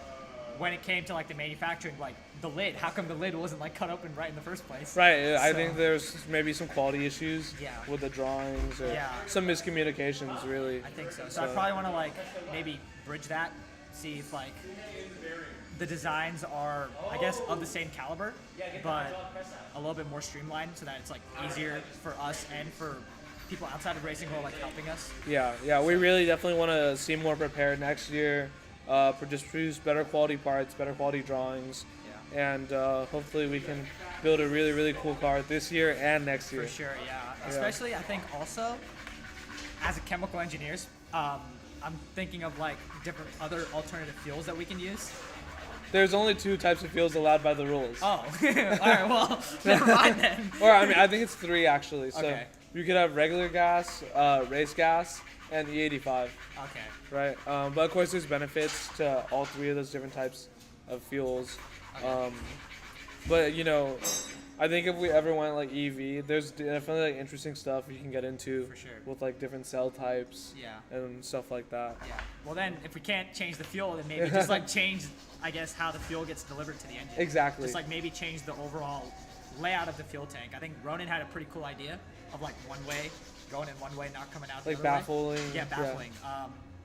when it came to like the manufacturing, like the lid, how come the lid wasn't like cut open right in the first place? Right. I think there's maybe some quality issues Yeah. with the drawings or some miscommunications really. I think so. So I probably want to like maybe bridge that, see if like the designs are, I guess, of the same caliber, but a little bit more streamlined so that it's like easier for us and for people outside of racing who are like helping us. Yeah, we really definitely want to seem more prepared next year, produce better quality parts, better quality drawings, and hopefully we can build a really cool car this year and next year. For sure, yeah. Especially, I think also, as a chemical engineers, I'm thinking of like different other alternative fuels that we can use. There's only 2 types of fuels allowed by the rules. Oh, all right, well, never mind then. Or I think it's 3 actually. So Okay. you could have regular gas, race gas, and E85. Okay. Right. But of course, there's benefits to all 3 of those different types of fuels. But I think if we ever went like EV, there's definitely like interesting stuff you can get into For sure. with like different cell types Yeah. and stuff like that. Yeah. Well, then if we can't change the fuel, then maybe just like change, I guess, how the fuel gets delivered to the engine. Exactly. Just like maybe change the overall layout of the fuel tank. I think Ronan had a pretty cool idea of like one way, going in one way, not coming out the Like other way. baffling. Yeah, baffling.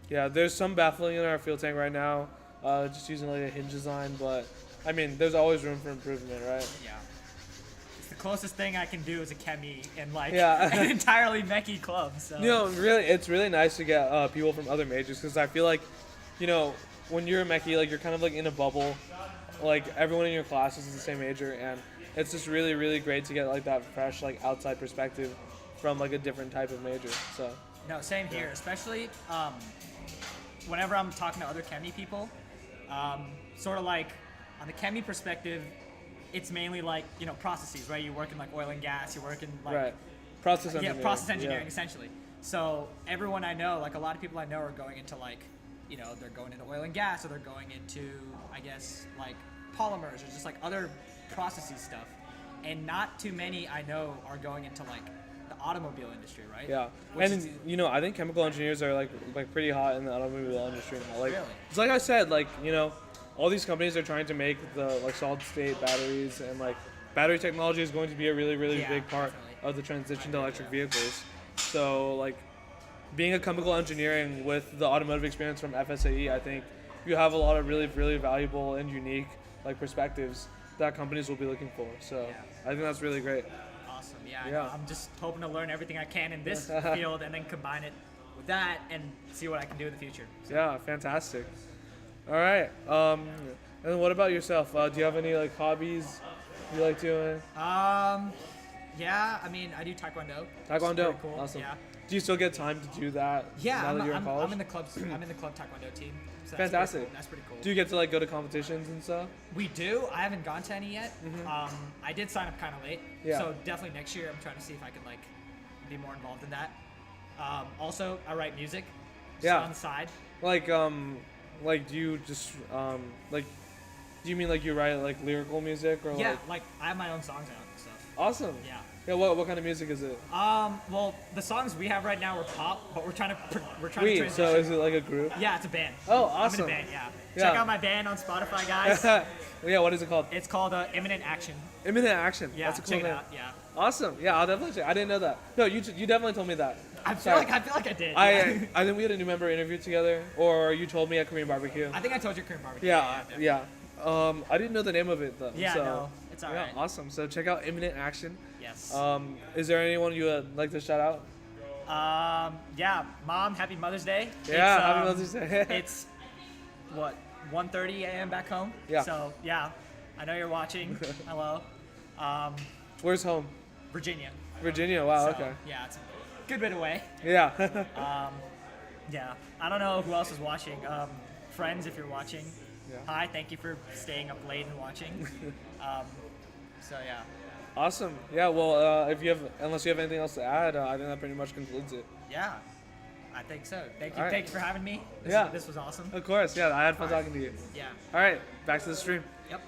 Yeah, there's some baffling in our fuel tank right now. just using like a hinge design. But I mean, there's always room for improvement, right? Yeah. It's the closest thing I can do as a chemi in like Yeah. an entirely mechy club. So. You know, really, it's really nice to get people from other majors because I feel like, you know, when you're a mechie, like you're kind of like in a bubble. Like everyone in your class is the same major, and it's just really, really great to get like that fresh, like outside perspective from like a different type of major. So. No, same here. Especially whenever I'm talking to other chemi people, sort of like on the chemi perspective, it's mainly like processes, right? You work in like oil and gas. You work in like right. Process engineering. Yeah, process engineering essentially. So everyone I know, like a lot of people I know, are going into like, they're going into oil and gas, or they're going into, I guess, like polymers, or just like other processes stuff. And not too many I know are going into like the automobile industry, right? Yeah, and I think chemical engineers are like pretty hot in the automobile industry now. Like, really? It's like I said, like all these companies are trying to make the like solid state batteries, and like battery technology is going to be a really, really big part of the transition to electric vehicles. So like being a chemical engineering with the automotive experience from FSAE, I think you have a lot of really, really valuable and unique like perspectives that companies will be looking for. So I think that's really great. Awesome. Yeah. I know. I'm just hoping to learn everything I can in this field and then combine it with that and see what I can do in the future. So. Yeah, fantastic. All right. And what about yourself? Do you have any like hobbies you like doing? Yeah. I mean, I do taekwondo. Taekwondo. Cool. Awesome. Yeah. Do you still get time to do that? Yeah. Now that you're in college? I'm in the club taekwondo team. So Fantastic. That's pretty cool. Do you get to like go to competitions and stuff? We do. I haven't gone to any yet. Mm-hmm. I did sign up kind of late. Yeah. So definitely next year I'm trying to see if I can like be more involved in that. Also, I write music. Just on the side. Like do you just like do you mean like you write like lyrical music or like I have my own songs out and stuff. Awesome. Yeah. Yeah, what kind of music is it? Well, the songs we have right now are pop, but we're trying to transition. So is it like a group? Yeah, it's a band. Oh, awesome. I'm in a band, yeah. Check out my band on Spotify, guys. Yeah, what is it called? It's called Imminent Action. Imminent Action. Yeah, that's a cool check it name. out. Yeah. Awesome. Yeah, I'll definitely check. I didn't know that. No, you definitely told me that. I feel like I did. I think we had a new member interview together, or you told me at Korean Barbecue. I think I told you Korean Barbecue. Yeah. I didn't know the name of it though. Yeah, so, no, it's alright. Yeah, awesome. So check out Imminent Action. Yes. Is there anyone you would like to shout out? Yeah, Mom, Happy Mother's Day. Yeah, Happy Mother's Day. It's what 1:30 a.m. back home. Yeah. So yeah, I know you're watching. Hello. Where's home? Virginia. Virginia. Wow. So, Okay. Yeah, it's a good bit away. Yeah. Yeah. I don't know who else is watching. Friends, if you're watching. Yeah. Hi, thank you for staying up late and watching. So yeah. Awesome. Yeah. Well, unless you have anything else to add, I think that pretty much concludes it. Yeah, I think so. Thank you. All right. Thank you for having me. This was awesome. Of course. Yeah, I had fun talking to you. Yeah. All right. Back to the stream. Yep.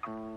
you.